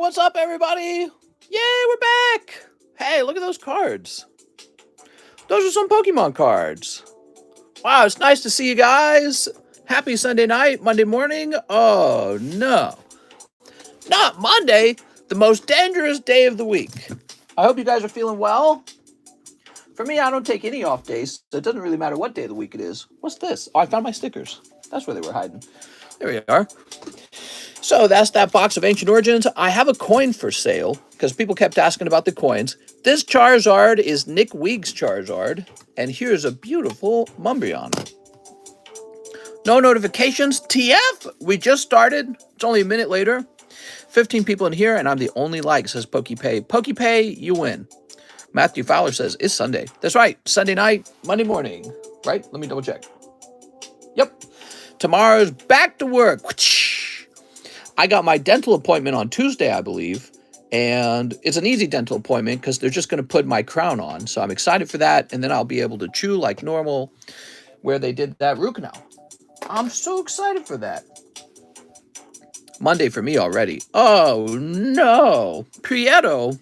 what's up, everybody? Yay, we're back! Hey, look at those cards. Those are some Pokemon cards. Wow, it's nice to see you guys. Happy Sunday night, Monday morning. Oh, no. Not Monday, the most dangerous day of the week. I hope you guys are feeling well. For me, I don't take any off days, so it doesn't really matter what day of the week it is. What's this? Oh, I found my stickers. That's where they were hiding. There we are. So that's that box of Ancient Origins. I have a coin for sale because people kept asking about the coins. This Charizard is Nick Weig's Charizard. And here's a beautiful Umbreon. No notifications. TF! We just started. It's only a minute later. 15 people in here, and I'm the only like, says PokePay. PokePay, you win. Matthew Fowler says, it's Sunday. That's right. Sunday night, Monday morning. Right? Let me double check. Yep. Tomorrow's back to work. I got my dental appointment on Tuesday, I believe. And it's an easy dental appointment because they're just going to put my crown on. So I'm excited for that. And then I'll be able to chew like normal where they did that root canal. I'm so excited for that. Monday for me already. Oh, no. Prieto.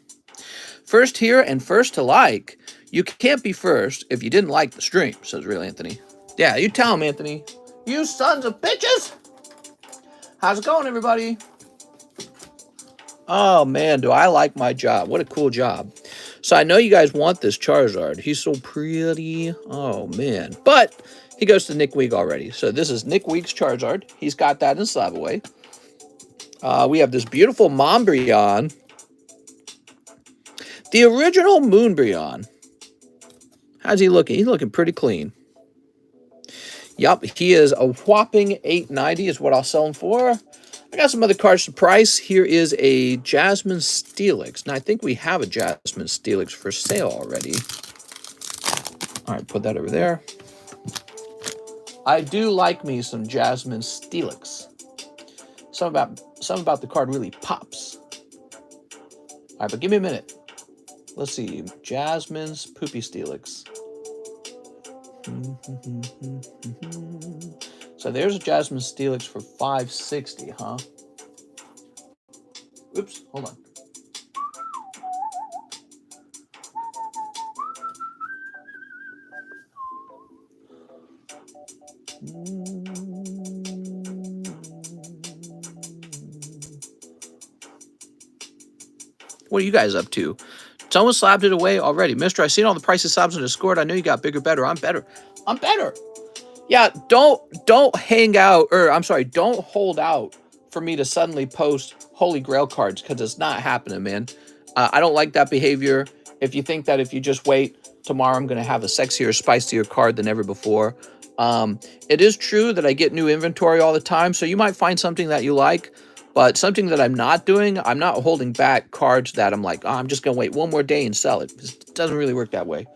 First here and first to like. You can't be first if you didn't like the stream, says Real Anthony. Yeah, you tell him, Anthony. You sons of bitches. How's it going, everybody? Oh, man, do I like my job. What a cool job. So I know you guys want this Charizard. He's so pretty. Oh, man. But he goes to Nick Weig already. So this is Nick Weig's Charizard. He's got that in slab away. We have this beautiful Umbreon. The original Moonbreon. How's he looking? He's looking pretty clean. Yup, he is a whopping $8.90 is what I'll sell him for. I got some other cards to price. Here is a Jasmine Steelix. Now, I think we have a Jasmine Steelix for sale already. All right, put that over there. I do like me some Jasmine Steelix. Something about the card really pops. All right, but give me a minute. Let's see. Jasmine's Poopy Steelix. So there's a Jasmine Steelix for $5.60, huh? Oops, hold on. What are you guys up to? Someone slabbed it away already. Mister, I seen all the prices slabs in Discord. I know you got bigger, better. I'm better. I'm better. Yeah, don't hang out, or I'm sorry, don't hold out for me to suddenly post Holy Grail cards because it's not happening, man. I don't like that behavior. If you think that if you just wait, tomorrow I'm going to have a sexier, spicier card than ever before. It is true that I get new inventory all the time, so you might find something that you like. But something that I'm not doing, I'm not holding back cards that I'm like, oh, I'm just going to wait one more day and sell it. It doesn't really work that way.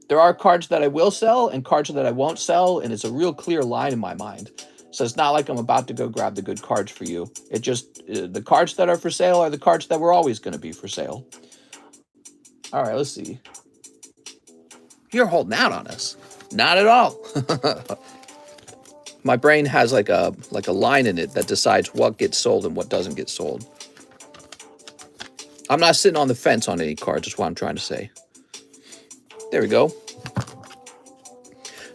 There are cards that I will sell and cards that I won't sell, and it's a real clear line in my mind. So it's not like I'm about to go grab the good cards for you. It just, the cards that are for sale are the cards that were always going to be for sale. All right, let's see. You're holding out on us. Not at all. My brain has like a line in it that decides what gets sold and what doesn't get sold. I'm not sitting on the fence on any cards, is what I'm trying to say. There we go.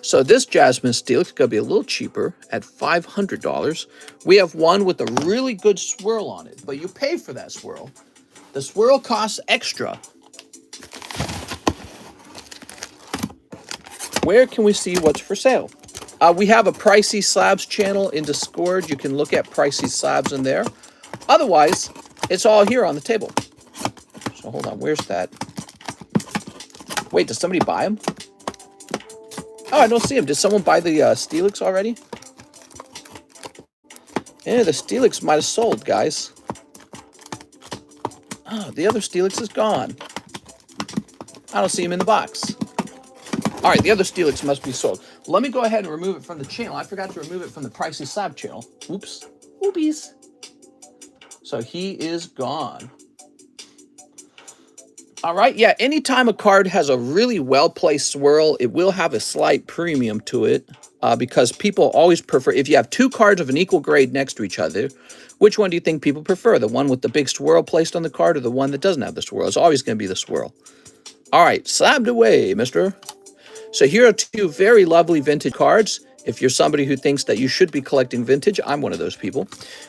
So this Jasmine Steel is going to be a little cheaper at $500. We have one with a really good swirl on it, but you pay for that swirl. The swirl costs extra. Where can we see what's for sale? We have a Pricey Slabs channel in Discord. You can look at Pricey Slabs in there. Otherwise, it's all here on the table. So hold on, where's that? Wait, does somebody buy them? Oh, I don't see them. Did someone buy the Steelix already? Yeah, the Steelix might have sold, guys. Oh, the other Steelix is gone. I don't see him in the box. All right, the other Steelix must be sold. Let me go ahead and remove it from the channel. I forgot to remove it from the Pricey Slab channel. Oops. Oopies. So he is gone. All right, yeah, anytime a card has a really well-placed swirl, it will have a slight premium to it because people always prefer, if you have two cards of an equal grade next to each other, which one do you think people prefer? The one with the big swirl placed on the card or the one that doesn't have the swirl? It's always going to be the swirl. All right, slabbed away, mister. So here are two very lovely vintage cards. If you're somebody who thinks that you should be collecting vintage, I'm one of those people.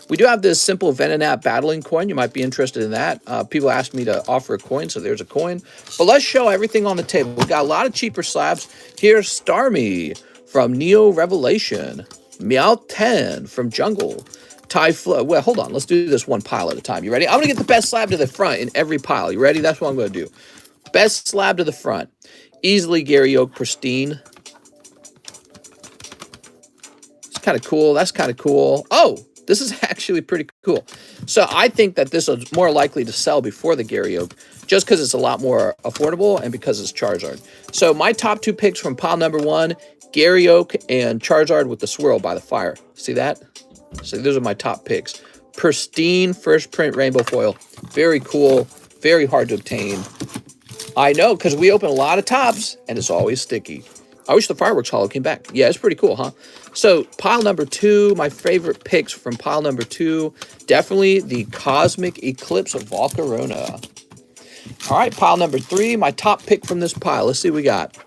We do have this simple Venonat battling coin. You might be interested in that. People asked me to offer a coin, so there's a coin. But let's show everything on the table. We got a lot of cheaper slabs. Here's Starmie from Neo Revelation. Meow 10 from Jungle. Well, hold on. Let's do this one pile at a time. You ready? I'm going to get the best slab to the front in every pile. You ready? That's what I'm going to do. Best slab to the front. Easily Gary Oak Pristine. Kind of cool. That's kind of cool. Oh, this is actually pretty cool. So I think that this is more likely to sell before the Gary Oak just because it's a lot more affordable and because it's Charizard. So my top two picks from pile number one, Gary Oak and Charizard with the swirl by the fire. See that? So those are my top picks. Pristine first print rainbow foil. Very cool. Very hard to obtain. I know because we open a lot of tops and it's always sticky. I wish the fireworks hollow came back. Yeah, it's pretty cool, huh? So pile number two, my favorite picks from pile number two, definitely the Cosmic Eclipse of Volcarona. All right, pile number three, my top pick from this pile. Let's see what we got.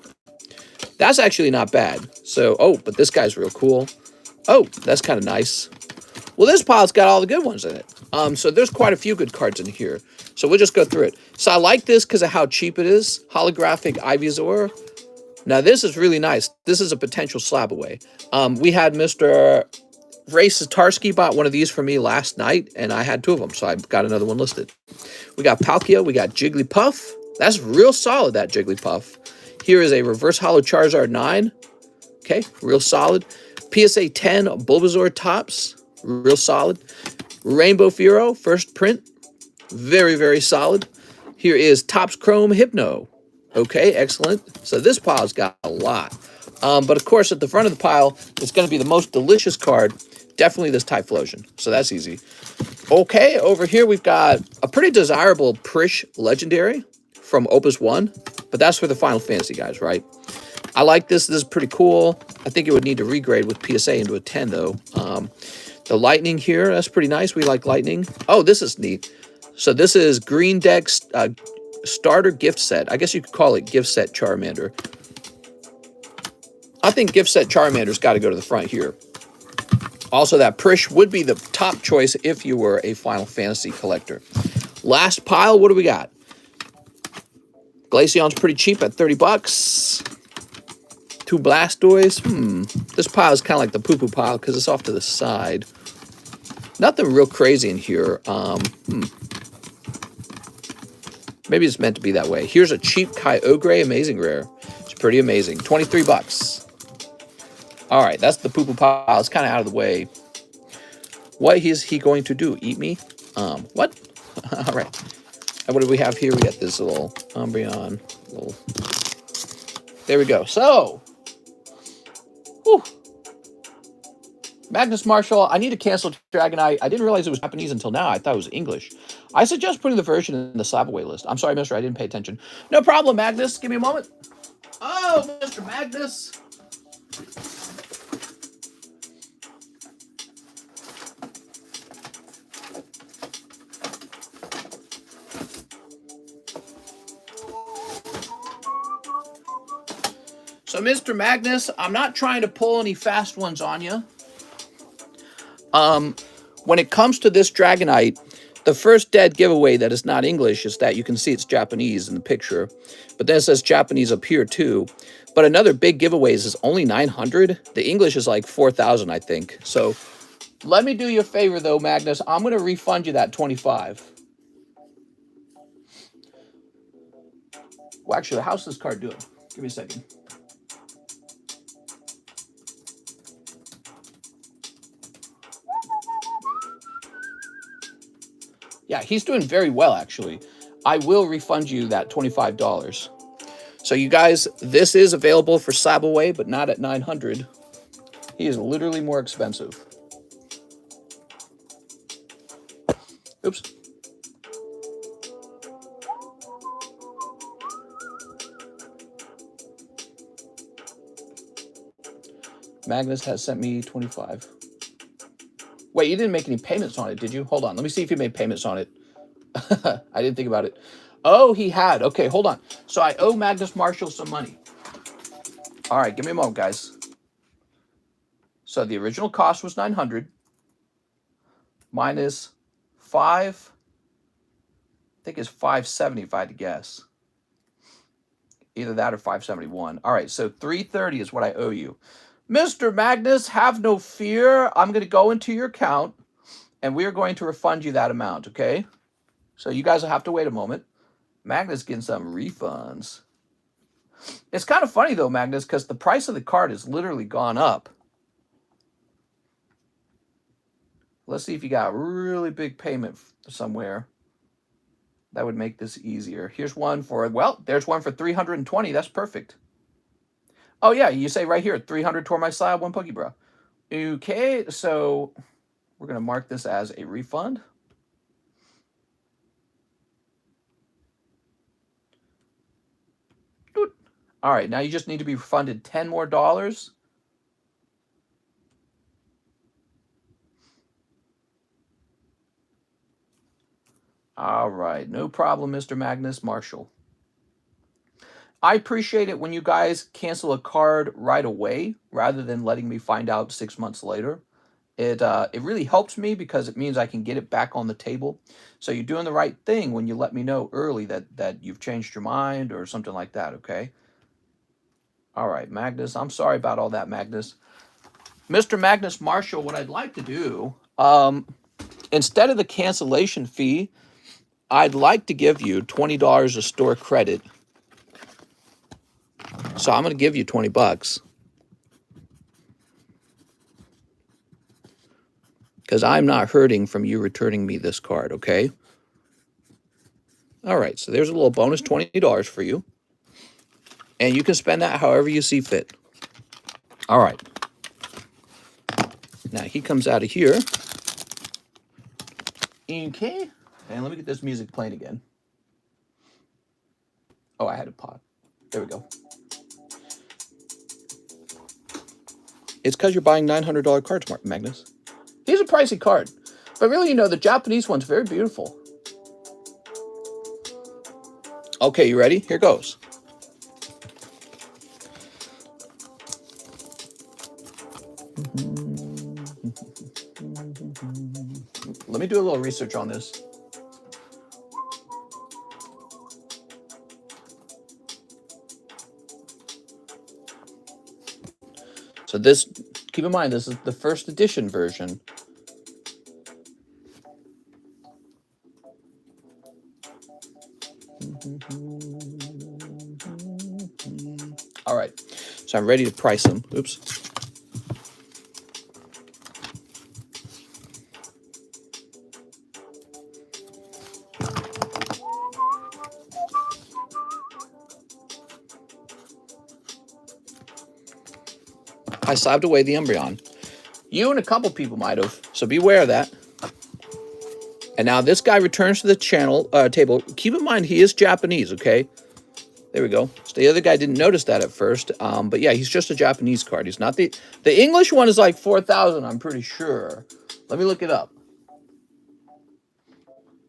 That's actually not bad. So, oh, but this guy's real cool. Oh, that's kind of nice. Well, this pile's got all the good ones in it. So there's quite a few good cards in here. So we'll just go through it. So I like this because of how cheap it is. Holographic Ivysaur. Now, this is really nice. This is a potential slab away. We had Mr. Ray Satarsky bought one of these for me last night, and I had two of them, so I got another one listed. We got Palkia. We got Jigglypuff. That's real solid, that Jigglypuff. Here is a Reverse Hollow Charizard 9. Okay, real solid. PSA 10 Bulbasaur Tops. Real solid. Rainbow Furo, first print. Very, very solid. Here is Topps Chrome Hypno. Okay, excellent. So this pile's got a lot. But of course, at the front of the pile, it's going to be the most delicious card. Definitely this Typhlosion. So that's easy. Okay, over here we've got a pretty desirable Prish Legendary from Opus 1. But that's for the Final Fantasy guys, right? I like this. This is pretty cool. I think it would need to regrade with PSA into a 10, though. The Lightning here, that's pretty nice. We like Lightning. Oh, this is neat. So this is Green Deck's starter gift set. I guess you could call it gift set Charmander. I think gift set Charmander's got to go to the front here. Also, that Prish would be the top choice if you were a Final Fantasy collector. Last pile, what do we got? Glaceon's pretty cheap at 30 bucks. Two Blastoise. This pile is kind of like the poo-poo pile because it's off to the side. Nothing real crazy in here. Maybe it's meant to be that way. Here's a cheap Kyogre Amazing Rare. It's pretty amazing. 23 bucks. All right, that's the poo-poo pile. It's kind of out of the way. What is he going to do? Eat me? What? All right. And what do we have here? We got this little Umbreon. There we go. So, whew. Magnus Marshall, I need to cancel Dragonite. I didn't realize it was Japanese until now. I thought it was English. I suggest putting the version in the slab away list. I'm sorry, mister. I didn't pay attention. No problem, Magnus. Give me a moment. Oh, Mr. Magnus. So, Mr. Magnus, I'm not trying to pull any fast ones on you. When it comes to this Dragonite, the first dead giveaway that is not English is that you can see it's Japanese in the picture. But then it says Japanese up here too. But another big giveaway is only 900. The English is like 4,000, I think. So let me do you a favor though, Magnus. I'm going to refund you that 25. Well, actually, how's this card doing? Give me a second. Yeah, he's doing very well, actually. I will refund you that $25. So you guys, this is available for slab away, but not at 900. He is literally more expensive. Oops. Magnus has sent me 25. Wait, you didn't make any payments on it, did you? Hold on. Let me see if you made payments on it. I didn't think about it. Oh, he had. Okay, hold on. So I owe Magnus Marshall some money. All right, give me a moment, guys. So the original cost was 900 minus 5. I think it's 570 if I had to guess. Either that or 571. All right, so 330 is what I owe you. Mr. Magnus, have no fear. I'm going to go into your account, and we are going to refund you that amount, okay? So you guys will have to wait a moment. Magnus getting some refunds. It's kind of funny, though, Magnus, because the price of the card has literally gone up. Let's see if you got a really big payment somewhere. That would make this easier. Here's one for, well, there's one for 320. That's perfect. Oh, yeah, you say right here, 300 toward my slab, 1 Pokebra. Okay, so we're going to mark this as a refund. All right, now you just need to be refunded $10 more. All right, no problem, Mr. Magnus Marshall. I appreciate it when you guys cancel a card right away rather than letting me find out 6 months later. It really helps me because it means I can get it back on the table. So you're doing the right thing when you let me know early that you've changed your mind or something like that, okay? All right, Magnus, I'm sorry about all that, Magnus. Mr. Magnus Marshall, what I'd like to do, instead of the cancellation fee, I'd like to give you $20 of store credit. So I'm going to give you 20 bucks. Because I'm not hurting from you returning me this card, okay? All right, so there's a little bonus $20 for you. And you can spend that however you see fit. All right. Now he comes out of here. Okay. And let me get this music playing again. Oh, I had a pause. There we go. It's because you're buying $900 cards, Magnus. He's a pricey card. But really, you know, the Japanese one's very beautiful. Okay, you ready? Here goes. Let me do a little research on this. So this, keep in mind, this is the first edition version. All right, so I'm ready to price them. Oops. I slabbed away the Umbreon. You and a couple people might have, so beware of that. And now this guy returns to the table. Keep in mind, he is Japanese, okay? There we go. So the other guy didn't notice that at first. But yeah, he's just a Japanese card. He's not the English one is like 4,000, I'm pretty sure. Let me look it up.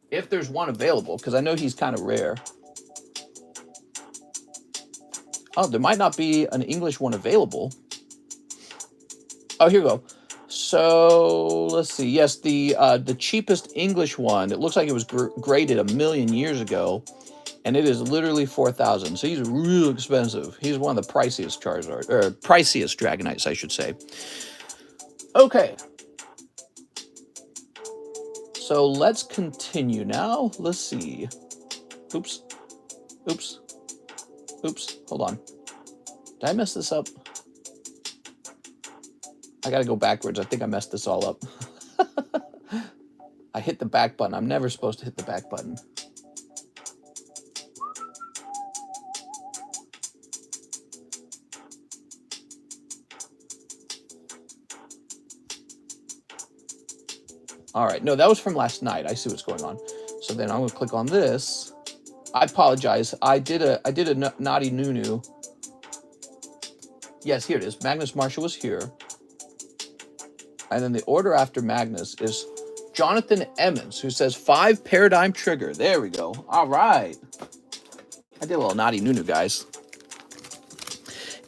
If there's one available, because I know he's kind of rare. Oh, there might not be an English one available. Oh, here we go. So let's see. Yes, the cheapest English one. It looks like it was graded 1,000,000 years ago, and it is literally 4,000. So he's real expensive. He's one of the priciest Charizard, or priciest Dragonites, I should say. Okay. So let's continue now. Let's see. Oops. Oops. Oops. Hold on. Did I mess this up? I gotta go backwards. I think I messed this all up. I hit the back button. I'm never supposed to hit the back button. All right. No, that was from last night. I see what's going on. So then I'm gonna click on this. I apologize. I did a naughty nunu. Yes, here it is. Magnus Marshall was here. And then the order after Magnus is Jonathan Emmons, who says 5 Paradigm Trigger. There we go. All right. I did a little naughty nunu, guys.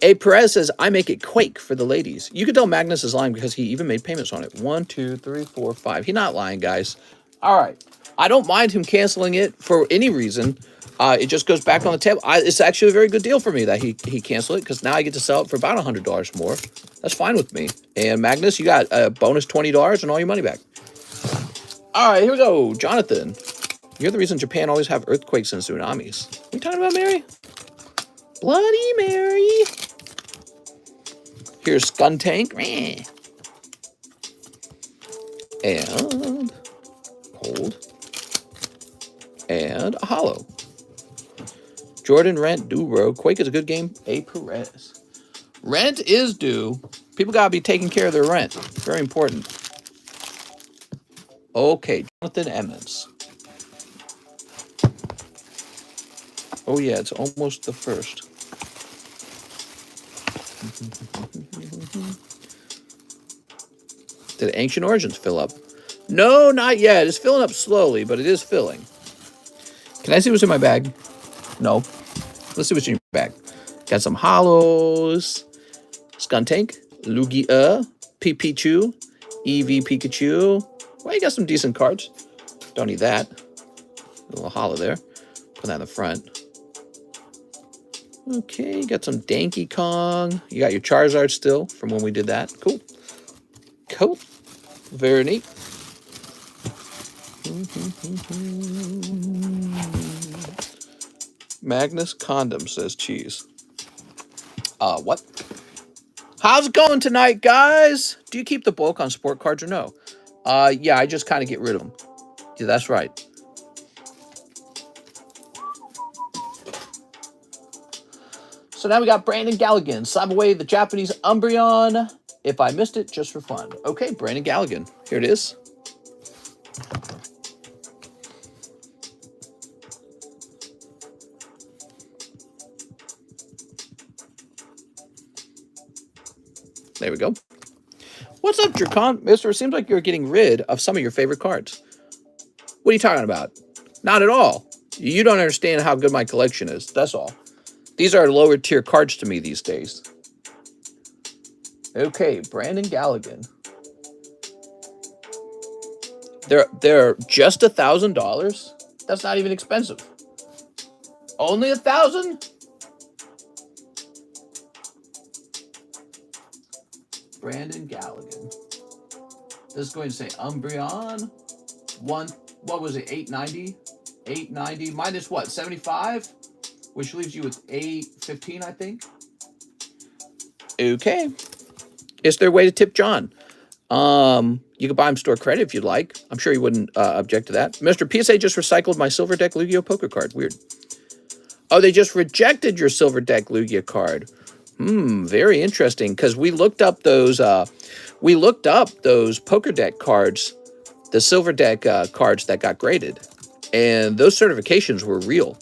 A. Perez says, I make it quake for the ladies. You can tell Magnus is lying because he even made payments on it. 1, 2, 3, 4, 5. He's not lying, guys. All right. I don't mind him canceling it for any reason. It just goes back on the table. It's actually a very good deal for me that he canceled it because now I get to sell it for about $100 more. That's fine with me. And Magnus, you got a bonus $20 and all your money back. All right, here we go. Jonathan, you're the reason Japan always have earthquakes and tsunamis. What are you talking about, Mary? Bloody Mary. Here's Skuntank. And cold. And a hollow. Jordan, Rent, due, bro. Quake is a good game. A. Perez. Rent is due. People got to be taking care of their rent. Very important. Okay, Jonathan Emmons. Oh, yeah, it's almost the first. Did Ancient Origins fill up? No, not yet. It's filling up slowly, but it is filling. Can I see what's in my bag? No. Let's see what's in your bag. Got some hollows. Skuntank, Lugia, Pipichu, EV Pikachu. Well, you got some decent cards. Don't need that. A little hollow there. Put that in the front. Okay, you got some Donkey Kong. You got your Charizard still from when we did that. Cool. Cool. Very neat. Magnus Condom says cheese. What? How's it going tonight, guys? Do you keep the bulk on sport cards or no? Yeah, I just kind of get rid of them. Yeah, that's right. So now we got Brandon Galligan. Slab away the Japanese Umbreon. If I missed it, just for fun. Okay, Brandon Galligan. Here it is. There we go. What's up, Dracon? Mister, it seems like you're getting rid of some of your favorite cards. What are you talking about? Not at all. You don't understand how good my collection is. That's all. These are lower tier cards to me these days. Okay, Brandon Galligan. They're just $1,000. That's not even expensive. Only $1,000. Brandon Galligan. This is going to say Umbreon. What was it? 890. 890 minus what? 75, which leaves you with 815, I think. Okay. Is there a way to tip John? You could buy him store credit if you'd like. I'm sure he wouldn't object to that. Mr. PSA just recycled my Silver Deck Lugia poker card. Weird. Oh, they just rejected your Silver Deck Lugia card. Very interesting. Because we looked up those poker deck cards, the Silver Deck cards that got graded, and those certifications were real.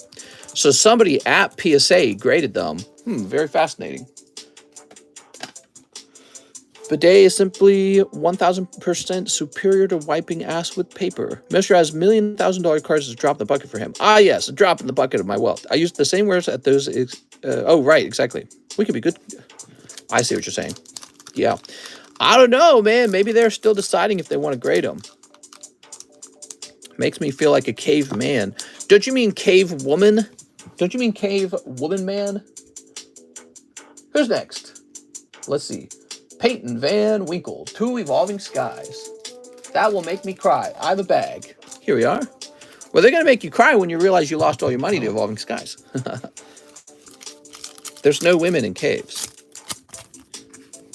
So somebody at PSA graded them. Very fascinating. Bidet is simply 1,000% superior to wiping ass with paper. Mr. has $1,000,000 cards as a drop in the bucket for him. Ah, yes, a drop in the bucket of my wealth. I used the same words at those. Oh, right, exactly. We could be good. I see what you're saying. Yeah. I don't know, man. Maybe they're still deciding if they want to grade them. Makes me feel like a caveman. Don't you mean cave woman? Don't you mean cave woman man? Who's next? Let's see. Peyton Van Winkle, 2 Evolving Skies. That will make me cry. I have a bag. Here we are. Well, they're going to make you cry when you realize you lost all your money to Evolving Skies. There's no women in caves.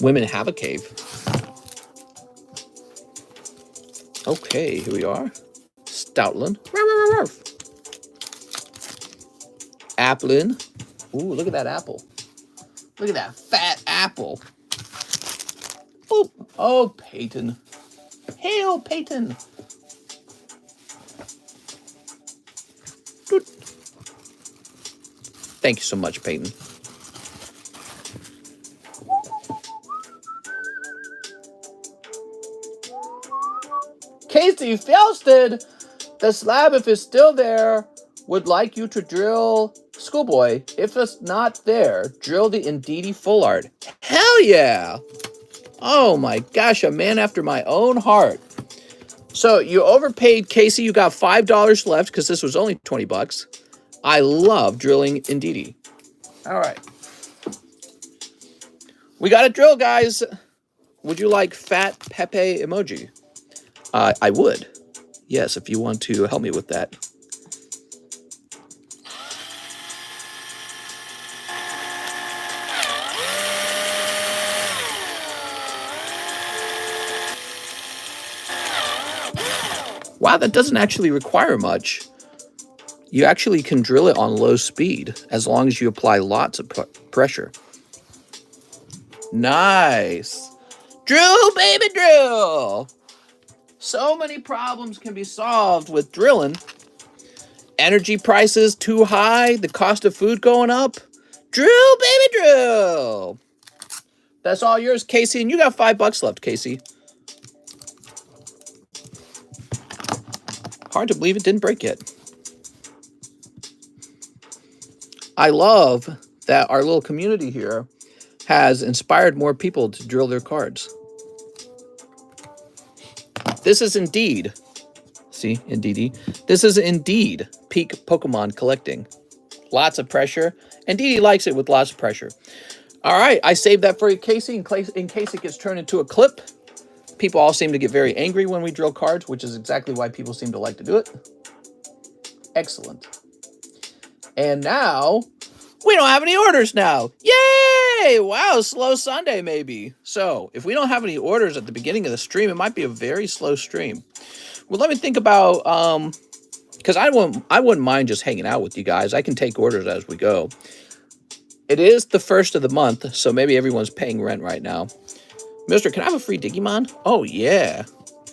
Women have a cave. Okay, here we are. Stoutland. Applin. Ooh, look at that apple. Look at that fat apple. Boop. Oh, Peyton. Hail, Peyton. Doot. Thank you so much, Peyton. Casey Fjelsted, the slab, if it's still there, would like you to drill Schoolboy. If it's not there, drill the Indeedee full art. Hell yeah! Oh my gosh, a man after my own heart. So you overpaid, Casey. You got $5 left because this was only 20 bucks. I love drilling Indeedee. All right. We got a drill, guys. Would you like fat Pepe emoji? I would. Yes, if you want to help me with that. Wow, that doesn't actually require much. You actually can drill it on low speed as long as you apply lots of pressure. Nice. Drill, baby, drill. So many problems can be solved with drilling. Energy prices too high, the cost of food going up. Drill, baby, drill. That's all yours, Casey, and you got $5 left, Casey. Hard to believe it didn't break yet. I love that our little community here has inspired more people to drill their cards. This is indeed, see, Indeedee. This is indeed peak Pokemon collecting. Lots of pressure. Indeedee likes it with lots of pressure. All right, I saved that for you, Casey, in case it gets turned into a clip. People all seem to get very angry when we drill cards, which is exactly why people seem to like to do it. Excellent. And now, we don't have any orders now. Yay! Wow, slow Sunday maybe. So, if we don't have any orders at the beginning of the stream, it might be a very slow stream. Well, let me think about, because I wouldn't mind just hanging out with you guys. I can take orders as we go. It is the first of the month, so maybe everyone's paying rent right now. Mister, can I have a free Digimon? Oh, yeah.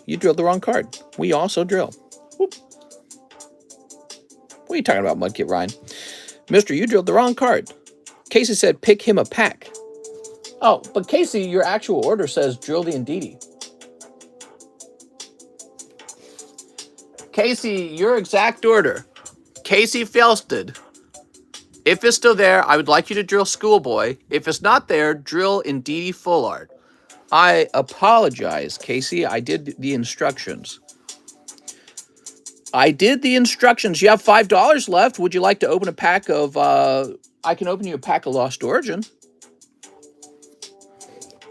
You drilled the wrong card. We also drill. Whoop. What are you talking about, Mudkip Ryan? Mister, you drilled the wrong card. Casey said pick him a pack. Oh, but Casey, your actual order says drill the Indeedee. Casey, your exact order. Casey Fjelsted. If it's still there, I would like you to drill Schoolboy. If it's not there, drill Indeedee full art. I apologize, Casey. I did the instructions. I did the instructions. You have $5 left. Would you like to open a pack of... I can open you a pack of Lost Origin.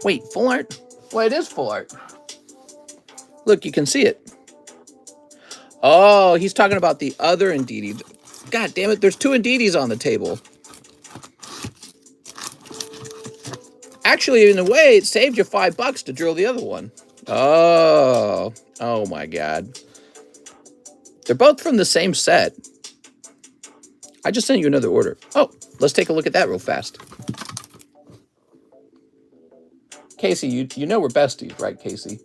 Wait, full art? Well, it is full art. Look, you can see it. Oh, he's talking about the other Indeedee. God damn it, there's two Indeedees on the table. Actually, in a way, it saved you $5 to drill the other one. Oh my God. They're both from the same set. I just sent you another order. Oh, let's take a look at that real fast. Casey, you know we're besties, right, Casey?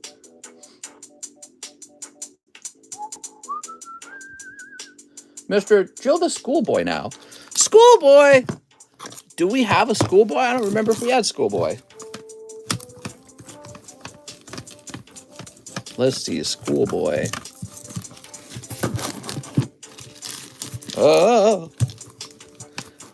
Mister, drill the Schoolboy now. Schoolboy! Do we have a Schoolboy? I don't remember if we had Schoolboy. Let's see, Schoolboy. Oh,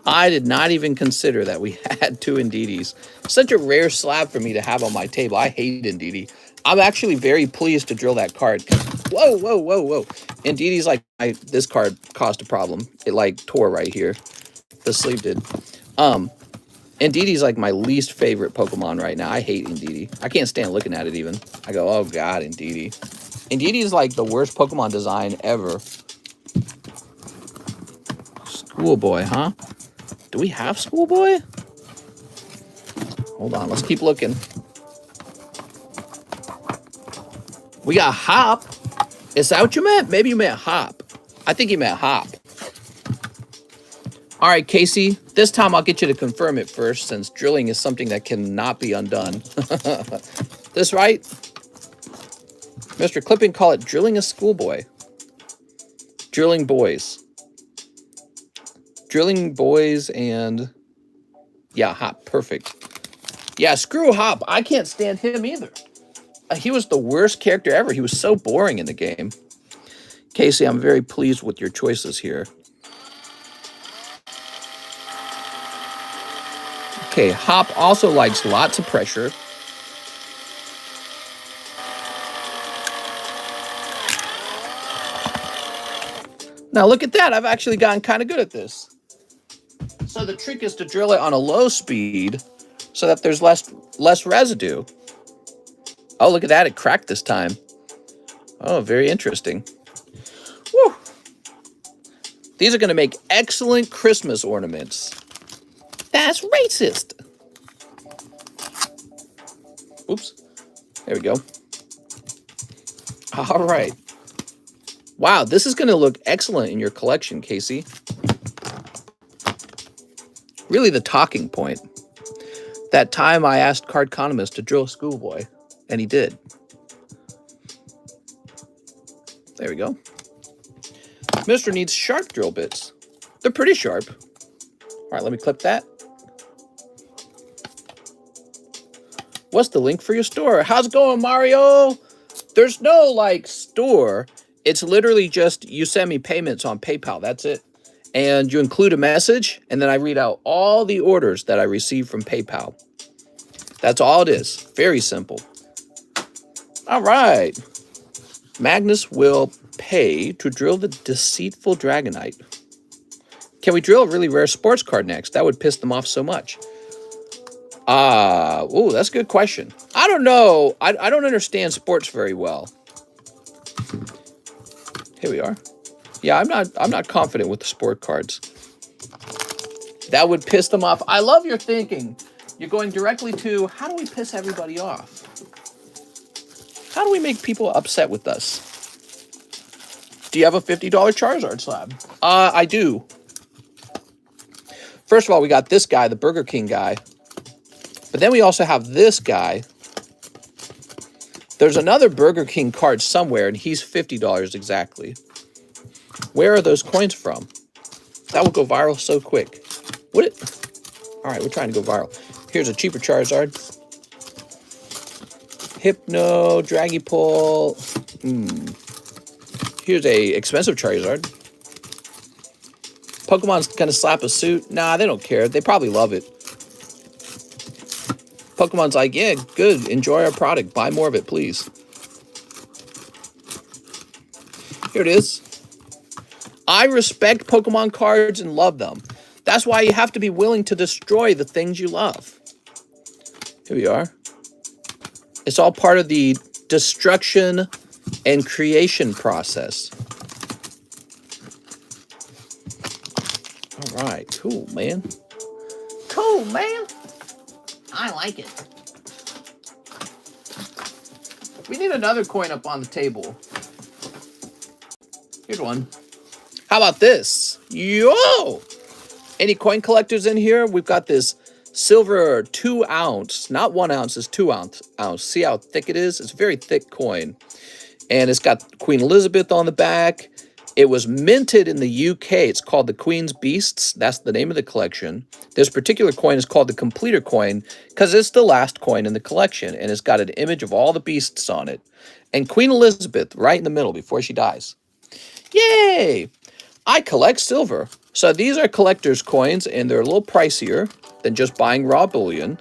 I did not even consider that we had two Indeedees. Such a rare slab for me to have on my table. I hate Indeedee. I'm actually very pleased to drill that card. Whoa, whoa, whoa, whoa. Indeedee's like, this card caused a problem. It like tore right here. The sleeve did. Indeedee's like my least favorite Pokemon right now. I hate Indeedee. I can't stand looking at it even. I go, oh God, Indeedee. Indeedee is like the worst Pokemon design ever. Schoolboy, huh? Do we have Schoolboy? Hold on, let's keep looking. We got Hop. Is that what you meant? Maybe you meant Hop. I think you meant Hop. All right, Casey, this time I'll get you to confirm it first, since drilling is something that cannot be undone. This right? Mr. Clipping, call it drilling a Schoolboy. Drilling boys. Drilling boys and... yeah, Hop, perfect. Yeah, screw Hop. I can't stand him either. He was the worst character ever. He was so boring in the game. Casey, I'm very pleased with your choices here. Okay, Hop also likes lots of pressure. Now look at that. I've actually gotten kind of good at this. So the trick is to drill it on a low speed so that there's less residue. Oh, look at that. It cracked this time. Oh, very interesting. Woo. These are going to make excellent Christmas ornaments. That's racist. Oops. There we go. All right. Wow, this is going to look excellent in your collection, Casey. Really the talking point. That time I asked Cardconomist to drill Schoolboy, and he did. There we go. Mister needs sharp drill bits. They're pretty sharp. All right, let me clip that. What's the link for your store? How's it going, Mario? There's no, like, store. It's literally just you send me payments on PayPal. That's it. And you include a message, and then I read out all the orders that I receive from PayPal. That's all it is. Very simple. All right. Magnus will pay to drill the deceitful Dragonite. Can we drill a really rare sports card next? That would piss them off so much. Oh, that's a good question. I don't know. I don't understand sports very well. Here we are. Yeah, I'm not confident with the sport cards. That would piss them off. I love your thinking. You're going directly to, how do we piss everybody off? How do we make people upset with us? Do you have a $50 Charizard slab? I do. First of all, we got this guy, the Burger King guy. But then we also have this guy. There's another Burger King card somewhere, and he's $50 exactly. Where are those coins from? That will go viral so quick. Would it? All right, we're trying to go viral. Here's a cheaper Charizard. Hypno, Dragapult. Here's a expensive Charizard. Pokemon's gonna slap a suit. Nah, they don't care. They probably love it. Pokemon's like, yeah, good. Enjoy our product. Buy more of it, please. Here it is. I respect Pokemon cards and love them. That's why you have to be willing to destroy the things you love. Here we are. It's all part of the destruction and creation process. All right. Cool, man. Cool, man. I like it. We need another coin up on the table. Here's one. How about this? Yo! Any coin collectors in here? We've got this silver 2 ounce, not 1 ounce, it's 2 ounce. See how thick it is? It's a very thick coin. And it's got Queen Elizabeth on the back. It was minted in the UK. It's called the Queen's Beasts. That's the name of the collection. This particular coin is called the Completer coin because it's the last coin in the collection. And it's got an image of all the beasts on it. And Queen Elizabeth right in the middle before she dies. Yay! I collect silver. So these are collector's coins, and they're a little pricier than just buying raw bullion.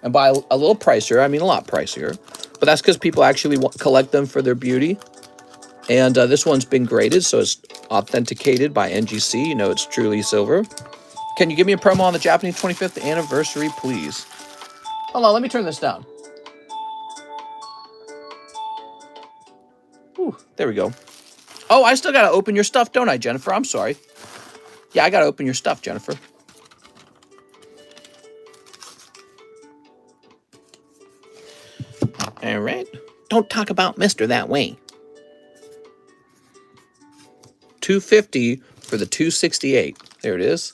And by a little pricier, I mean a lot pricier. But that's because people actually collect them for their beauty. And this one's been graded, so it's authenticated by NGC. You know it's truly silver. Can you give me a promo on the Japanese 25th anniversary, please? Hold on, let me turn this down. Ooh, there we go. Oh, I still got to open your stuff, don't I, Jennifer? I'm sorry. Yeah, I got to open your stuff, Jennifer. All right. Don't talk about Mister that way. $250 for the 268. There it is.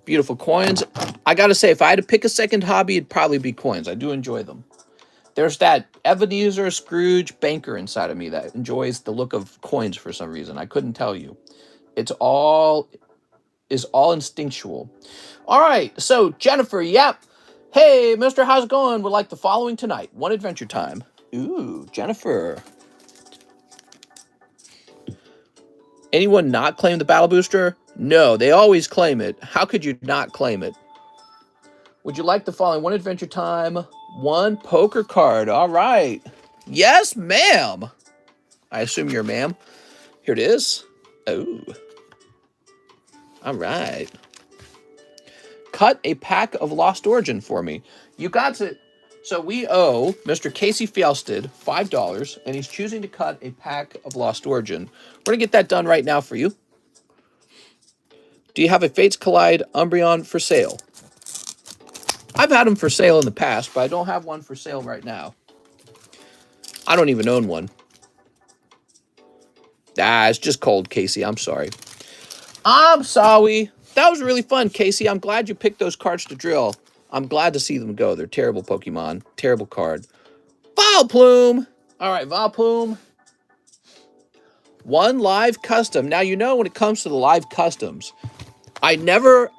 Beautiful coins. I got to say, if I had to pick a second hobby, it'd probably be coins. I do enjoy them. There's that Ebenezer Scrooge banker inside of me that enjoys the look of coins for some reason. I couldn't tell you. It's all instinctual. All right, so Jennifer, yep. Hey, mister, how's it going? Would like the following tonight. One Adventure Time. Ooh, Jennifer. Anyone not claim the Battle Booster? No, they always claim it. How could you not claim it? Would you like the following? One Adventure Time, one poker card. All right. Yes, ma'am. I assume you're a ma'am. Here it is. Oh. All right. Cut a pack of Lost Origin for me. You got it. So we owe Mr. Casey Fjelsted $5, and he's choosing to cut a pack of Lost Origin. We're going to get that done right now for you. Do you have a Fates Collide Umbreon for sale? I've had them for sale in the past, but I don't have one for sale right now. I don't even own one. Ah, it's just cold, Casey. I'm sorry. I'm sorry. That was really fun, Casey. I'm glad you picked those cards to drill. I'm glad to see them go. They're terrible Pokemon. Terrible card. Vileplume. All right, Vileplume. One live custom. Now, you know when it comes to the live customs, I never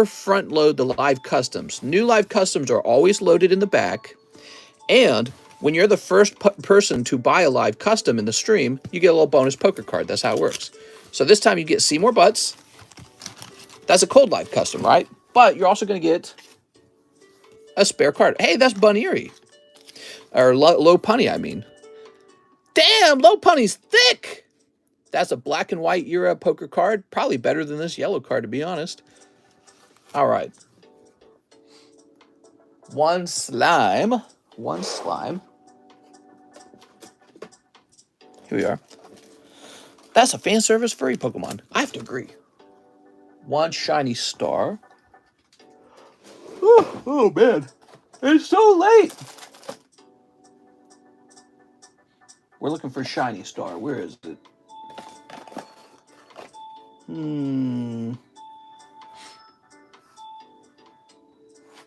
front load the live customs. New live customs are always loaded in the back. And when you're the first person to buy a live custom in the stream, you get a little bonus poker card. That's how it works. So this time you get Seymour Butts. That's a cold live custom, right? But you're also going to get a spare card. Hey, that's Bunnery. Or Lopunny, I mean. Damn, Lopunny's thick. That's a black and white era poker card. Probably better than this yellow card, to be honest. All right. One slime. One slime. Here we are. That's a fan service furry Pokemon. I have to agree. One shiny star. Oh man. It's so late. We're looking for shiny star. Where is it?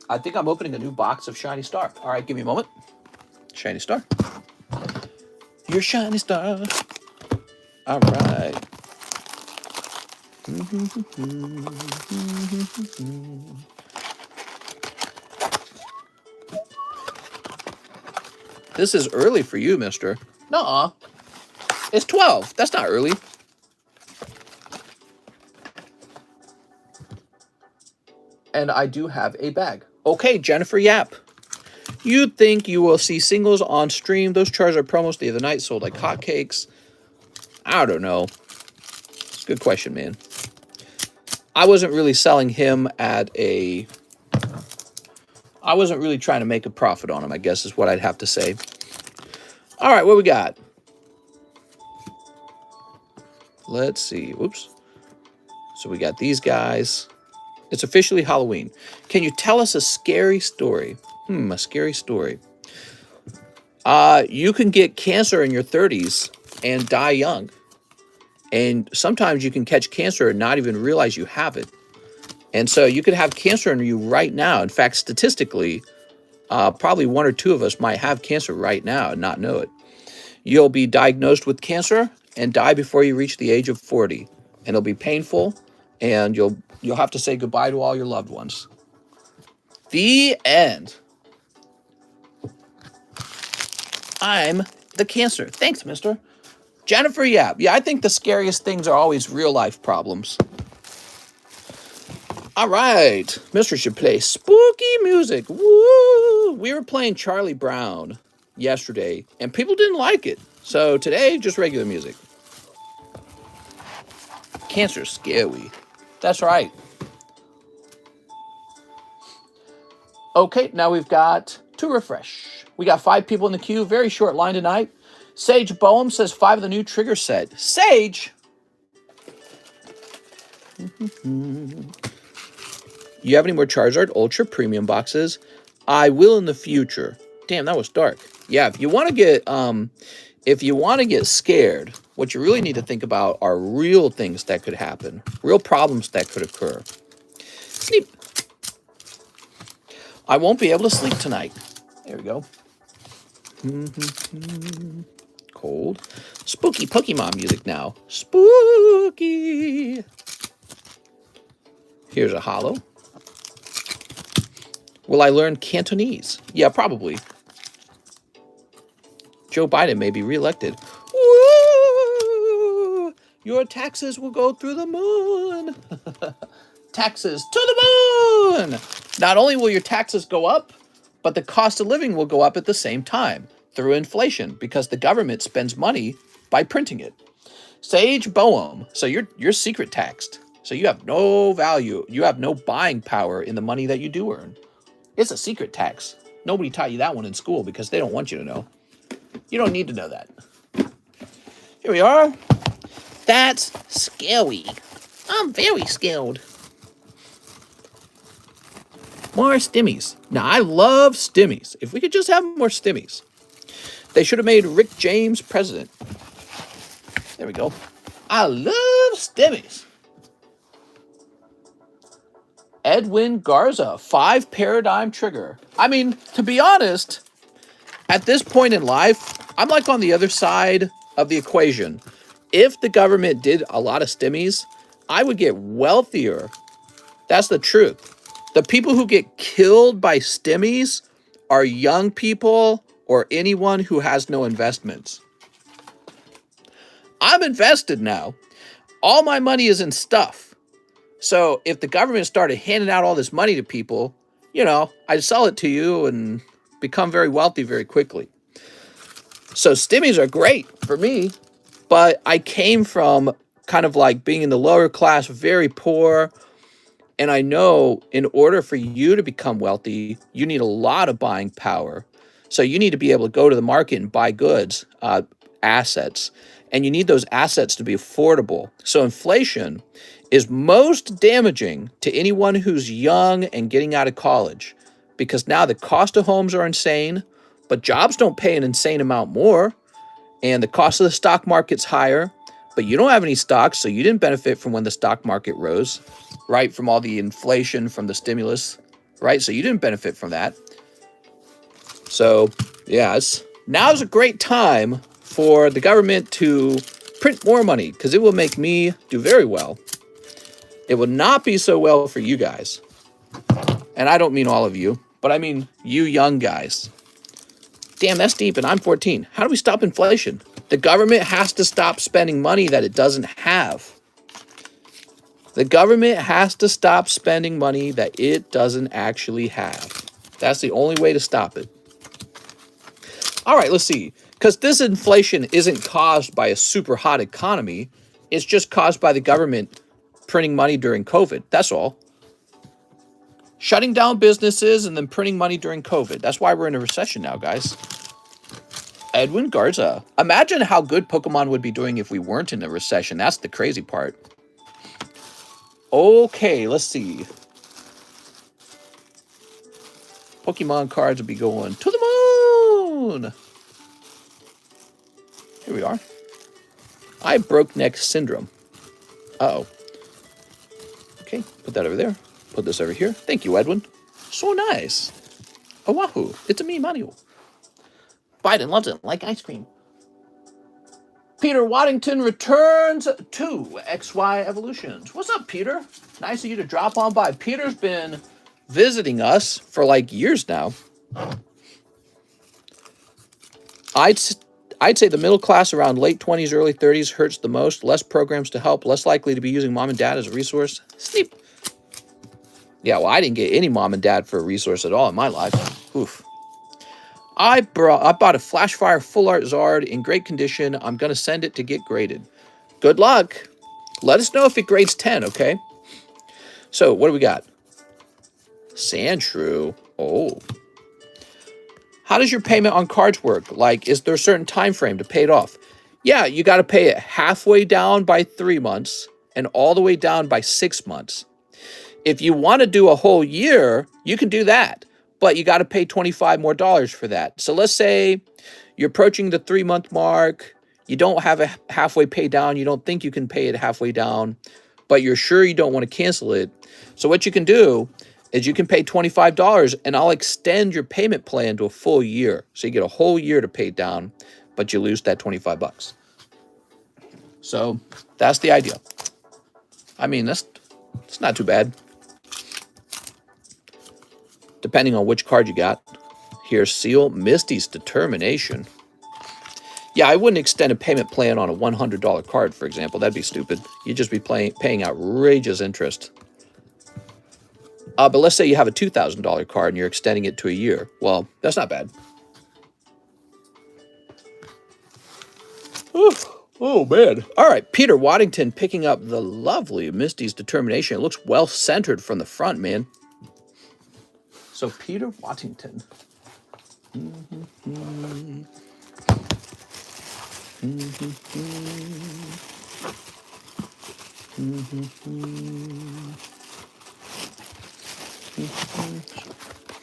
I think I'm opening a new box of shiny star. All right, give me a moment. Shiny star. Your shiny star. All right. This is early for you, mister. Nuh-uh. It's 12. That's not early. And I do have a bag. Okay, Jennifer Yap. You'd think you will see singles on stream. Those Charizard promos the other night sold like hotcakes. I don't know. It's a good question, man. I wasn't really selling him at a... I wasn't really trying to make a profit on him, I guess is what I'd have to say. All right, what we got? Let's see. Whoops. So we got these guys. It's officially Halloween. Can you tell us a scary story? A scary story. You can get cancer in your 30s and die young. And sometimes you can catch cancer and not even realize you have it. And so you could have cancer in you right now. In fact, statistically, probably one or two of us might have cancer right now and not know it. You'll be diagnosed with cancer and die before you reach the age of 40. And it'll be painful, and you'll have to say goodbye to all your loved ones. The end. I'm the cancer. Thanks, mister. Jennifer Yap. Yeah, I think the scariest things are always real-life problems. All right. Mister should play spooky music. Woo! We were playing Charlie Brown yesterday, and people didn't like it. So today, just regular music. Cancer's scary. That's right. Okay, now we've got to refresh. We got 5 people in the queue. Very short line tonight. Sage Boehm says 5 of the new trigger set. Sage! You have any more Charizard Ultra Premium boxes? I will in the future. Damn, that was dark. Yeah, if you want to get scared, what you really need to think about are real things that could happen, real problems that could occur. Sleep. I won't be able to sleep tonight. There we go. Cold. Spooky Pokemon music now. Spooky. Here's a holo. Will I learn Cantonese? Yeah, probably. Joe Biden may be reelected. Woo! Your taxes will go through the moon. Taxes to the moon! Not only will your taxes go up, but the cost of living will go up at the same time through inflation because the government spends money by printing it. Sage Boehm. So you're secret taxed. So you have no value. You have no buying power in the money that you do earn. It's a secret tax. Nobody taught you that one in school because they don't want you to know. You don't need to know that. Here we are. That's scary. I'm very scared. More stimmies. Now, I love stimmies. If we could just have more stimmies. They should have made Rick James president. There we go. I love stimmies. Edwin Garza, 5 paradigm trigger. I mean, to be honest, at this point in life, I'm like on the other side of the equation. If the government did a lot of stimmies, I would get wealthier. That's the truth. The people who get killed by stimmies are young people or anyone who has no investments. I'm invested now. All my money is in stuff. So if the government started handing out all this money to people, you know, I'd sell it to you and become very wealthy very quickly. So stimmies are great for me, but I came from kind of like being in the lower class, very poor. And I know in order for you to become wealthy, you need a lot of buying power. So you need to be able to go to the market and buy goods, assets, and you need those assets to be affordable. So inflation is most damaging to anyone who's young and getting out of college because now the cost of homes are insane, but jobs don't pay an insane amount more, and the cost of the stock market's higher, but you don't have any stocks, so you didn't benefit from when the stock market rose, right? From all the inflation from the stimulus, right? So you didn't benefit from that. So, yeah, now's a great time for the government to print more money because it will make me do very well. It will not be so well for you guys. And I don't mean all of you, but I mean you young guys. Damn, that's deep, and I'm 14. How do we stop inflation? The government has to stop spending money that it doesn't have. The government has to stop spending money that it doesn't actually have. That's the only way to stop it. All right, let's see. Because this inflation isn't caused by a super hot economy. It's just caused by the government printing money during COVID. That's all. Shutting down businesses and then printing money during COVID. That's why we're in a recession now, guys. Edwin Garza. Imagine how good Pokemon would be doing if we weren't in a recession. That's the crazy part. Okay, let's see. Pokemon cards will be going to the moon. Here we are. I broke neck syndrome. Uh-oh. Okay, put that over there. Put this over here. Thank you, Edwin. So nice. Oahu. It's a me, Mario. Biden loves it like ice cream. Peter Waddington returns to XY Evolutions. What's up, Peter? Nice of you to drop on by. Peter's been visiting us for like years now. I'd say the middle class around late 20s, early 30s hurts the most. Less programs to help. Less likely to be using mom and dad as a resource. Sleep. Yeah, well, I didn't get any mom and dad for a resource at all in my life. Oof. I bought a Flashfire Full Art Zard in great condition. I'm going to send it to get graded. Good luck. Let us know if it grades 10, okay? So, what do we got? Sandshrew. Oh. How does your payment on cards work? Like, is there a certain time frame to pay it off? Yeah, you got to pay it halfway down by 3 months and all the way down by 6 months. If you want to do a whole year, you can do that. But you got to pay $25 more for that. So let's say you're approaching the 3-month mark. You don't have a halfway pay down. You don't think you can pay it halfway down, but you're sure you don't want to cancel it. So what you can do is you can pay $25 and I'll extend your payment plan to a full year. So you get a whole year to pay it down, but you lose that $25. So that's the idea. I mean, it's not too bad. depending on which card you got. Here's Seal, Misty's Determination. Yeah, I wouldn't extend a payment plan on a $100 card, for example. That'd be stupid. You'd just be paying outrageous interest. But let's say you have a $2,000 card and you're extending it to a year. Well, that's not bad. Oh, man. All right, Peter Waddington picking up the lovely Misty's Determination. It looks well-centered from the front, man. So, Peter Waddington.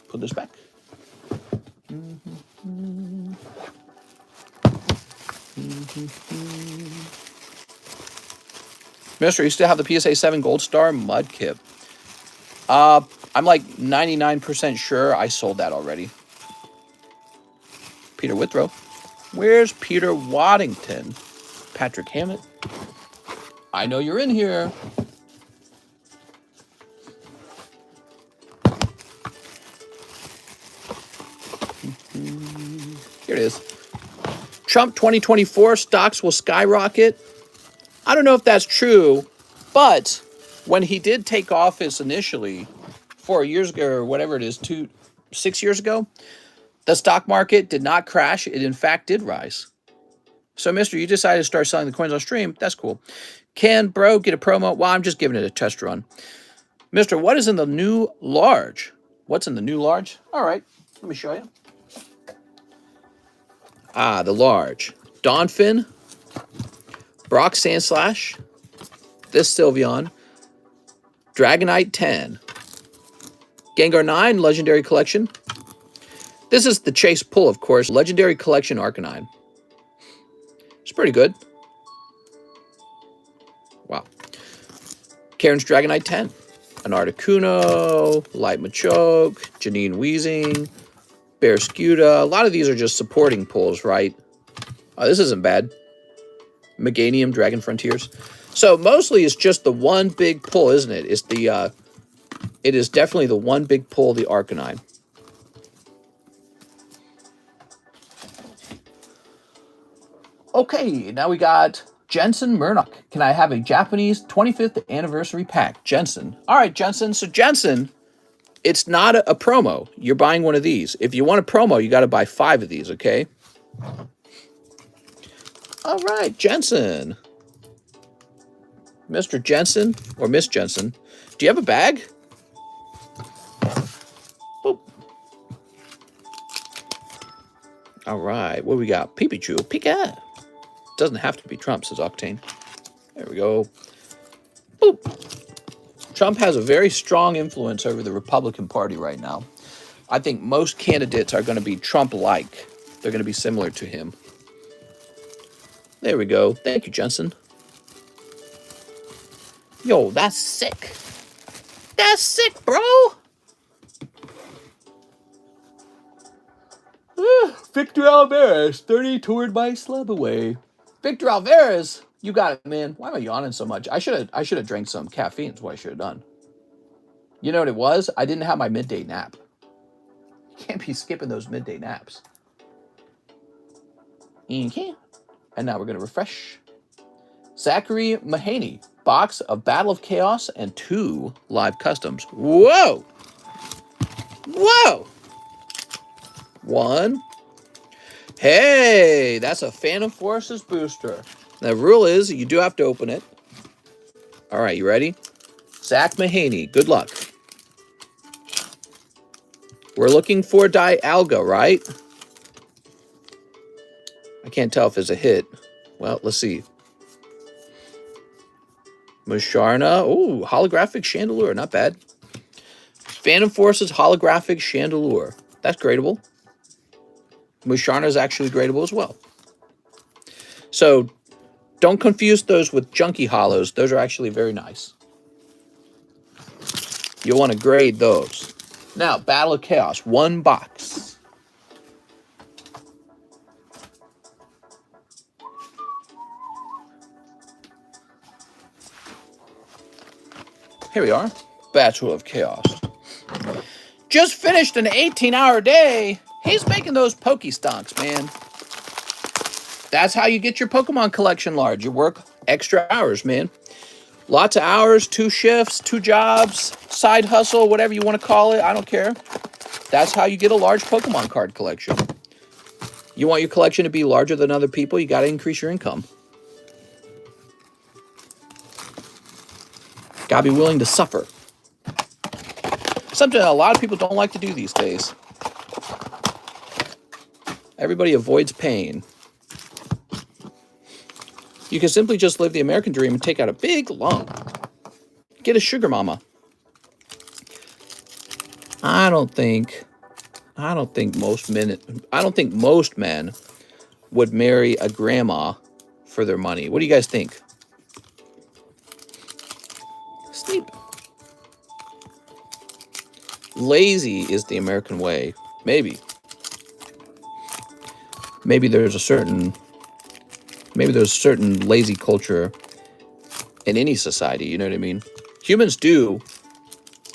Put this back. Mister, you still have the PSA 7 Gold Star Mudkip. I'm like 99% sure I sold that already. Peter Withrow. Where's Peter Waddington? Patrick Hammett. I know you're in here. Here it is. Trump 2024 stocks will skyrocket. I don't know if that's true, but when he did take office initially, 4 years ago or whatever it is, 6 years ago, the stock market did not crash. It, in fact, did rise. So, mister, you decided to start selling the coins on stream. That's cool. Can bro get a promo? Well, I'm just giving it a test run. Mister, what is in the new large? What's in the new large? All right, let me show you. Ah, the large. Donphin, Brock Sandslash, this Sylveon, Dragonite 10, Gengar 9, Legendary Collection. This is the Chase Pull, of course, Legendary Collection Arcanine. It's pretty good. Wow. Karen's Dragonite 10, an Articuno, Light Machoke, Janine Weezing, Bearscuda. A lot of these are just supporting pulls, right? Oh, this isn't bad. Meganium, Dragon Frontiers. So mostly it's just the one big pull, isn't it? It's the it is definitely the one big pull, the Arcanine. Okay, now we got Jensen Murdoch. Can I have a Japanese 25th anniversary pack? Jensen. All right, Jensen. So Jensen, it's not a promo. You're buying one of these. If you want a promo, you got to buy 5 of these, okay? All right, Jensen. Mr. Jensen or Miss Jensen, do you have a bag? Boop. All right, what do we got? Pikachu, Pika. Doesn't have to be Trump, says Octane. There we go. Boop. Trump has a very strong influence over the Republican Party right now. I think most candidates are going to be Trump-like. They're going to be similar to him. There we go. Thank you, Jensen. Yo, that's sick. That's sick, bro. Victor Alvarez, 30 toward my slab away. Victor Alvarez, you got it, man. Why am I yawning so much? I should have drank some caffeine. That's what I should have done. You know what it was? I didn't have my midday nap. You can't be skipping those midday naps. Okay. And now we're going to refresh. Zachary Mahaney, box of Battle of Chaos and 2 live customs. Whoa! Whoa! 1. Hey, that's a Phantom Forces booster. The rule is you do have to open it. All right, you ready? Zach Mahaney, good luck. We're looking for Dialga, right? I can't tell if it's a hit. Well, let's see. Musharna. Oh, holographic Chandelure. Not bad. Phantom Forces holographic Chandelure. That's gradable. Musharna is actually gradable as well. So don't confuse those with junky hollows. Those are actually very nice. You'll want to grade those. Now, Battle of Chaos. 1 box. Here we are. Battle of Chaos. Just finished an 18-hour day. He's making those Pokestonks, man. That's how you get your Pokemon collection large. You work extra hours, man. Lots of hours, 2 shifts, 2 jobs, side hustle, whatever you want to call it. I don't care. That's how you get a large Pokemon card collection. You want your collection to be larger than other people, you got to increase your income. Got to be willing to suffer. Something a lot of people don't like to do these days. Everybody avoids pain. You can simply just live the American dream and take out a big loan. Get a sugar mama. I don't think most men would marry a grandma for their money. What do you guys think? Sleep. Lazy is the American way. Maybe there's a certain lazy culture in any society, you know what I mean? Humans do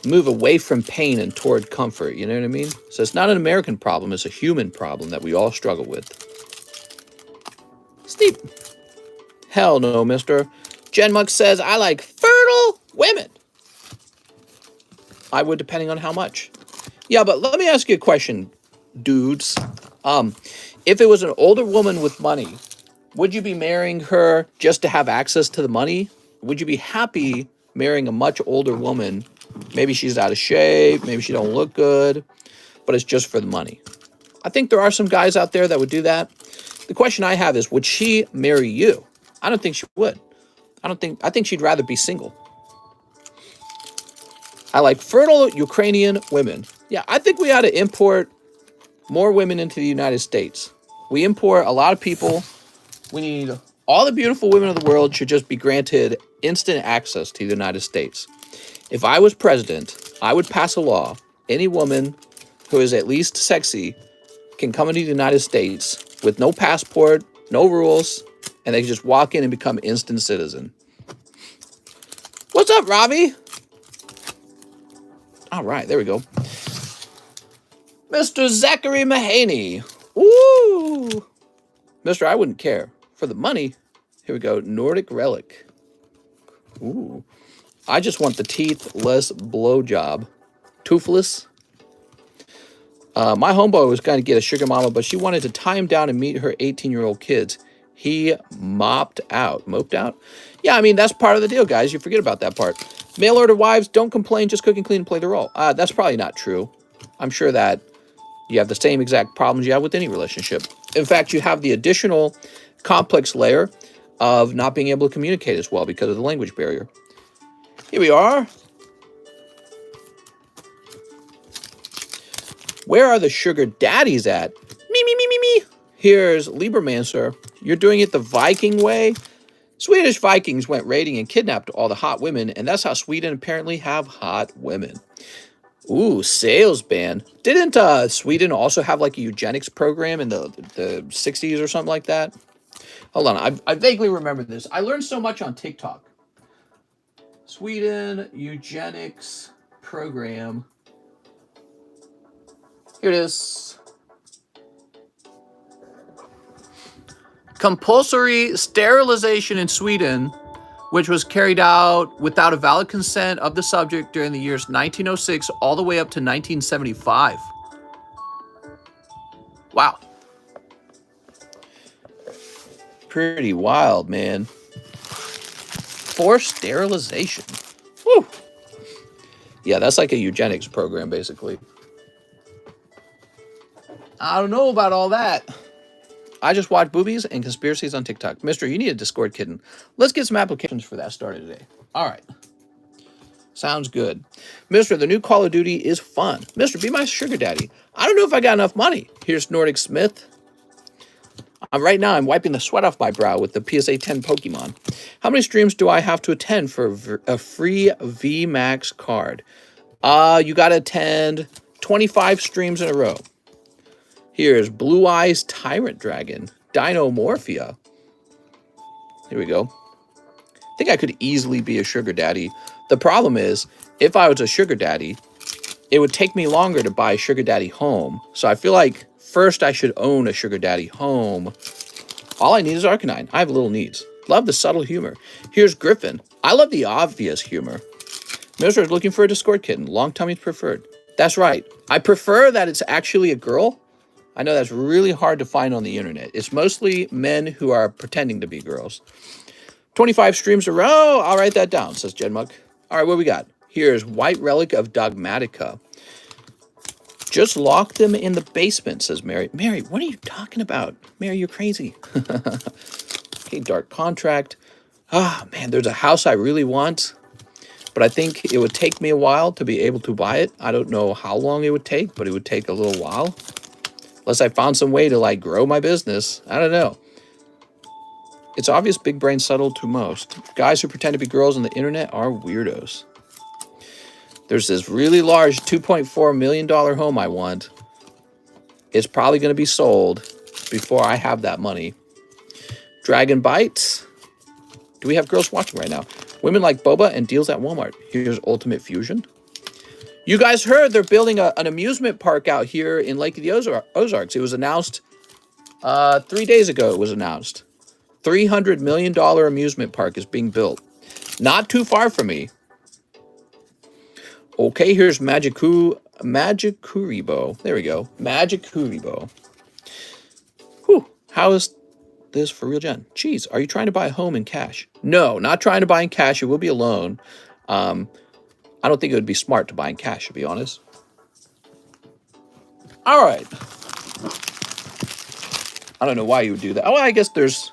move away from pain and toward comfort, you know what I mean? So it's not an American problem, it's a human problem that we all struggle with. Sleep. Hell no, mister. Jen Muck says, I like fertile women. I would, depending on how much. Yeah, but let me ask you a question, dudes. If it was an older woman with money, would you be marrying her just to have access to the money? Would you be happy marrying a much older woman? Maybe she's out of shape, maybe she don't look good, but it's just for the money. I think there are some guys out there that would do that. The question I have is, would she marry you? I don't think she would. I think she'd rather be single. I like fertile Ukrainian women. Yeah, I think we ought to import more women into the United States. We import a lot of people. We need all the beautiful women of the world should just be granted instant access to the United States. If I was president, I would pass a law. Any woman who is at least sexy can come into the United States with no passport, no rules, and they can just walk in and become instant citizen. What's up, Robbie? All right, there we go. Mr. Zachary Mahaney. Ooh. Mister, I wouldn't care. For the money, here we go. Nordic Relic. Ooh. I just want the teethless blowjob. Toothless. My homeboy was going to get a sugar mama, but she wanted to tie him down and meet her 18-year-old kids. He moped out. Moped out? Yeah, I mean, that's part of the deal, guys. You forget about that part. Mail order wives, don't complain, just cook and clean and play the role. That's probably not true. I'm sure that you have the same exact problems you have with any relationship. In fact, you have the additional complex layer of not being able to communicate as well because of the language barrier. Here we are. Where are the sugar daddies at? Me. Here's Liebermancer. You're doing it the Viking way? Swedish Vikings went raiding and kidnapped all the hot women, and that's how Sweden apparently have hot women. Ooh, sales ban. Didn't Sweden also have like a eugenics program in the 60s or something like that? Hold on, I vaguely remember this. I learned so much on TikTok. Sweden eugenics program. Here it is. Compulsory sterilization in Sweden, which was carried out without a valid consent of the subject during the years 1906 all the way up to 1975. Wow. Pretty wild, man. Forced sterilization. Woo. Yeah, that's like a eugenics program, basically. I don't know about all that. I just watch boobies and conspiracies on TikTok. Mister, you need a Discord kitten. Let's get some applications for that started today. All right. Sounds good. Mister, the new Call of Duty is fun. Mister, be my sugar daddy. I don't know if I got enough money. Here's Nordic Smith. Right now, I'm wiping the sweat off my brow with the PSA 10 Pokemon. How many streams do I have to attend for a free VMAX card? You got to attend 25 streams in a row. Here's Blue Eyes Tyrant Dragon, Dinomorphia. Here we go. I think I could easily be a sugar daddy. The problem is, if I was a sugar daddy, it would take me longer to buy a sugar daddy home. So I feel like first I should own a sugar daddy home. All I need is Arcanine. I have little needs. Love the subtle humor. Here's Griffin. I love the obvious humor. Mister is looking for a Discord kitten. Long tummy's preferred. That's right. I prefer that it's actually a girl. I know that's really hard to find on the internet. It's mostly men who are pretending to be girls. 25 streams a row. I'll write that down, says Genmuck. All right, what we got? Here's White Relic of Dogmatica. Just lock them in the basement, says Mary. Mary, what are you talking about? Mary, you're crazy. Okay, Dark Contract. Ah, man, there's a house I really want, but I think it would take me a while to be able to buy it. I don't know how long it would take, but it would take a little while. Unless I found some way to, like, grow my business. I don't know. It's obvious big brain subtle to most. Guys who pretend to be girls on the internet are weirdos. There's this really large $2.4 million home I want. It's probably going to be sold before I have that money. Dragon Bites. Do we have girls watching right now? Women like boba and deals at Walmart. Here's Ultimate Fusion. You guys heard they're building an amusement park out here in Lake of the Ozarks. It was announced 3 days ago. It was announced. $300 million amusement park is being built. Not too far from me. Okay, here's Magikuribo. There we go. Magikuribo. Whew. How is this for real, Jen? Jeez, are you trying to buy a home in cash? No, not trying to buy in cash. It will be a loan. I don't think it would be smart to buy in cash, to be honest. All right. I don't know why you would do that. Oh, I guess there's...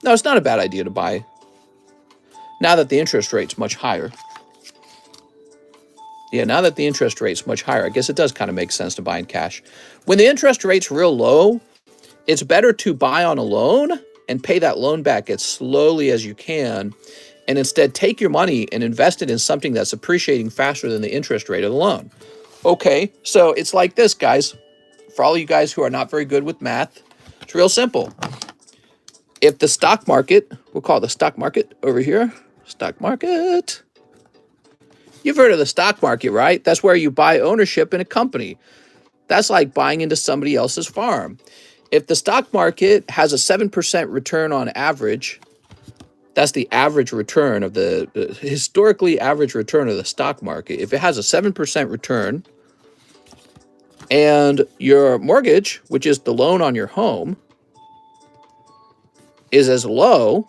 No, it's not a bad idea to buy. Now that the interest rate's much higher. Yeah, now that the interest rate's much higher, I guess it does kind of make sense to buy in cash. When the interest rate's real low, it's better to buy on a loan and pay that loan back as slowly as you can, and instead take your money and invest it in something that's appreciating faster than the interest rate of the loan. Okay, so it's like this, guys. For all you guys who are not very good with math, it's real simple. If the stock market, we'll call it the stock market over here, stock market. You've heard of the stock market, right? That's where you buy ownership in a company. That's like buying into somebody else's farm. If the stock market has a 7% return on average, that's the average return of the historically average return of the stock market. If it has a 7% return and your mortgage, which is the loan on your home, is as low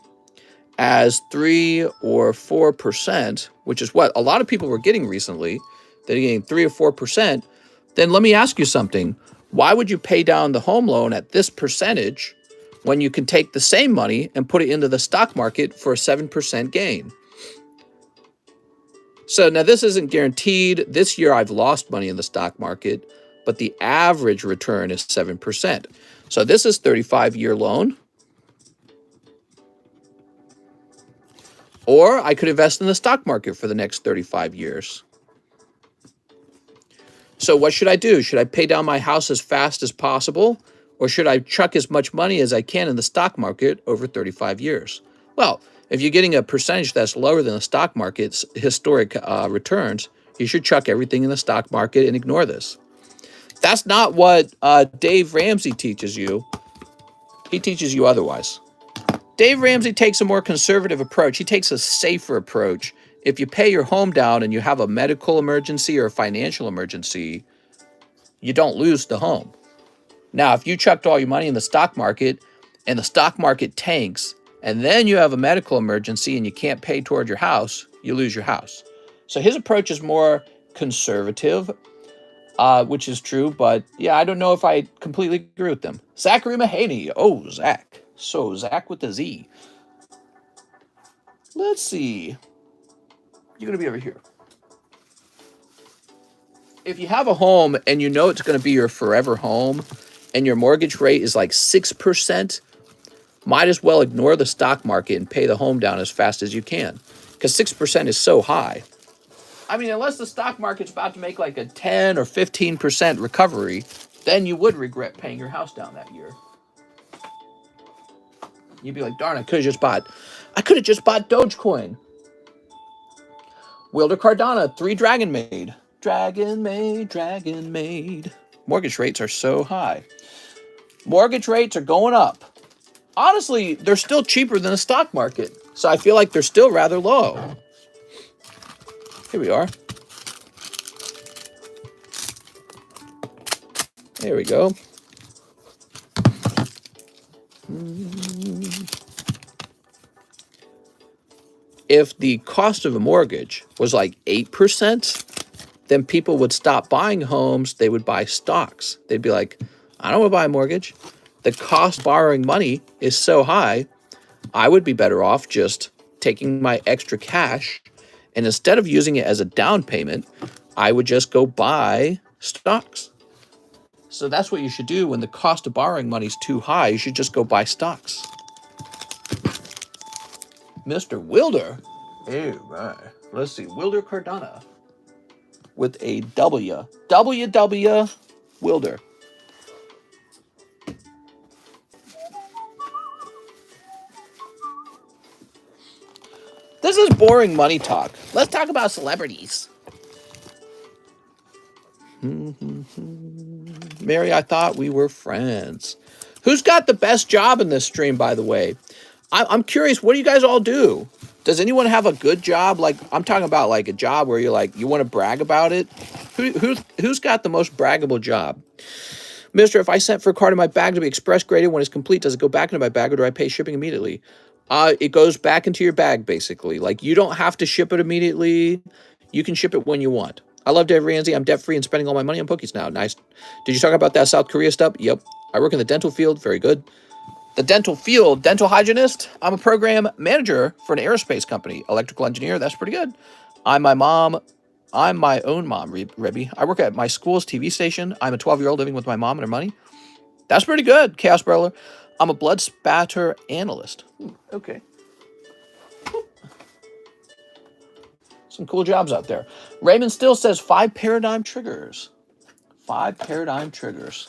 as 3 or 4%, which is what a lot of people were getting recently, they're getting 3 or 4%, then let me ask you something. Why would you pay down the home loan at this percentage when you can take the same money and put it into the stock market for a 7% gain? So now this isn't guaranteed. This year I've lost money in the stock market, but the average return is 7%. So this is 35-year loan. Or I could invest in the stock market for the next 35 years. So what should I do? Should I pay down my house as fast as possible? Or should I chuck as much money as I can in the stock market over 35 years? Well, if you're getting a percentage that's lower than the stock market's historic returns, you should chuck everything in the stock market and ignore this. That's not what Dave Ramsey teaches you. He teaches you otherwise. Dave Ramsey takes a more conservative approach. He takes a safer approach. If you pay your home down and you have a medical emergency or a financial emergency, you don't lose the home. Now, if you chucked all your money in the stock market and the stock market tanks, and then you have a medical emergency and you can't pay toward your house, you lose your house. So his approach is more conservative, which is true. But yeah, I don't know if I completely agree with them. Zachary Mahaney. Oh, Zach. So Zach with the Z. Let's see. You're going to be over here. If you have a home and you know it's going to be your forever home and your mortgage rate is like 6%, might as well ignore the stock market and pay the home down as fast as you can, because 6% is so high. I mean, unless the stock market's about to make like a 10 or 15% recovery, then you would regret paying your house down that year. You'd be like, darn, I could have just bought DOGECOIN. Wilder Cardano, 3 Dragon Maid. Dragon Maid, Dragon Maid. Mortgage rates are so high. Mortgage rates are going up. Honestly, they're still cheaper than the stock market. So I feel like they're still rather low. Here we are. There we go. If the cost of a mortgage was like 8%, then people would stop buying homes. They would buy stocks. They'd be like, I don't want to buy a mortgage. The cost of borrowing money is so high, I would be better off just taking my extra cash, and instead of using it as a down payment, I would just go buy stocks. So that's what you should do when the cost of borrowing money is too high. You should just go buy stocks. Mr. Wilder. Hey, right. Let's see. Wilder Cardona. With a W. W. Wilder. This is boring money talk. Let's talk about celebrities. Mary, I thought we were friends. Who's got the best job in this stream, by the way? I'm curious, what do you guys all do? Does anyone have a good job? Like, I'm talking about like a job where you're like, you want to brag about it? Who's got the most braggable job? Mister, if I sent for a card in my bag to be express graded when it's complete, does it go back into my bag or do I pay shipping immediately? It goes back into your bag, basically. Like, you don't have to ship it immediately. You can ship it when you want. I love Dave Ramsey. I'm debt-free and spending all my money on Pokies now. Nice. Did you talk about that South Korea stuff? Yep. I work in the dental field. Very good. The dental field, dental hygienist. I'm a program manager for an aerospace company. Electrical engineer. That's pretty good. I'm my own mom, Rebby. I work at my school's TV station. I'm a 12-year-old living with my mom and her money. That's pretty good, Chaos Brawler. I'm a blood spatter analyst. Okay. Some cool jobs out there. Raymond still says 5 paradigm triggers. 5 paradigm triggers.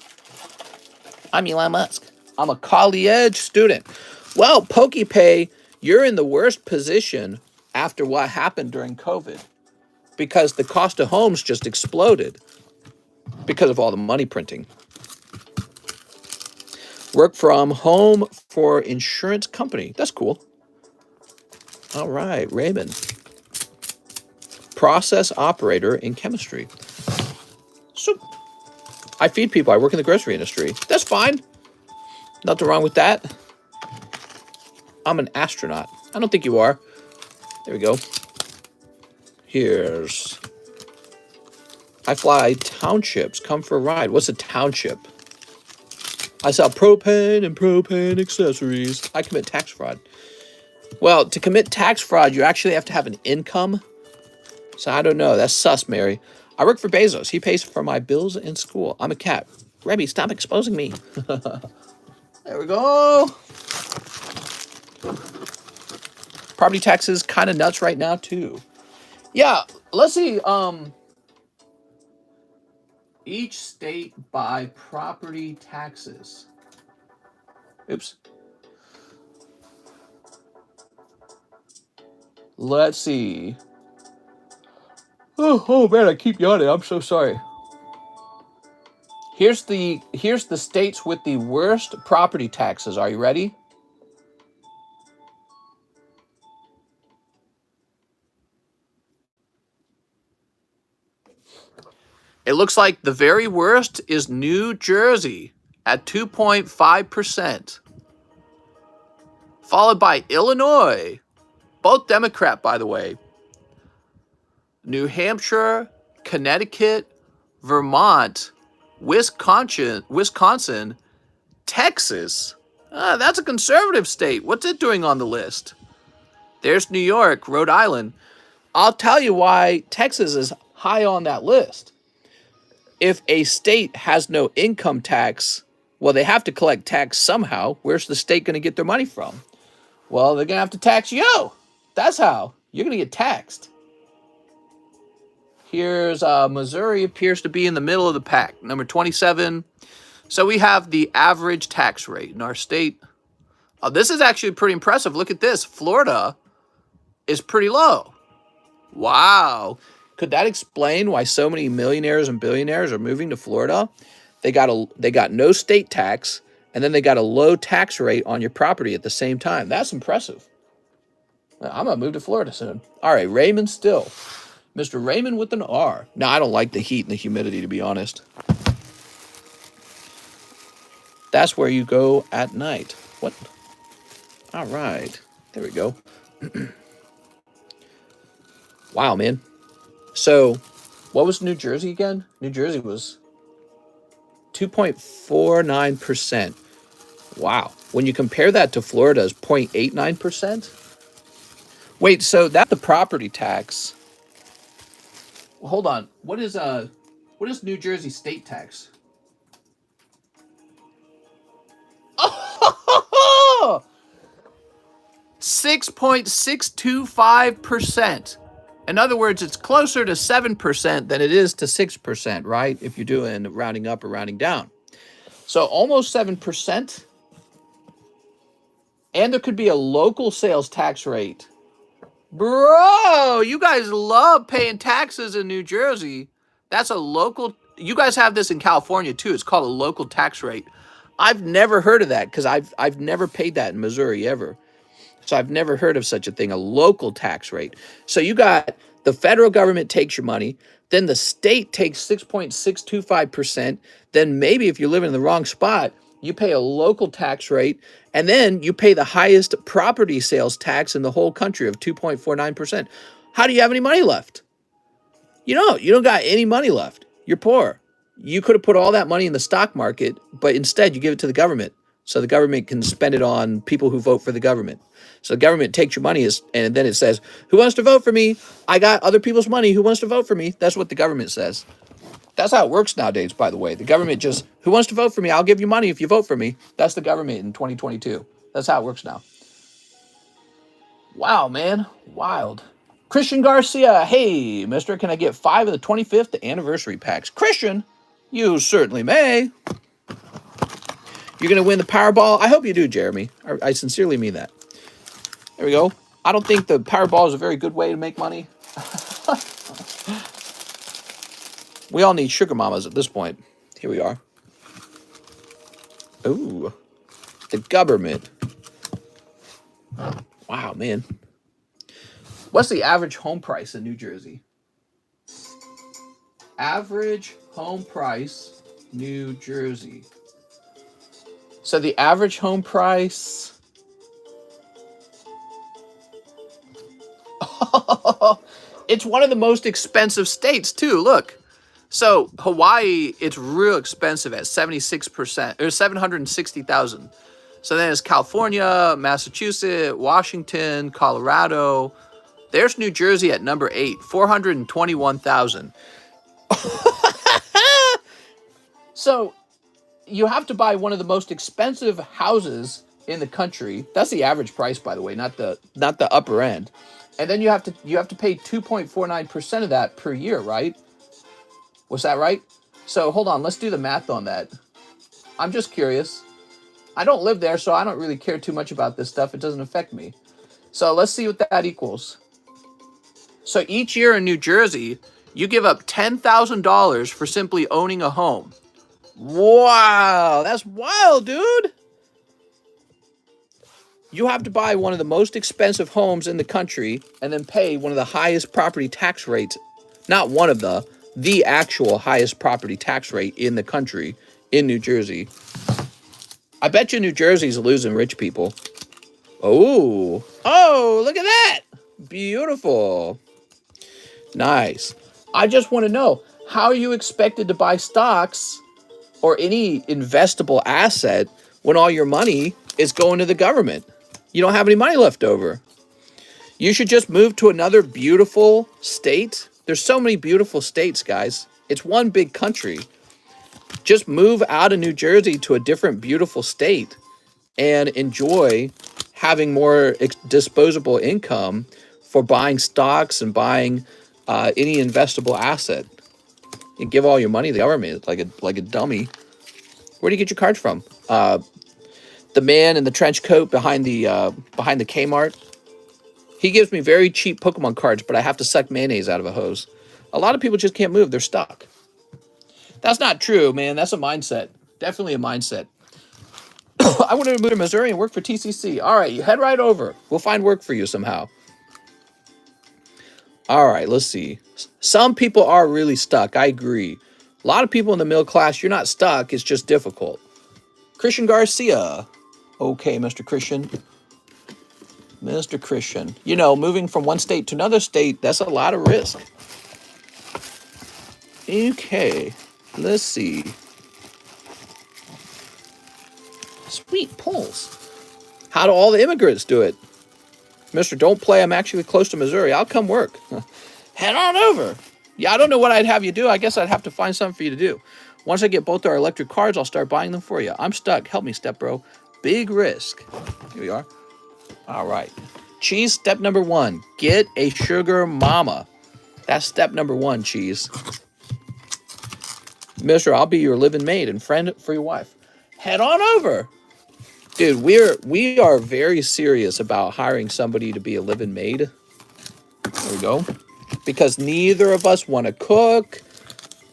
I'm Elon Musk. I'm a college student. Well, PokePay, you're in the worst position after what happened during COVID because the cost of homes just exploded because of all the money printing. Work from home for insurance company. That's cool. All right, Raymond. Process operator in chemistry. So, I feed people. I work in the grocery industry. That's fine. Nothing wrong with that. I'm an astronaut. I don't think you are. There we go. I fly townships. Come for a ride. What's a township? I sell propane and propane accessories. I commit tax fraud. Well, to commit tax fraud, you actually have to have an income. So I don't know. That's sus, Mary. I work for Bezos. He pays for my bills in school. I'm a cat. Rebby, stop exposing me. There we go. Property taxes kind of nuts right now, too. Yeah, let's see. Each state by property taxes. Oops. Let's see. Oh man, I keep yawning. I'm so sorry. Here's the states with the worst property taxes. Are you ready? It looks like the very worst is New Jersey at 2.5%. Followed by Illinois, both Democrat, by the way. New Hampshire, Connecticut, Vermont, Wisconsin, Texas. That's a conservative state. What's it doing on the list? There's New York, Rhode Island. I'll tell you why Texas is high on that list. If a state has no income tax, well, they have to collect tax somehow. Where's the state going to get their money from? Well, they're going to have to tax you. That's how. You're going to get taxed. Here's Missouri appears to be in the middle of the pack, number 27. So we have the average tax rate in our state. Oh, this is actually pretty impressive. Look at this. Florida is pretty low. Wow. Could that explain why so many millionaires and billionaires are moving to Florida? They got no state tax, and then they got a low tax rate on your property at the same time. That's impressive. I'm gonna move to Florida soon. All right, Raymond Still. Mr. Raymond with an R. Now, I don't like the heat and the humidity, to be honest. That's where you go at night. What? All right. There we go. Wow, man. So, what was New Jersey again? New Jersey was 2.49%. Wow. When you compare that to Florida's 0.89%. Wait, so that's the property tax. Well, hold on. What is New Jersey state tax? Oh! 6.625%. In other words, it's closer to 7% than it is to 6%, right? If you're doing rounding up or rounding down. So almost 7%. And there could be a local sales tax rate. Bro, you guys love paying taxes in New Jersey. That's a local... You guys have this in California, too. It's called a local tax rate. I've never heard of that because I've never paid that in Missouri ever. So I've never heard of such a thing, a local tax rate. So you got the federal government takes your money, then the state takes 6.625%. Then maybe if you're living in the wrong spot, you pay a local tax rate, and then you pay the highest property sales tax in the whole country of 2.49%. How do you have any money left? You don't got any money left. You're poor. You could have put all that money in the stock market, but instead you give it to the government. So the government can spend it on people who vote for the government. So the government takes your money and then it says, who wants to vote for me? I got other people's money. Who wants to vote for me? That's what the government says. That's how it works nowadays, by the way. The government just, who wants to vote for me? I'll give you money if you vote for me. That's the government in 2022. That's how it works now. Wow, man. Wild. Christian Garcia. Hey, mister, can I get 5 of the 25th anniversary packs? Christian, you certainly may. You're going to win the Powerball? I hope you do, Jeremy. I sincerely mean that. There we go. I don't think the Powerball is a very good way to make money. We all need sugar mamas at this point. Here we are. Ooh. The government. Wow, man. What's the average home price in New Jersey? Average home price, New Jersey. So the average home price... It's one of the most expensive states, too. Look. So Hawaii, it's real expensive at 76%, or 760,000. So then it's California, Massachusetts, Washington, Colorado. There's New Jersey at number 8, 421,000. So you have to buy one of the most expensive houses in the country. That's the average price, by the way, not the upper end. And then you have to pay 2.49% of that per year, right? Was that right? So hold on, let's do the math on that. I'm just curious. I don't live there, so I don't really care too much about this stuff. It doesn't affect me. So let's see what that equals. So each year in New Jersey, you give up $10,000 for simply owning a home. Wow, that's wild, dude. You have to buy one of the most expensive homes in the country and then pay one of the highest property tax rates. Not one of the actual highest property tax rate in the country in New Jersey. I bet you New Jersey's losing rich people. Oh, look at that. Beautiful. Nice. I just want to know, how are you expected to buy stocks or any investable asset when all your money is going to the government? You don't have any money left over. You should just move to another beautiful state. There's so many beautiful states, guys. It's one big country. Just move out of New Jersey to a different beautiful state and enjoy having more disposable income for buying stocks and buying any investable asset. And give all your money to the government like a dummy. Where do you get your cards from? The man in the trench coat behind the Kmart. He gives me very cheap Pokemon cards, but I have to suck mayonnaise out of a hose. A lot of people just can't move. They're stuck. That's not true, man. That's a mindset. Definitely a mindset. I wanted to move to Missouri and work for TCC. All right, you head right over. We'll find work for you somehow. All right, let's see. Some people are really stuck. I agree. A lot of people in the middle class, you're not stuck. It's just difficult. Christian Garcia. Okay, Mr. Christian. Mr. Christian. You know, moving from one state to another state, that's a lot of risk. Okay, let's see. Sweet pulls. How do all the immigrants do it? Mr. Don't Play, I'm actually close to Missouri. I'll come work. Head on over. Yeah, I don't know what I'd have you do. I guess I'd have to find something for you to do. Once I get both our electric cars, I'll start buying them for you. I'm stuck. Help me, step bro. Big risk. Here we are. All right. Cheese, step number 1. Get a sugar mama. That's step number 1, Cheese. Mister, I'll be your living maid and friend for your wife. Head on over. Dude, we are very serious about hiring somebody to be a living maid. There we go. Because neither of us want to cook.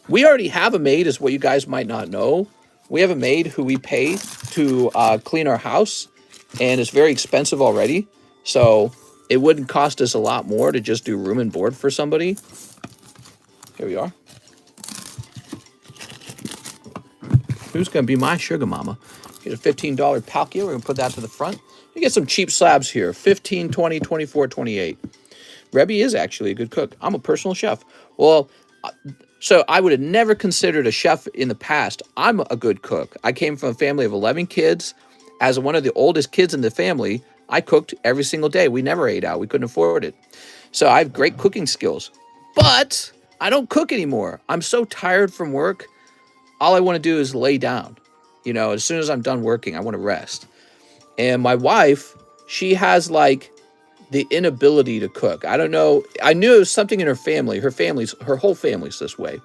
We already have a maid, is what you guys might not know. We have a maid who we pay to clean our house, and it's very expensive already. So it wouldn't cost us a lot more to just do room and board for somebody. Here we are. Who's going to be my sugar mama? Here's a $15 Palkia. We're going to put that to the front. You get some cheap slabs here. 15, 20, 24, 28. Rebby is actually a good cook. I'm a personal chef. Well, so I would have never considered a chef in the past. I'm a good cook. I came from a family of 11 kids. As one of the oldest kids in the family, I cooked every single day. We never ate out. We couldn't afford it. So I have great cooking skills. But I don't cook anymore. I'm so tired from work. All I want to do is lay down. You know, as soon as I'm done working, I want to rest. And my wife, she has like the inability to cook. I don't know. I knew it was something in her family. Her whole family's this way.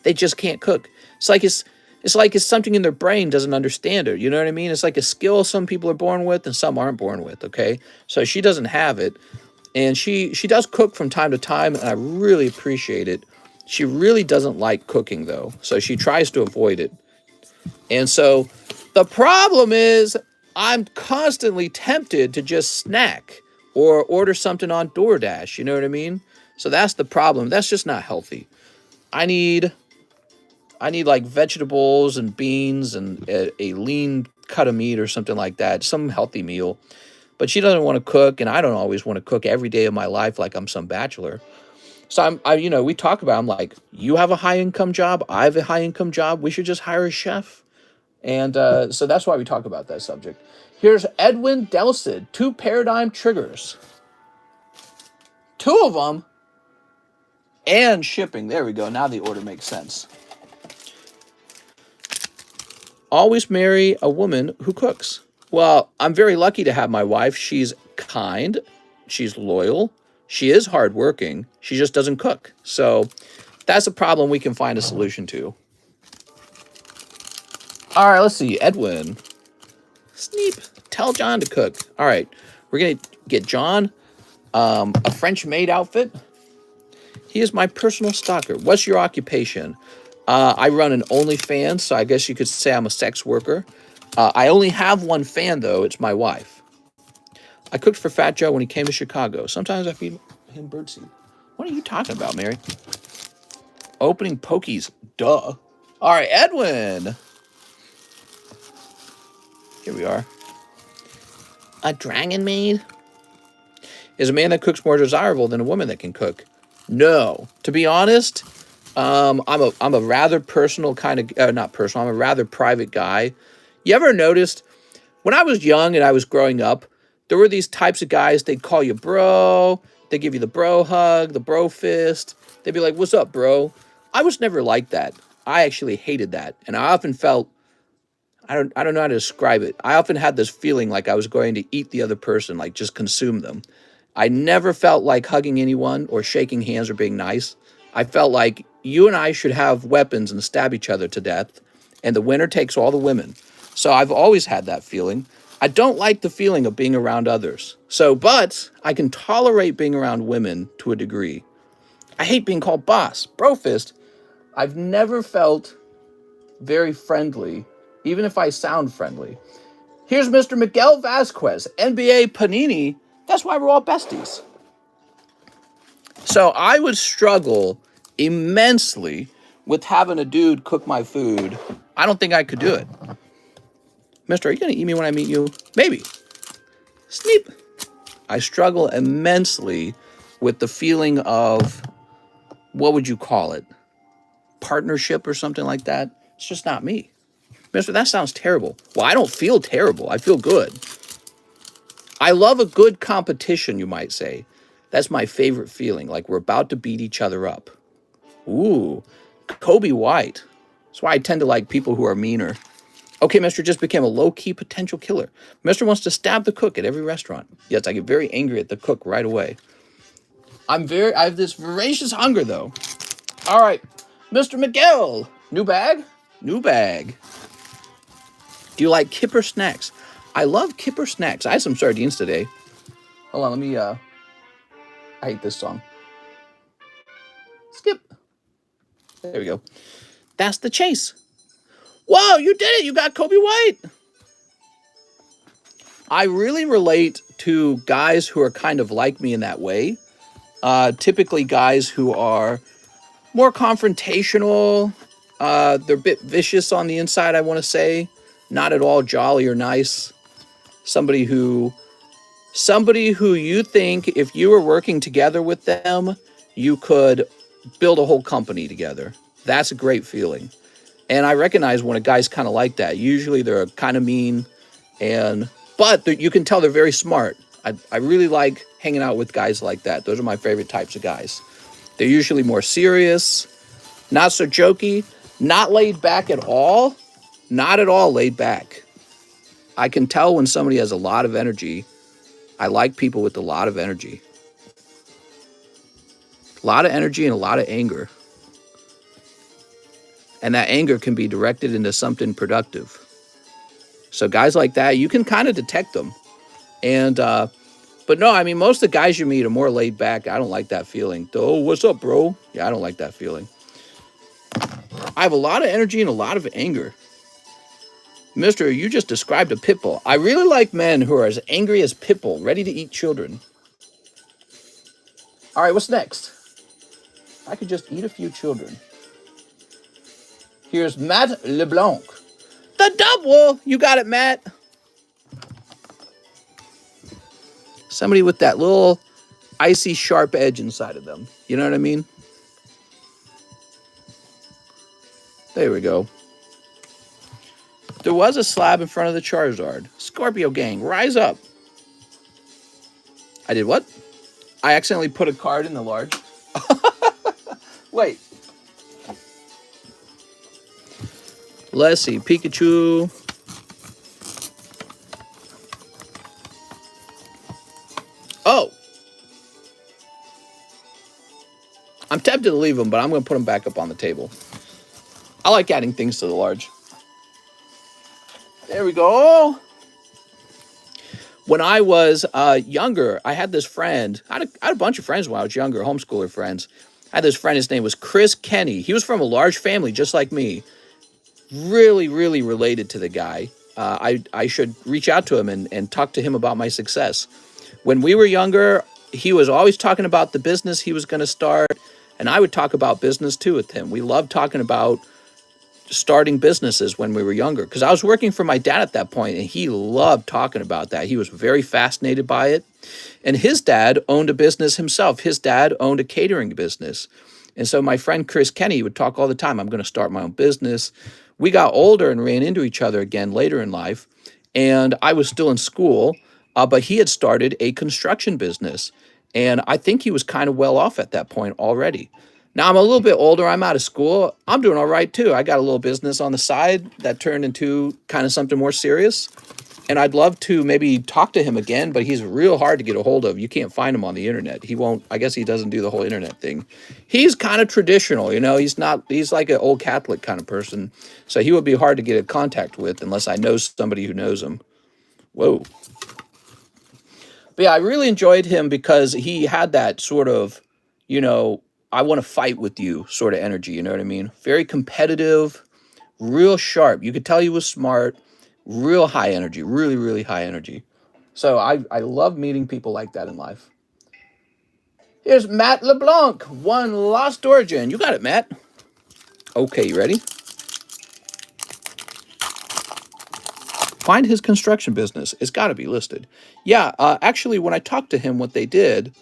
They just can't cook. It's like it's something in their brain doesn't understand it. You know what I mean? It's like a skill some people are born with and some aren't born with. Okay, so she doesn't have it, and she does cook from time to time, and I really appreciate it. She really doesn't like cooking though, so she tries to avoid it. And so the problem is I'm constantly tempted to just snack or order something on DoorDash. You know what I mean? So that's the problem. That's just not healthy. I need like vegetables and beans and a lean cut of meat or something like that. Some healthy meal. But she doesn't want to cook, and I don't always want to cook every day of my life like I'm some bachelor. So we talk about, I'm like, you have a high income job. I have a high income job. We should just hire a chef. And so that's why we talk about that subject. Here's Edwin Delcid, 2 paradigm triggers. 2 of them. And shipping. There we go. Now the order makes sense. Always marry a woman who cooks. Well, I'm very lucky to have my wife. She's kind. She's loyal. She is hardworking. She just doesn't cook. So that's a problem we can find a solution to. All right, let's see. Edwin. Sneep. Tell John to cook. All right. We're going to get John a French maid outfit. He is my personal stalker. What's your occupation? I run an OnlyFans, so I guess you could say I'm a sex worker. I only have one fan, though. It's my wife. I cooked for Fat Joe when he came to Chicago. Sometimes I feed him birdseed. What are you talking about, Mary? Opening pokies. Duh. All right, Edwin. Here we are. A dragon maid? Is a man that cooks more desirable than a woman that can cook? No. To be honest, I'm a rather personal kind of... not personal. I'm a rather private guy. You ever noticed... When I was young and I was growing up, there were these types of guys, they'd call you bro, they'd give you the bro hug, the bro fist. They'd be like, what's up, bro? I was never like that. I actually hated that. And I often felt, I don't know how to describe it. I often had this feeling like I was going to eat the other person, like just consume them. I never felt like hugging anyone or shaking hands or being nice. I felt like you and I should have weapons and stab each other to death, and the winner takes all the women. So I've always had that feeling. I don't like the feeling of being around others. But I can tolerate being around women to a degree. I hate being called boss. Brofist. I've never felt very friendly, even if I sound friendly. Here's Mr. Miguel Vasquez, NBA Panini. That's why we're all besties. So I would struggle immensely with having a dude cook my food. I don't think I could do it. Mister, are you going to eat me when I meet you? Maybe. Sneep. I struggle immensely with the feeling of, what would you call it? Partnership or something like that. It's just not me. Mister, that sounds terrible. Well, I don't feel terrible. I feel good. I love a good competition, you might say. That's my favorite feeling, like we're about to beat each other up. Ooh, Kobe White. That's why I tend to like people who are meaner. Okay, Mister just became a low-key potential killer. Mister wants to stab the cook at every restaurant. Yes, I get very angry at the cook right away. I have this voracious hunger, though. All right, Mr. Miguel. New bag? New bag. Do you like Kipper snacks? I love Kipper snacks. I had some sardines today. Hold on, let me, I hate this song. Skip. There we go. That's the chase. Whoa, you did it. You got Kobe White. I really relate to guys who are kind of like me in that way. Typically guys who are more confrontational. They're a bit vicious on the inside, I want to say. Not at all jolly or nice. Somebody who you think if you were working together with them, you could build a whole company together. That's a great feeling. And I recognize when a guy's kind of like that. Usually they're kind of mean, but you can tell they're very smart. I really like hanging out with guys like that. Those are my favorite types of guys. They're usually more serious, not so jokey, not laid back at all. Not at all laid back. I can tell when somebody has a lot of energy. I like people with a lot of energy. A lot of energy and a lot of anger. And that anger can be directed into something productive. So guys like that, you can kind of detect them. And, but no, I mean, most of the guys you meet are more laid back. I don't like that feeling. Oh, what's up, bro? Yeah, I don't like that feeling. I have a lot of energy and a lot of anger. Mister, you just described a pit bull. I really like men who are as angry as pit bull, ready to eat children. All right, what's next? I could just eat a few children. Here's Matt LeBlanc. The double! You got it, Matt. Somebody with that little icy sharp edge inside of them. You know what I mean? There we go. There was a slab in front of the Charizard. Scorpio gang, rise up. I did what? I accidentally put a card in the large. Wait. Let's see. Pikachu. Oh. I'm tempted to leave them, but I'm going to put them back up on the table. I like adding things to the large. There we go. When I was younger, I had this friend. I had a bunch of friends when I was younger, homeschooler friends. I had this friend. His name was Chris Kenny. He was from a large family, just like me. Really, really related to the guy. I should reach out to him and talk to him about my success. When we were younger, he was always talking about the business he was going to start, and I would talk about business too with him. We loved talking about starting businesses when we were younger, because I was working for my dad at that point, and he loved talking about that. He was very fascinated by it. And his dad owned a business himself. His dad owned a catering business. And so my friend Chris Kenny would talk all the time, I'm going to start my own business. We got older and ran into each other again later in life, and I was still in school, but he had started a construction business, and I think he was kind of well off at that point already. Now I'm a little bit older. I'm out of school. I'm doing all right too. I got a little business on the side that turned into kind of something more serious. And I'd love to maybe talk to him again, but he's real hard to get a hold of. You can't find him on the internet. He won't, I guess he doesn't do the whole internet thing. He's kind of traditional, you know, he's like an old Catholic kind of person. So he would be hard to get in contact with unless I know somebody who knows him. Whoa. But yeah, I really enjoyed him because he had that sort of, you know, I want to fight with you sort of energy. You know what I mean? Very competitive, real sharp. You could tell he was smart, real high energy, really, really high energy. So I love meeting people like that in life. Here's Matt LeBlanc, one Lost Origin. You got it, Matt. Okay, you ready? Find his construction business. It's got to be listed. Yeah, actually, when I talked to him, what they did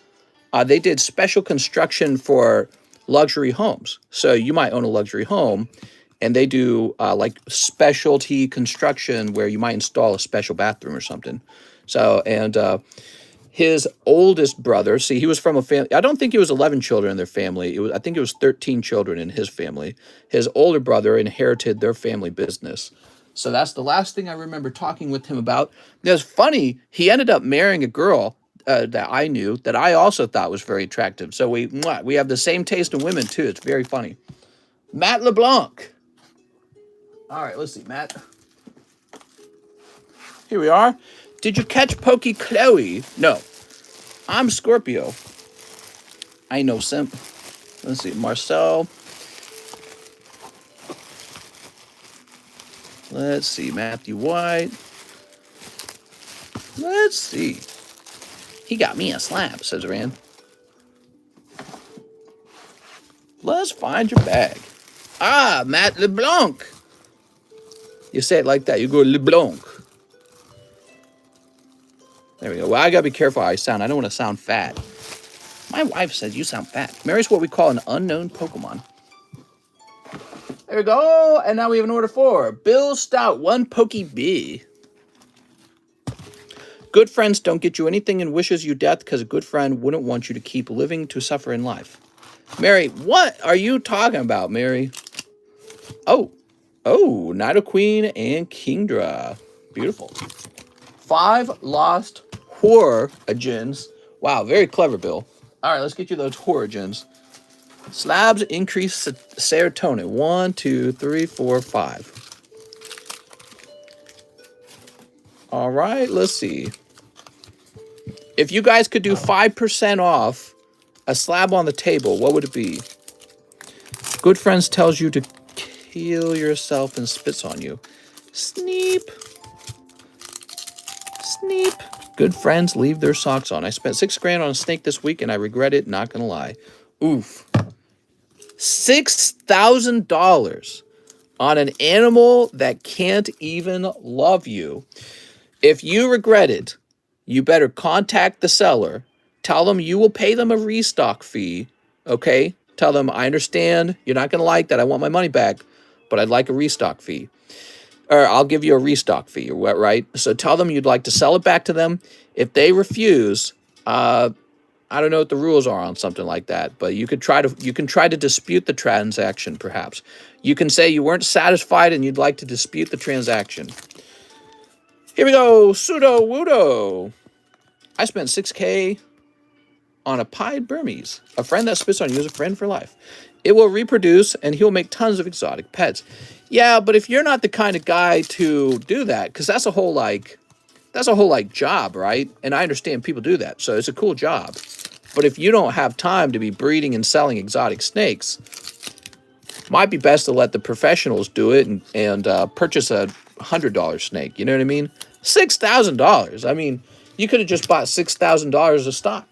special construction for luxury homes. So you might own a luxury home, and they do like specialty construction where you might install a special bathroom or something. So, and his oldest brother, see, he was from a family, I don't think it was 11 children in their family. I think it was 13 children in his family. His older brother inherited their family business. So that's the last thing I remember talking with him about. It was funny. He ended up marrying a girl that I knew that I also thought was very attractive. So we have the same taste in women too. It's very funny. Matt LeBlanc. All right, let's see, Matt. Here we are. Did you catch Pokey Chloe? No. I'm Scorpio. I know simp. Let's see, Marcel. Let's see, Matthew White. Let's see. He got me a slab, says Rand. Let's find your bag. Ah, Matt LeBlanc. You say it like that. You go LeBlanc. There we go. Well, I got to be careful how I sound. I don't want to sound fat. My wife says you sound fat. Mary's what we call an unknown Pokemon. There we go. And now we have an order for Bill Stout, one Pokey B. Good friends don't get you anything and wishes you death because a good friend wouldn't want you to keep living to suffer in life. Mary, what are you talking about, Mary? Oh, Nidoqueen and Kingdra. Beautiful. 5 lost Origins. Wow, very clever, Bill. All right, let's get you those Origins. Slabs increase serotonin. 1, 2, 3, 4, 5. All right, let's see. If you guys could do 5% off a slab on the table, what would it be? Good friends tells you to kill yourself and spits on you. Sneep. Sneep. Good friends leave their socks on. I spent $6,000 on a snake this week and I regret it, not gonna lie. Oof. $6,000 on an animal that can't even love you. If you regret it, you better contact the seller. Tell them you will pay them a restock fee, okay? Tell them, I understand, you're not going to like that. I want my money back, but I'd like a restock fee. Or I'll give you a restock fee, or what, right? So tell them you'd like to sell it back to them. If they refuse, I don't know what the rules are on something like that, but you can try to dispute the transaction, perhaps. You can say you weren't satisfied and you'd like to dispute the transaction. Here we go, Pseudo Wudo. I spent $6,000 on a pied Burmese. A friend that spits on you is a friend for life. It will reproduce and he'll make tons of exotic pets. Yeah, but if you're not the kind of guy to do that, because that's a whole job, right? And I understand people do that, so it's a cool job. But if you don't have time to be breeding and selling exotic snakes, might be best to let the professionals do it and purchase a $100 snake. You know what I mean? $6,000. I mean, you could have just bought $6,000 of stock.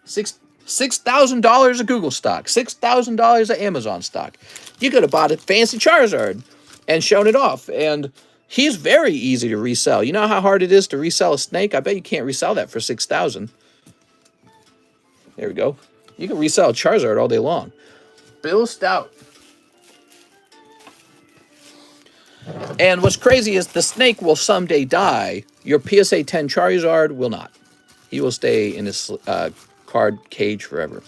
$6,000 of Google stock. $6,000 of Amazon stock. You could have bought a fancy Charizard and shown it off. And he's very easy to resell. You know how hard it is to resell a snake? I bet you can't resell that for $6,000. There we go. You can resell a Charizard all day long. Bill Stout. And what's crazy is the snake will someday die. Your PSA 10 Charizard will not. He will stay in his card cage forever.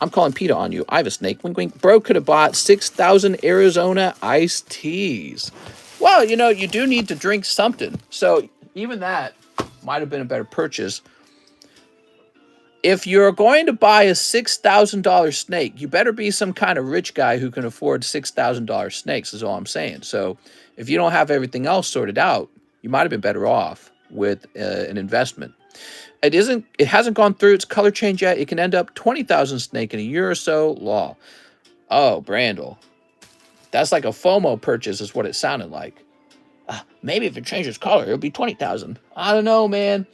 I'm calling PETA on you. I have a snake. Wink, wink. Bro could have bought 6,000 Arizona iced teas. Well, you know, you do need to drink something. So even that might have been a better purchase. If you're going to buy a $6,000 snake, you better be some kind of rich guy who can afford $6,000 snakes, is all I'm saying. So if you don't have everything else sorted out, you might have been better off with an investment. It hasn't gone through its color change yet. It can end up 20,000 snake in a year or so. Law. Oh, Brandel. That's like a FOMO purchase is what it sounded like. Maybe if it changes color, it'll be 20,000. I don't know, man.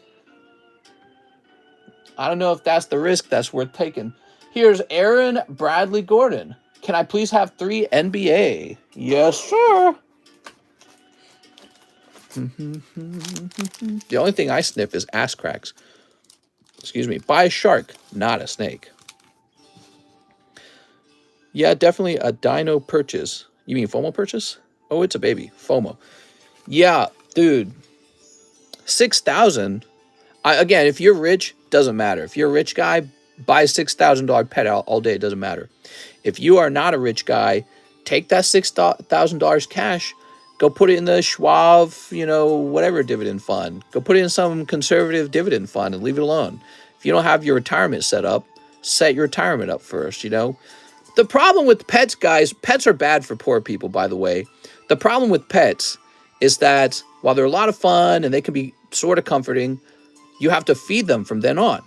I don't know if that's the risk that's worth taking. Here's Aaron Bradley Gordon. Can I please have 3 NBA? Yes, sir. The only thing I sniff is ass cracks. Excuse me. Buy a shark, not a snake. Yeah, definitely a dino purchase. You mean FOMO purchase? Oh, it's a baby. FOMO. Yeah, dude. 6,000. Again, if you're rich, doesn't matter. If you're a rich guy, buy a $6,000 pet out all day. It doesn't matter. If you are not a rich guy, take that $6,000 cash, go put it in the Schwab, whatever dividend fund. Go put it in some conservative dividend fund and leave it alone. If you don't have your retirement set up, set your retirement up first, The problem with pets, guys, pets are bad for poor people, by the way. The problem with pets is that while they're a lot of fun and they can be sort of comforting, you have to feed them from then on.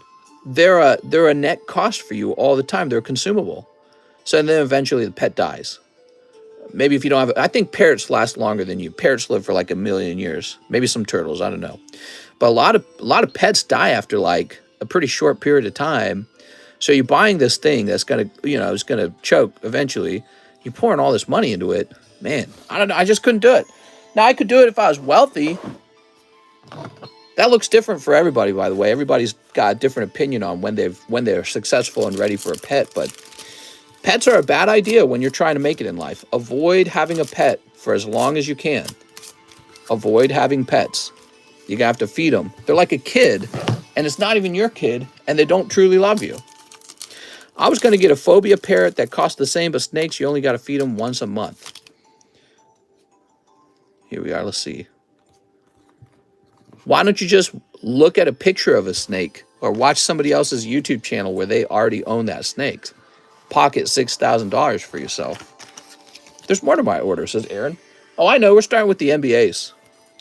They're a net cost for you all the time. They're consumable. So then eventually the pet dies. Maybe if you don't have, I think parrots last longer than you. Parrots live for like 1 million years. Maybe some turtles, I don't know. But a lot of pets die after like a pretty short period of time. So you're buying this thing that's gonna, is gonna choke eventually. You're pouring all this money into it. Man, I don't know. I just couldn't do it. Now I could do it if I was wealthy. That looks different for everybody, by the way. Everybody's got a different opinion on when they're successful and ready for a pet. But pets are a bad idea when you're trying to make it in life. Avoid having a pet for as long as you can. Avoid having pets. You're gonna have to feed them. They're like a kid, and it's not even your kid, and they don't truly love you. I was going to get a phobia parrot that cost the same, but snakes, you only got to feed them once a month. Here we are. Let's see. Why don't you just look at a picture of a snake or watch somebody else's YouTube channel where they already own that snake? Pocket $6,000 for yourself. There's more to my order, says Aaron. Oh, I know. We're starting with the NBAs.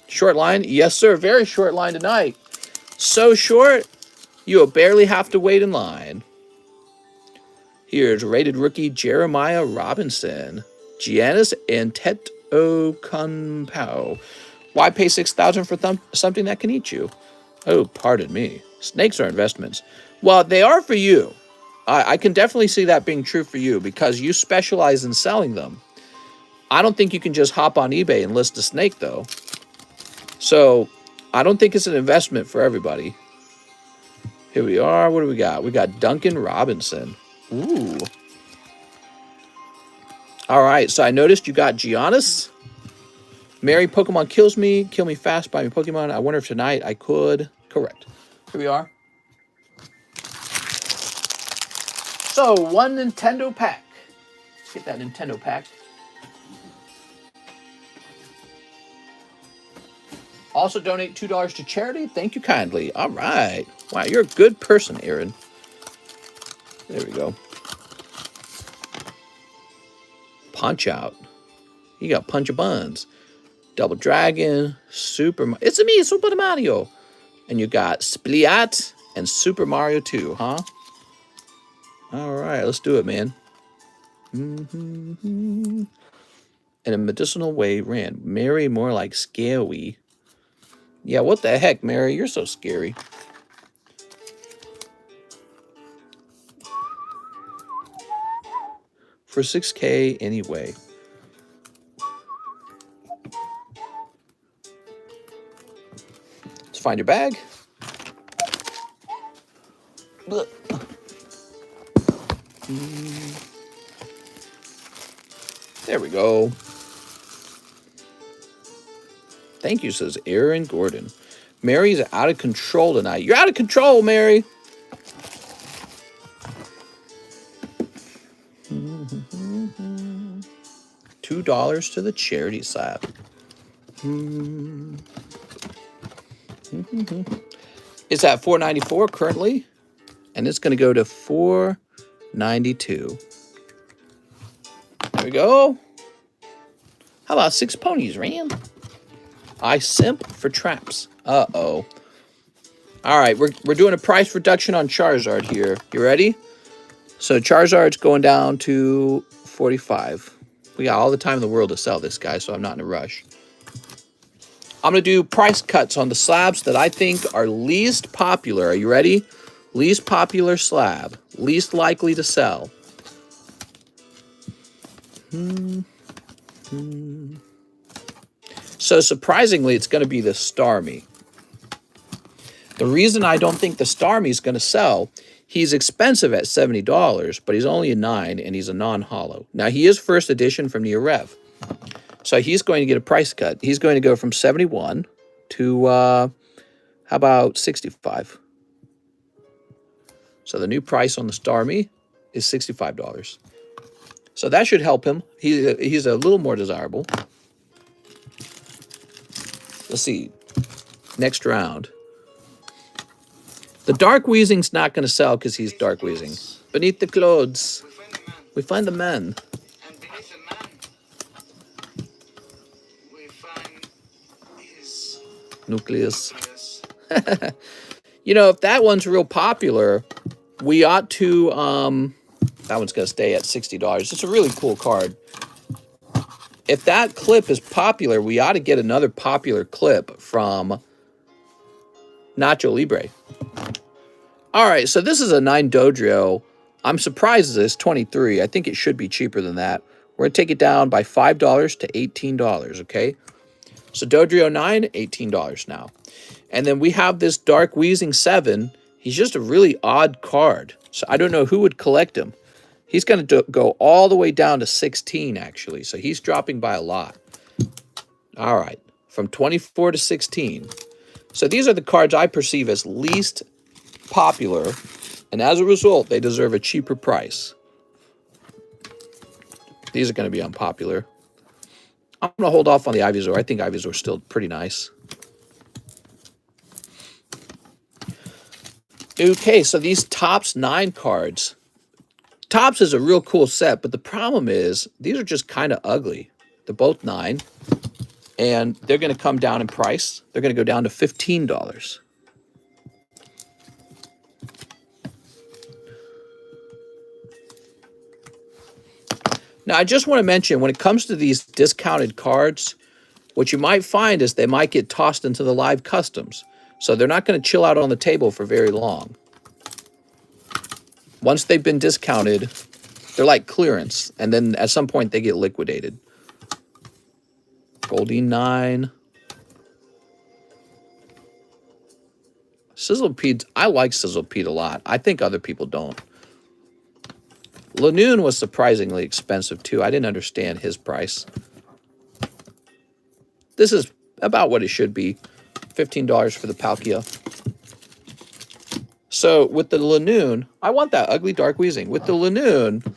Short line? Yes, sir. Very short line tonight. So short, you'll barely have to wait in line. Here's rated rookie Jeremiah Robinson. Giannis Antetokounmpo. Why pay $6,000 for something that can eat you? Oh, pardon me. Snakes are investments. Well, they are for you. I can definitely see that being true for you because you specialize in selling them. I don't think you can just hop on eBay and list a snake, though. So I don't think it's an investment for everybody. Here we are. What do we got? We got Duncan Robinson. Ooh. All right, so I noticed you got Giannis. Mary, Pokemon kills me. Kill me fast, buy me Pokemon. I wonder if tonight I could. Correct. Here we are. So, one Nintendo pack. Get that Nintendo pack. Also donate $2 to charity. Thank you kindly. All right. Wow, you're a good person, Aaron. There we go. Punch Out. You got Punch of Buns. Double Dragon. It's me, Super Mario. And you got Splat and Super Mario 2, huh? All right, let's do it, man. In a medicinal way, ran. Mary, more like scary. Yeah, what the heck, Mary? You're so scary. For $6K anyway. Let's find your bag. There we go. Thank you, says Aaron Gordon. Mary's out of control tonight. You're out of control, Mary. $2 to the charity slab. It's at $4.94 currently, and it's going to go to $4.92. There we go. How about 6 ponies, Ram? I simp for traps. Uh-oh. All right, we're doing a price reduction on Charizard here. You ready? So Charizard's going down to 45. We got all the time in the world to sell this guy, so I'm not in a rush. I'm going to do price cuts on the slabs that I think are least popular. Are you ready? Least popular slab. Least likely to sell. So surprisingly, it's going to be the Starmie. The reason I don't think the Starmie is going to sell, he's expensive at $70, but he's only a 9 and he's a non-holo. Now, he is first edition from Neo Rev. So he's going to get a price cut. He's going to go from 71 to, how about 65? So the new price on the Starmie is $65. So that should help him. He's a little more desirable. Let's see. Next round. The Dark Weezing's not going to sell because he's Dark Weezing. Beneath the clothes, we find the man. And beneath the man, we find his Nucleus. You know, if that one's real popular, we ought to, that one's going to stay at $60. It's a really cool card. If that clip is popular, we ought to get another popular clip from Nacho Libre. All right, so this is a 9 Dodrio. I'm surprised it's 23. I think it should be cheaper than that. We're going to take it down by $5 to $18, okay? So Dodrio 9, $18 now. And then we have this Dark Weezing 7. He's just a really odd card. So I don't know who would collect him. He's going to go all the way down to 16, actually. So he's dropping by a lot. All right, from 24 to 16. So these are the cards I perceive as least popular. And as a result, they deserve a cheaper price. These are going to be unpopular. I'm going to hold off on the Ivysaur. I think Ivysaur's still pretty nice. Okay, so these Topps 9 cards. Topps is a real cool set, but the problem is these are just kind of ugly. They're both 9, and they're going to come down in price. They're going to go down to $15. Now, I just want to mention, when it comes to these discounted cards, what you might find is they might get tossed into the live customs. So they're not going to chill out on the table for very long. Once they've been discounted, they're like clearance. And then at some point, they get liquidated. Goldie 9. Sizzlepede, I like Sizzlepede a lot. I think other people don't. Lanoon was surprisingly expensive, too. I didn't understand his price. This is about what it should be. $15 for the Palkia. So with the Lanoon, I want that ugly Dark Weezing. With the Lanoon,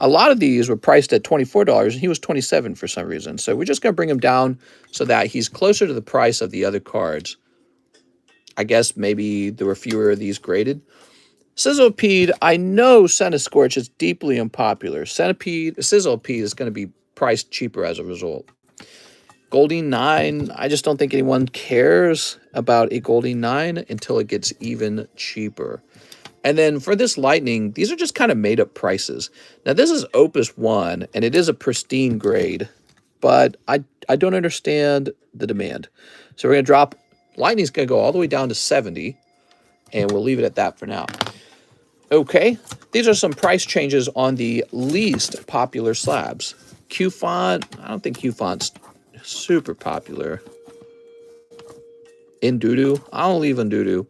a lot of these were priced at $24, and he was $27 for some reason. So we're just going to bring him down so that he's closer to the price of the other cards. I guess maybe there were fewer of these graded. Sizzlepede, I know Centiskorch is deeply unpopular. Sizzlepede is going to be priced cheaper as a result. Goldie 9, I just don't think anyone cares about a Goldie 9 until it gets even cheaper. And then for this Lightning, these are just kind of made up prices. Now this is Opus 1, and it is a pristine grade, but I don't understand the demand. So we're going to drop, Lightning's going to go all the way down to 70, and we'll leave it at that for now. Okay, these are some price changes on the least popular slabs. Q-Font, I don't think Q-Font's super popular. Indudu, I'll leave Indudu.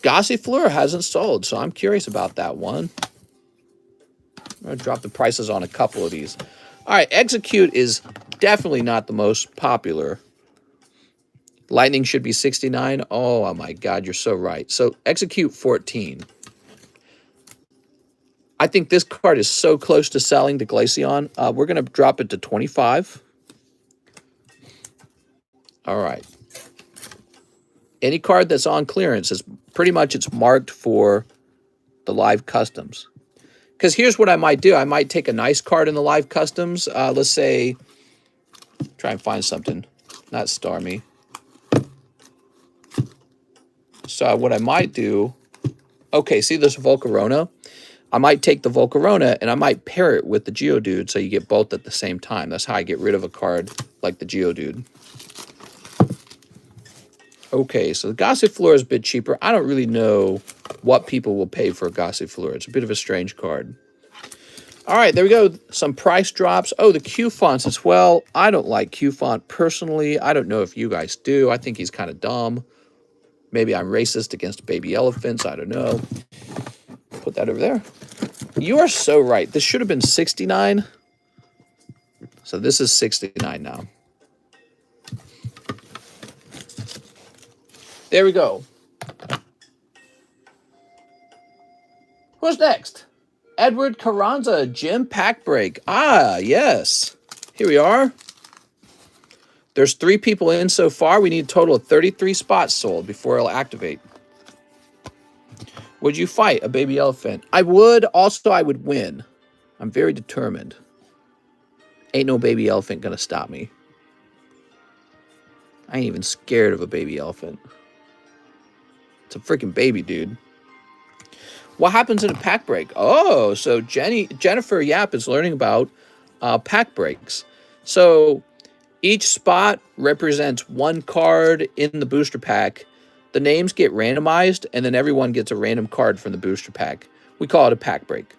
Gossifleur hasn't sold, so I'm curious about that one. I'm going to drop the prices on a couple of these. All right, Execute is definitely not the most popular. Lightning should be 69. Oh my God, you're so right. So Execute 14. I think this card is so close to selling the Glaceon. We're going to drop it to 25. All right. Any card that's on clearance is pretty much it's marked for the live customs. Because here's what I might do. I might take a nice card in the live customs. Let's say, try and find something. Not Starmie. So what I might do, okay, see this Volcarona? I might take the Volcarona and I might pair it with the Geodude so you get both at the same time. That's how I get rid of a card like the Geodude. Okay, so the Gossifleur is a bit cheaper. I don't really know what people will pay for a Gossifleur. It's a bit of a strange card. All right, there we go. Some price drops. Oh, the Q fonts as well. I don't like Q font personally. I don't know if you guys do. I think he's kind of dumb. Maybe I'm racist against baby elephants. I don't know. Put that over there. You are so right. This should have been 69. So this is 69 now. There we go. Who's next? Edward Carranza, Gym Pack Break. Ah, yes. Here we are. There's 3 people in so far. We need a total of 33 spots sold before it'll activate. Would you fight a baby elephant? I would. Also, I would win. I'm very determined. Ain't no baby elephant gonna stop me. I ain't even scared of a baby elephant. It's a freaking baby, dude. What happens in a pack break? Oh, so Jennifer Yap is learning about pack breaks. So each spot represents 1 card in the booster pack. The names get randomized, and then everyone gets a random card from the booster pack. We call it a pack break.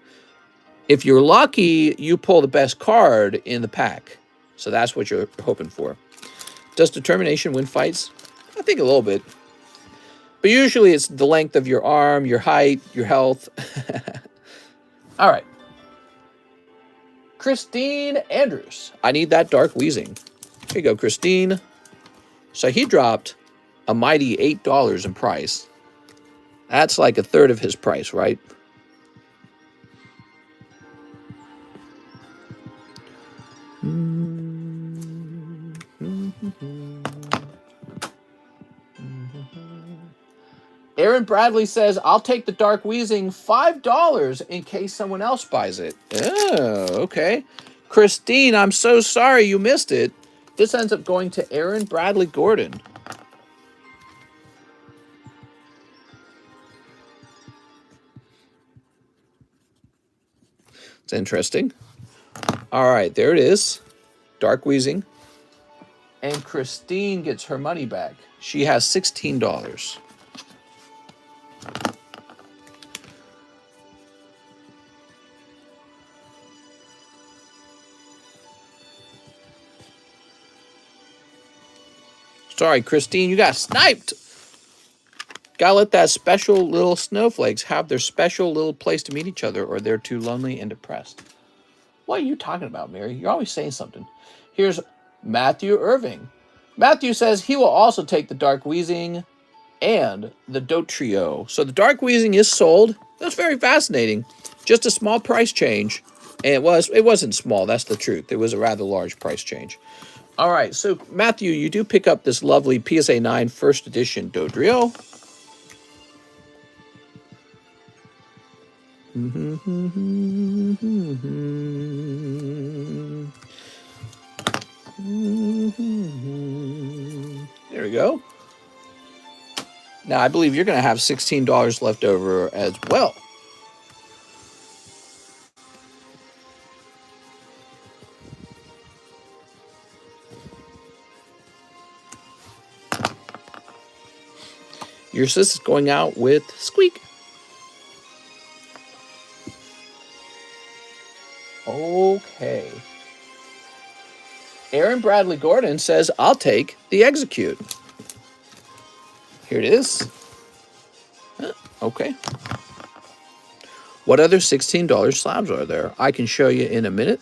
If you're lucky, you pull the best card in the pack. So that's what you're hoping for. Does determination win fights? I think a little bit. But usually it's the length of your arm, your height, your health. All right. Christine Andrews. I need that Dark Wheezing. Here you go, Christine. So he dropped a mighty $8 in price. That's like a third of his price, right? Aaron Bradley says, I'll take the Dark Wheezing $5 in case someone else buys it. Oh, okay. Christine, I'm so sorry you missed it. This ends up going to Aaron Bradley Gordon. It's interesting. All right, there it is. Dark Wheezing. And Christine gets her money back. She has $16. Sorry, Christine, you got sniped. Gotta let that special little snowflakes have their special little place to meet each other, or they're too lonely and depressed. What are you talking about, Mary? You're always saying something. Here's Matthew Irving. Matthew says he will also take the Dark Wheezing and the Dote Trio. So the Dark Wheezing is sold. That's very fascinating. Just a small price change. And it wasn't small, that's the truth. It was a rather large price change. All right, so Matthew, you do pick up this lovely PSA 9 first edition Dodrio. There we go. Now, I believe you're going to have $16 left over as well. Your sis is going out with Squeak. Okay. Aaron Bradley Gordon says, I'll take the Execute. Here it is. Okay. What other $16 slabs are there? I can show you in a minute.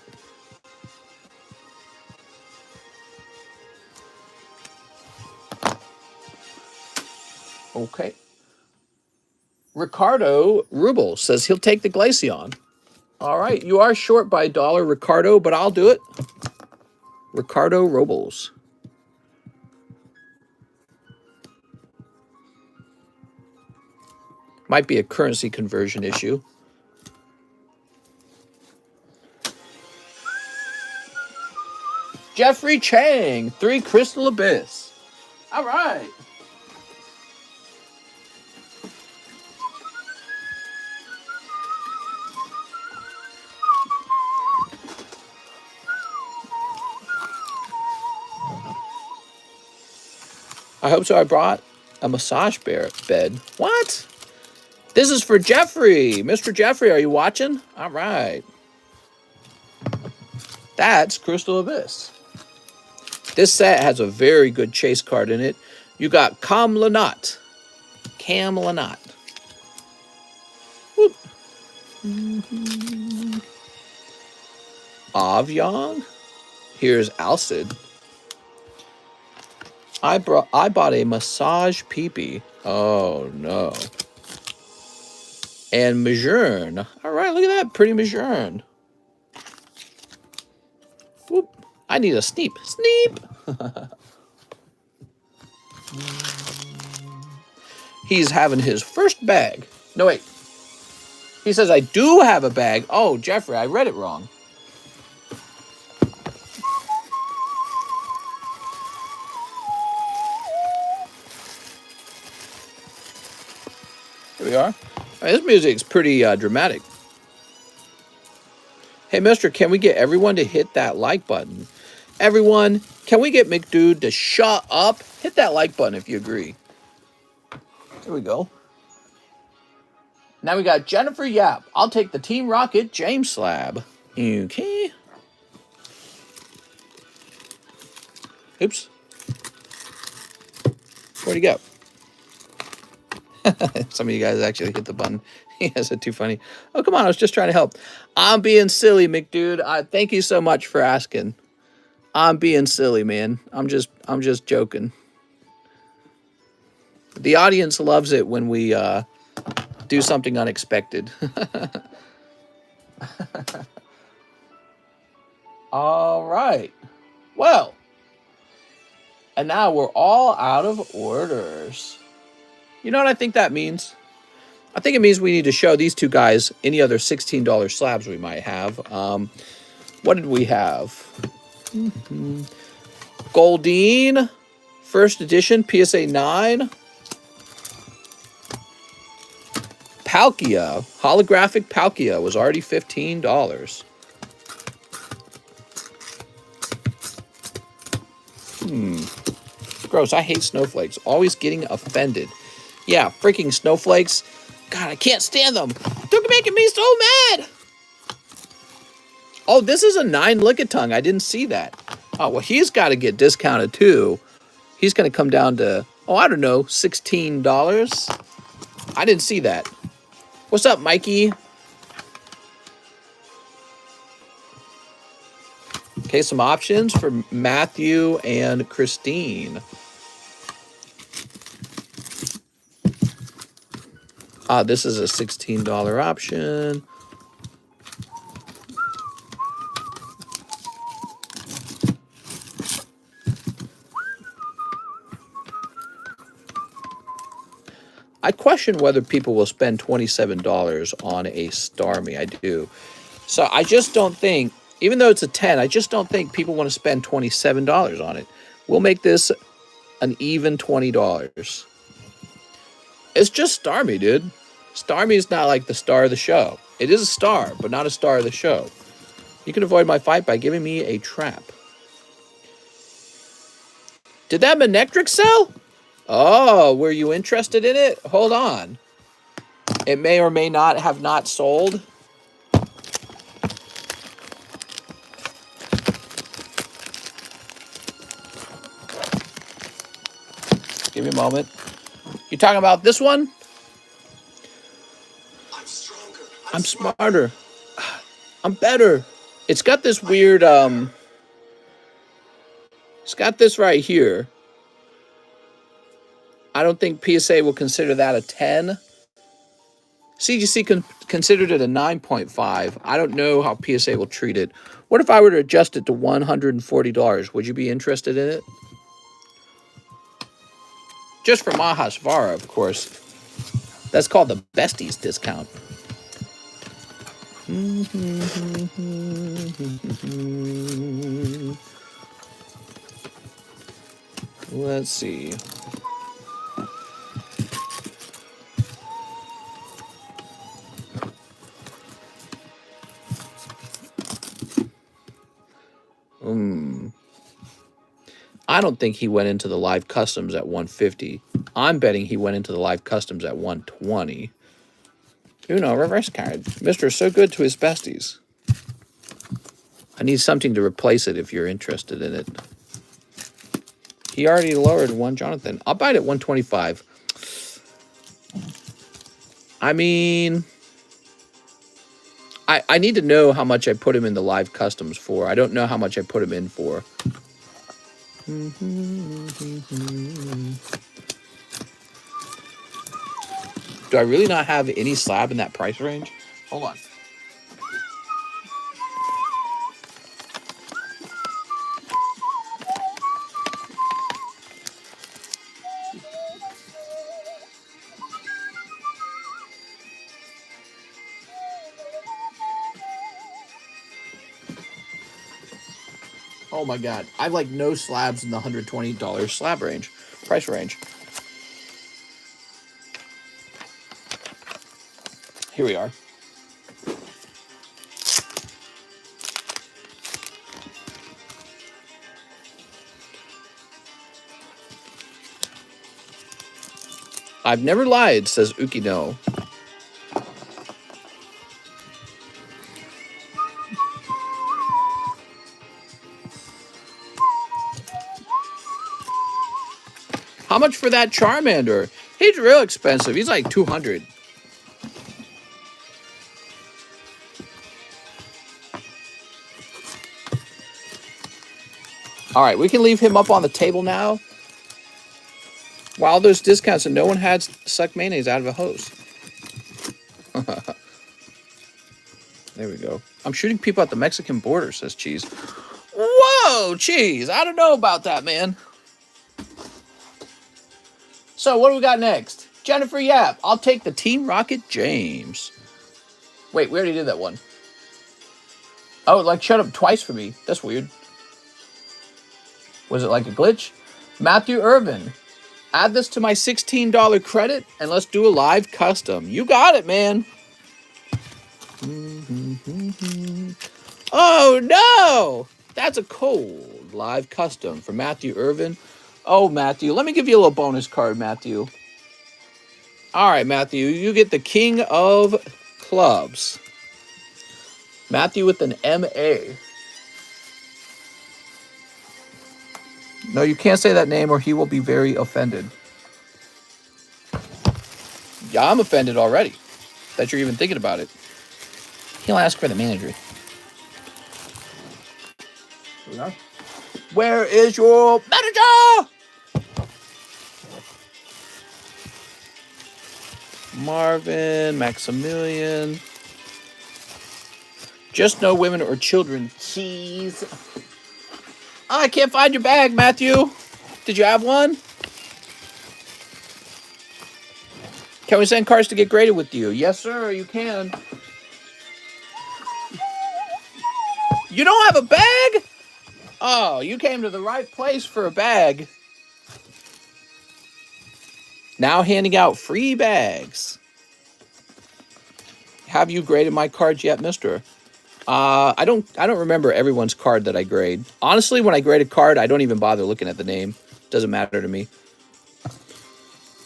Okay. Ricardo Rubel says he'll take the Glaceon. All right. You are short by $1, Ricardo, but I'll do it. Ricardo Robles. Might be a currency conversion issue. Jeffrey Chang, 3 Crystal Abyss. All right. I hope so. I brought a massage bed. What? This is for Jeffrey. Mr. Jeffrey, are you watching? All right. That's Crystal Abyss. This set has a very good chase card in it. You got Cam Lanat. Cam Lanat. Whoop. Avyong. Here's Alcid. I bought a massage peepee. Oh no. And Majourne. All right, look at that pretty Majourne. Whoop. I need a Sneep. Sneep. He's having his first bag. No, wait. He says, I do have a bag. Oh, Jeffrey, I read it wrong. Here we are. All right, this music's pretty dramatic. Hey, mister, can we get everyone to hit that like button? Everyone, can we get McDude to shut up? Hit that like button if you agree. There we go. Now we got Jennifer Yap. I'll take the Team Rocket James Slab. Okay. Oops. Where'd he go? Some of you guys actually hit the button. Yes, it's too funny. Oh, come on. I was just trying to help. I'm being silly, McDude. Thank you so much for asking. I'm being silly, man. I'm just joking. The audience loves it when we do something unexpected. All right. Well, and now we're all out of orders. You know what I think that means? I think it means we need to show these two guys any other $16 slabs we might have. What did we have? Goldeen, first edition, PSA 9. Palkia, holographic Palkia was already $15. Gross, I hate snowflakes. Always getting offended. Yeah, freaking snowflakes. God, I can't stand them. They're making me so mad. Oh, this is a 9 Lickitung. I didn't see that. Oh, well, he's got to get discounted too. He's going to come down to, oh, I don't know, $16. I didn't see that. What's up, Mikey? Okay, some options for Matthew and Christine. This is a $16 option. I question whether people will spend $27 on a Starmie. I do. So I just don't think, even though it's a 10, I just don't think people want to spend $27 on it. We'll make this an even $20. It's just Starmie, dude. Starmie is not like the star of the show. It is a star, but not a star of the show. You can avoid my fight by giving me a trap. Did that Manectric sell? Oh, were you interested in it? Hold on. It may or may not have not sold. Give me a moment. You talking about this one? I'm stronger. I'm smarter. I'm better. It's got this weird, it's got this right here. I don't think PSA will consider that a 10. CGC considered it a 9.5. I don't know how PSA will treat it. What if I were to adjust it to $140? Would you be interested in it? Just for Mahasvara, of course. That's called the Besties discount. Let's see. I don't think he went into the live customs at 150. I'm betting he went into the live customs at 120. Uno, reverse card. Mr. is so good to his besties. I need something to replace it if you're interested in it. He already lowered one Jonathan. I'll buy it at 125. I mean, I need to know how much I put him in the live customs for. I don't know how much I put him in for. Do I really not have any slab in that price range? Hold on. Oh my god. I have like no slabs in the $120 slab range, price range. Here we are. I've never lied, says Ukino. How much for that Charmander? He's real expensive. He's like 200. All right, we can leave him up on the table now. While there's discounts and no one had sucked mayonnaise out of a hose. There we go. I'm shooting people at the Mexican border, says Cheese. Whoa, Cheese. I don't know about that, man. So what do we got next? Jennifer Yap. I'll take the Team Rocket James. Wait, we already did that one. Oh, it like shut up twice for me. That's weird. Was it like a glitch? Matthew Irvin. Add this to my $16 credit and let's do a live custom. You got it, man. Oh, no. That's a cold live custom for Matthew Irvin. Oh, Matthew. Let me give you a little bonus card, Matthew. All right, Matthew. You get the King of Clubs. Matthew with an M-A. No, you can't say that name or he will be very offended. Yeah, I'm offended already that you're even thinking about it. He'll ask for the manager. Where is your manager? Marvin, Maximilian. Just no women or children. Cheese. Oh, I can't find your bag, Matthew. Did you have one? Can we send cards to get graded with you? Yes, sir, you can. You don't have a bag? Oh, you came to the right place for a bag. Now handing out free bags. Have you graded my cards yet, mister? I don't remember everyone's card that I grade. Honestly, when I grade a card, I don't even bother looking at the name. Doesn't matter to me.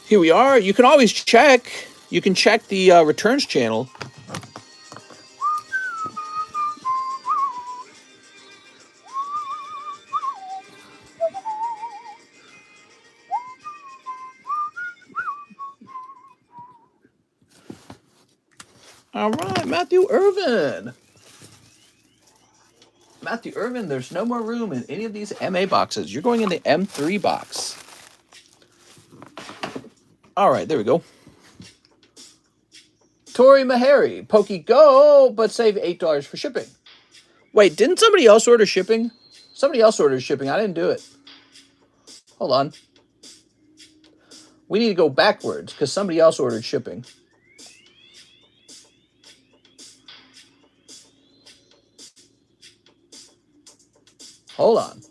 Here we are. You can always check. You can check the returns channel. All right, Matthew Irvin. Matthew Irvin, there's no more room in any of these MA boxes. You're going in the M3 box. All right, there we go. Tori Meharry, Pokey Go, but save $8 for shipping. Wait, didn't somebody else order shipping? Somebody else ordered shipping. I didn't do it. Hold on. We need to go backwards because somebody else ordered shipping. Hold on.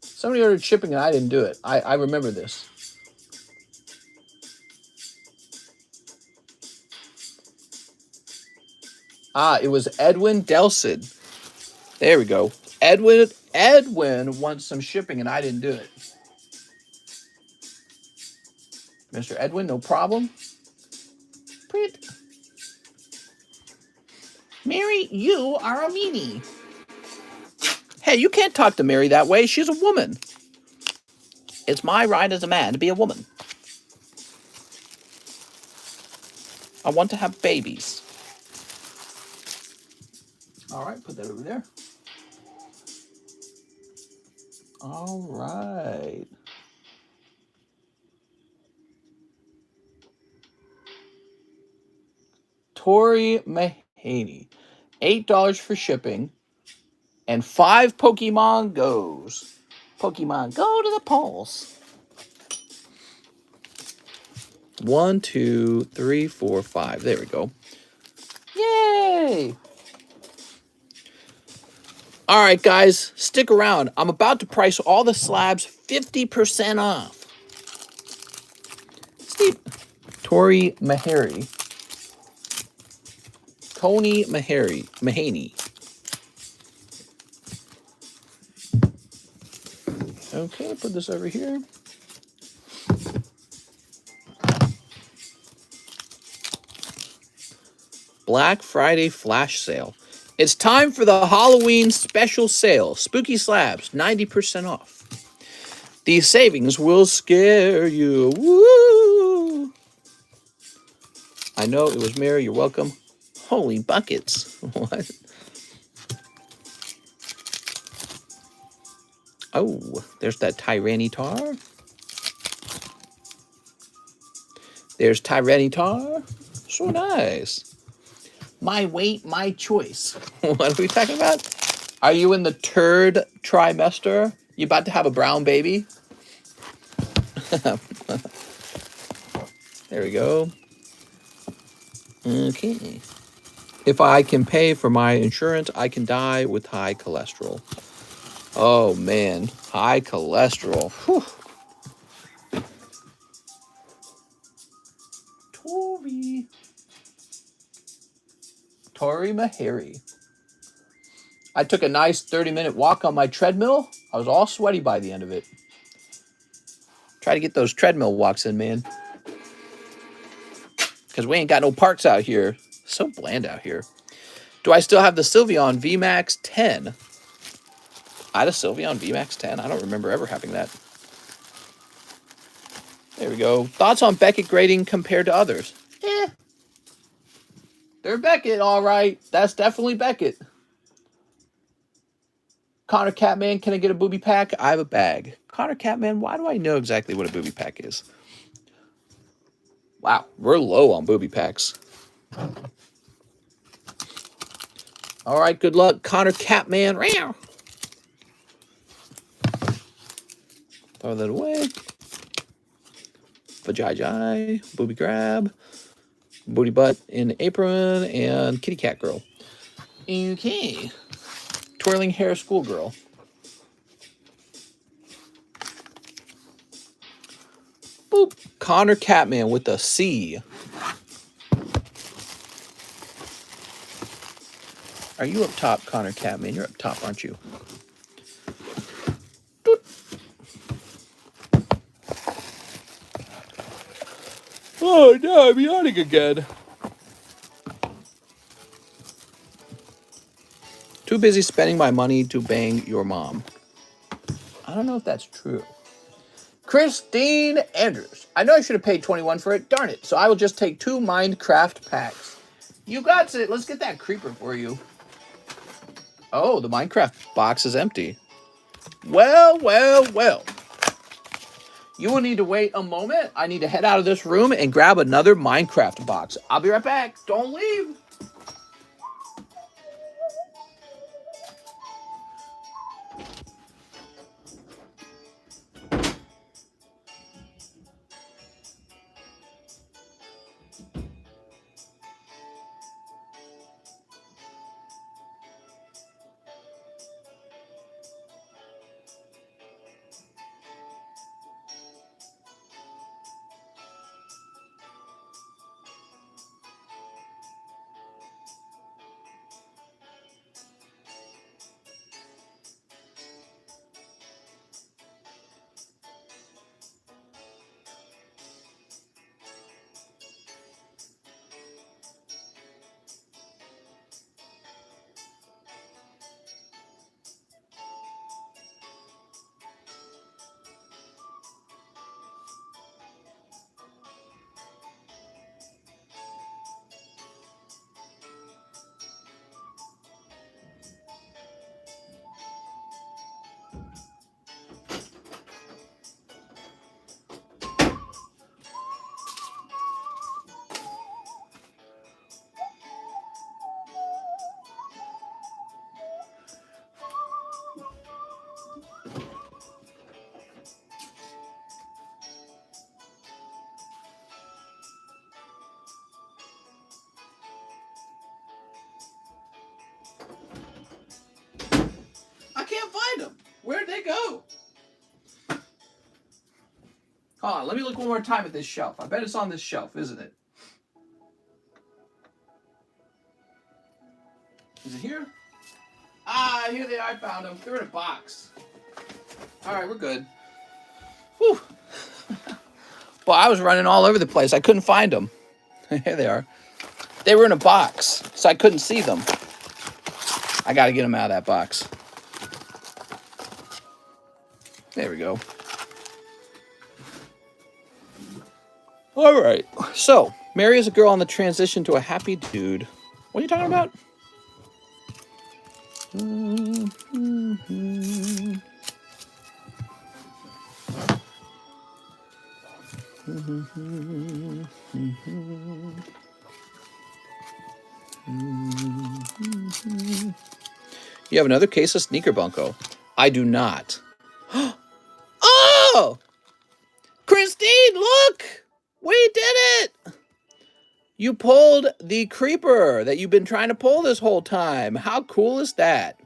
Somebody ordered shipping and I didn't do it. I remember this. Ah, it was Edwin Delsid. There we go. Edwin wants some shipping, and I didn't do it. Mr. Edwin, no problem. Print. Mary, you are a meanie. Hey, you can't talk to Mary that way. She's a woman. It's my right as a man to be a woman. I want to have babies. All right, put that over there. All right. Tori Mahaney. $8 for shipping. And 5 Pokemon Goes. Pokemon go to the polls. 1, 2, 3, 4, 5. There we go. Yay! All right, guys, stick around. I'm about to price all the slabs 50% off. Steve. Tori Mahaney. Tony Mahaney. Okay, put this over here. Black Friday flash sale. It's time for the Halloween special sale. Spooky Slabs, 90% off. These savings will scare you. Woo! I know it was Mary. You're welcome. Holy buckets. What? Oh, there's that Tyranitar. There's Tyranitar. So nice. My weight, my choice. What are we talking about? Are you in the third trimester? You about to have a brown baby? There we go. Okay. If I can pay for my insurance, I can die with high cholesterol. Oh, man. High cholesterol. Whew. Tori Mahaney. I took a nice 30-minute walk on my treadmill. I was all sweaty by the end of it. Try to get those treadmill walks in, man. Because we ain't got no parks out here. So bland out here. Do I still have the Sylveon VMAX 10? I had a Sylveon VMAX 10? I don't remember ever having that. There we go. Thoughts on Beckett grading compared to others? They're Beckett, all right. That's definitely Beckett. Connor Catman, can I get a booby pack? I have a bag. Connor Catman, why do I know exactly what a booby pack is? Wow, we're low on booby packs. All right, good luck, Connor Catman. Throw that away. Vajayjay, booby grab, booty butt in apron, and kitty cat girl. Okay. Twirling hair schoolgirl. Boop. Connor Catman with a C. Are you up top, Connor Catman? You're up top, aren't you? Oh, no, I'm yawning again. Too busy spending my money to bang your mom. I don't know if that's true. Christine Andrews. I know I should have paid 21 for it. Darn it. So I will just take 2 Minecraft packs. You got it. Let's get that creeper for you. Oh, the Minecraft box is empty. Well, well, well. You will need to wait a moment. I need to head out of this room and grab another Minecraft box. I'll be right back. Don't leave. Where'd they go? Hold on, let me look one more time at this shelf. I bet it's on this shelf, isn't it? Is it here? Ah, here they are. I found them. They're in a box. All right, we're good. Whew. Well, I was running all over the place. I couldn't find them. Here they are. They were in a box, so I couldn't see them. I got to get them out of that box. There we go. All right. So, Mary is a girl on the transition to a happy dude. What are you talking about? You have another case of Sneaker Bunko. I do not. Oh! Christine, look! We did it! You pulled the creeper that you've been trying to pull this whole time. How cool is that?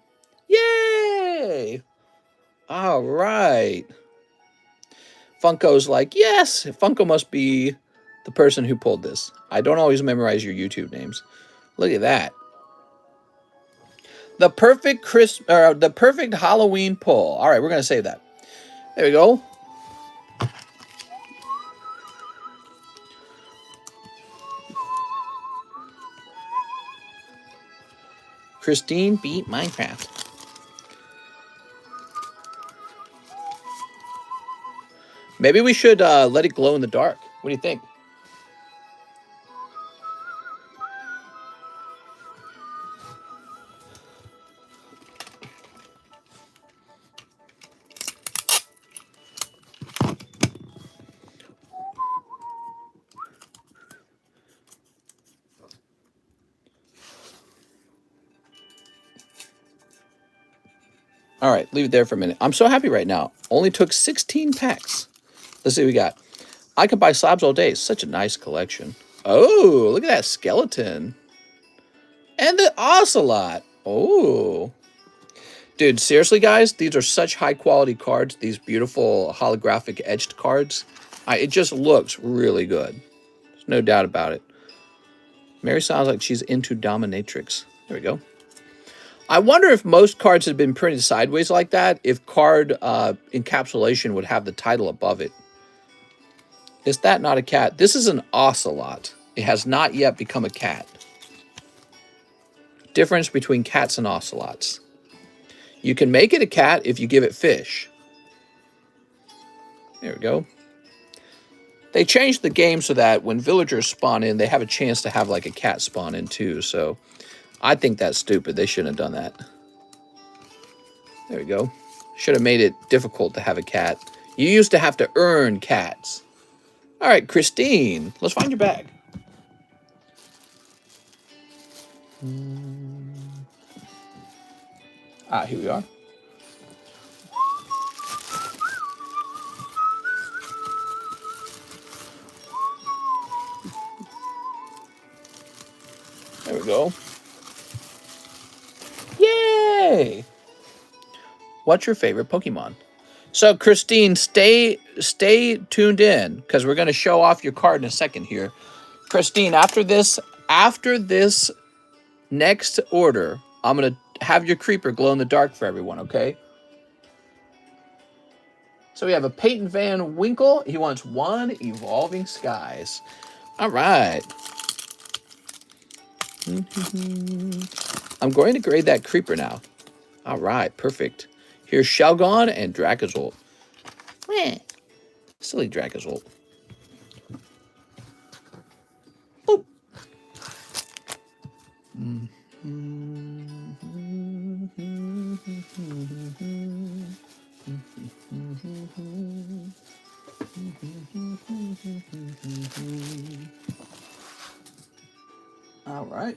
Yay! All right. Funko's like, yes, Funko must be the person who pulled this. I don't always memorize your YouTube names. Look at that. The perfect the perfect Halloween pull. All right, we're going to save that. There we go. Christine beat Minecraft. Maybe we should let it glow in the dark. What do you think? All right, leave it there for a minute. I'm so happy right now. Only took 16 packs. Let's see what we got. I could buy slabs all day. Such a nice collection. Oh, look at that skeleton. And the ocelot. Oh. Dude, seriously, guys, these are such high-quality cards. These beautiful holographic etched cards. It just looks really good. There's no doubt about it. Mary sounds like she's into dominatrix. There we go. I wonder if most cards had been printed sideways like that, if card encapsulation would have the title above it. Is that not a cat? This is an ocelot. It has not yet become a cat. Difference between cats and ocelots. You can make it a cat if you give it fish. There we go. They changed the game so that when villagers spawn in, they have a chance to have like a cat spawn in too, so I think that's stupid. They shouldn't have done that. There we go. Should have made it difficult to have a cat. You used to have to earn cats. All right, Christine, let's find your bag. Ah, here we are. There we go. Yay! What's your favorite Pokemon? So, Christine, stay tuned in because we're going to show off your card in a second here. Christine, after this next order, I'm going to have your creeper glow in the dark for everyone, okay? So we have a Peyton Van Winkle. He wants one Evolving Skies. All right. I'm going to grade that creeper now. All right, perfect. Here's Shelgon and Dracozolt. Silly Dracozolt. Boop. All right.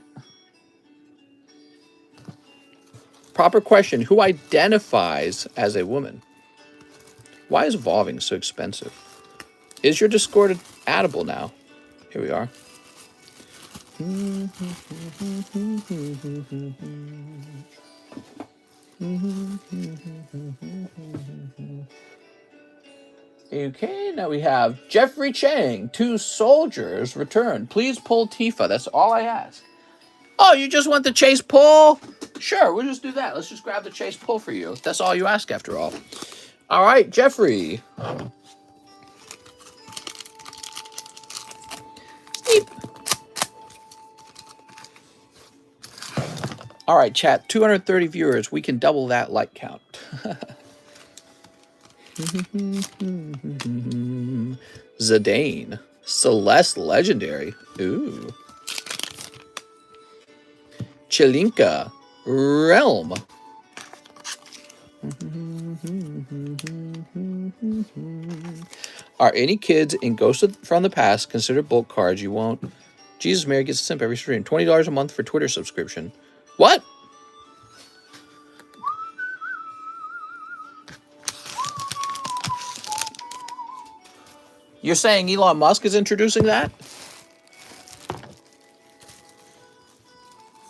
Proper question. Who identifies as a woman? Why is evolving so expensive? Is your Discord addable now? Here we are. Okay, now we have Jeffrey Chang. 2 soldiers return. Please pull Tifa. That's all I ask. Oh, you just want the chase pull? Sure, we'll just do that. Let's just grab the chase pull for you. That's all you ask after all. All right, Jeffrey. Beep. All right, chat. 230 viewers. We can double that like count. Zidane. Celeste Legendary. Ooh. Chilinka. Realm. Are any kids in Ghost from the Past considered bulk cards? You won't. Jesus Mary gets a simp every stream. $20 a month for Twitter subscription. What? You're saying Elon Musk is introducing that?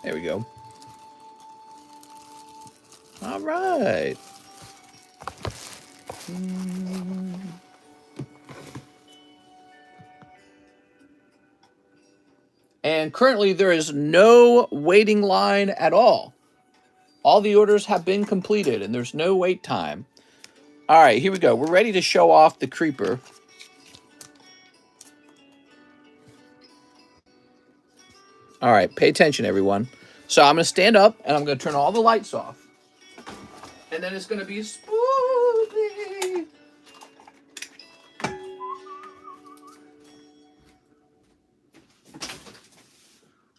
There we go. All right. And currently there is no waiting line at all. All the orders have been completed and there's no wait time. All right, here we go. We're ready to show off the creeper. All right, pay attention, everyone. So I'm going to stand up and I'm going to turn all the lights off. And then it's going to be spooky.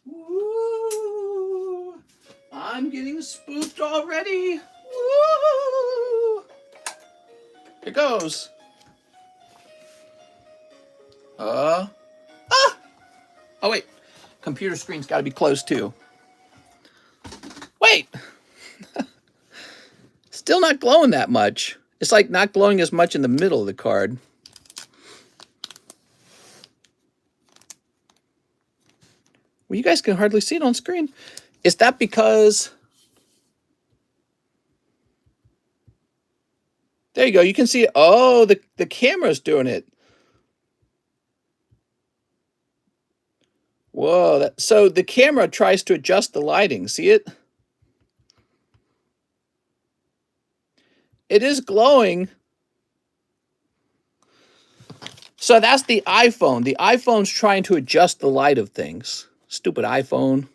Woo. I'm getting spooked already. Woo. Here goes. Oh, wait. Computer screen's got to be closed, too. Wait. Still not glowing that much. It's like not glowing as much in the middle of the card. Well, you guys can hardly see it on screen. Is that because... There you go. You can see it. Oh, the camera's doing it. Whoa. So the camera tries to adjust the lighting. See it? It is glowing. So that's the iPhone. The iPhone's trying to adjust the light of things. Stupid iPhone.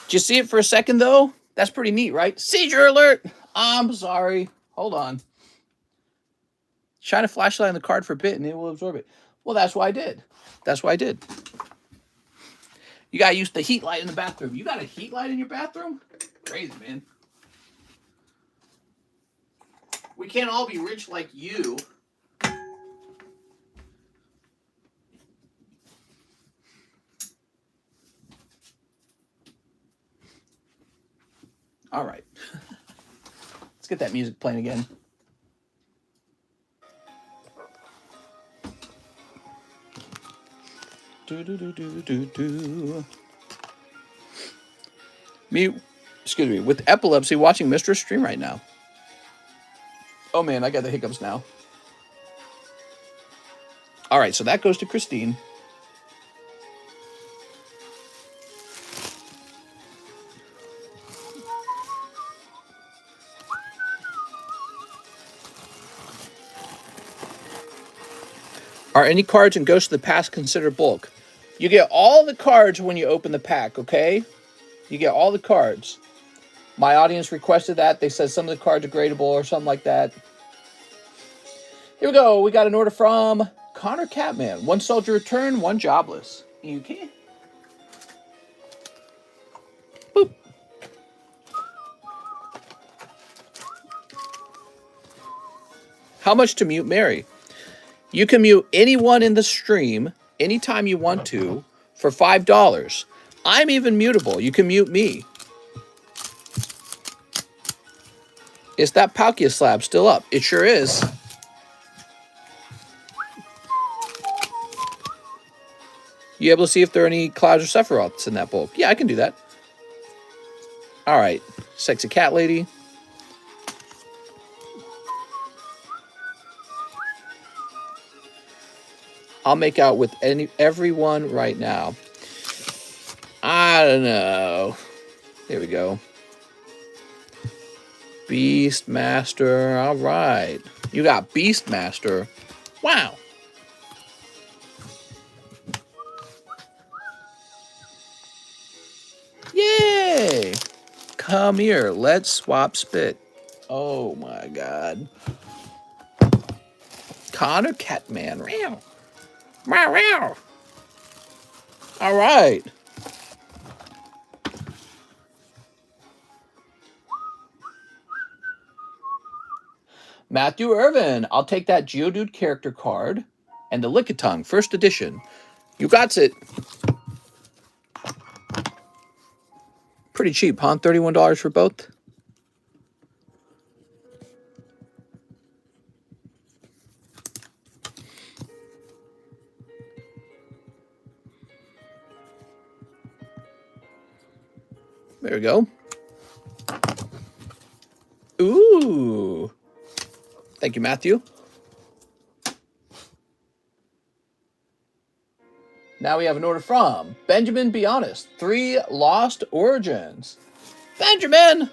Did you see it for a second, though? That's pretty neat, right? Seizure alert! I'm sorry. Hold on. Shine a flashlight on the card for a bit and it will absorb it. Well, that's what I did. That's what I did. You got to use the heat light in the bathroom. You got a heat light in your bathroom? Crazy, man. We can't all be rich like you. All right. Let's get that music playing again. Excuse me, with epilepsy watching Mr. Stream right now. Oh man, I got the hiccups now. All right, so that goes to Christine. Are any cards in Ghost of the Past considered bulk? You get all the cards when you open the pack, okay? You get all the cards. My audience requested that. They said some of the cards are gradable or something like that. Here we go. We got an order from Connor Catman. 1 soldier return, 1 jobless. Okay. Boop. How much to mute Mary? You can mute anyone in the stream anytime you want to for $5. I'm even mutable. You can mute me. Is that Palkia slab still up? It sure is. You able to see if there are any Clouds or Sephiroths in that bulk? Yeah, I can do that. All right, sexy cat lady. I'll make out with everyone right now. I don't know. Here we go. Beastmaster. All right. You got Beastmaster. Wow. Yay. Come here. Let's swap spit. Oh my God. Connor Catman. Meow. Meow, meow. All right. Matthew Irvin. I'll take that Geodude character card and the Lickitung, first edition. You got it. Pretty cheap, huh? $31 for both. There we go. Ooh. Thank you, Matthew. Now we have an order from Benjamin Be Honest. 3 Lost Origins. Benjamin!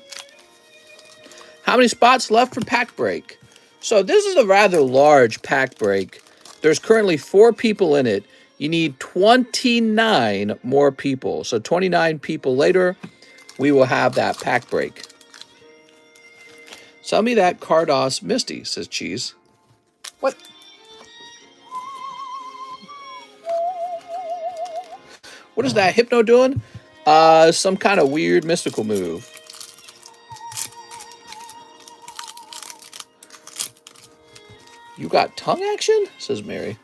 How many spots left for pack break? So this is a rather large pack break. There's currently 4 people in it. You need 29 more people. So 29 people later, we will have that pack break. Sell me that Cardos Misty, says Cheese. What? What is that Hypno doing? Some kind of weird mystical move. You got tongue action? Says Mary.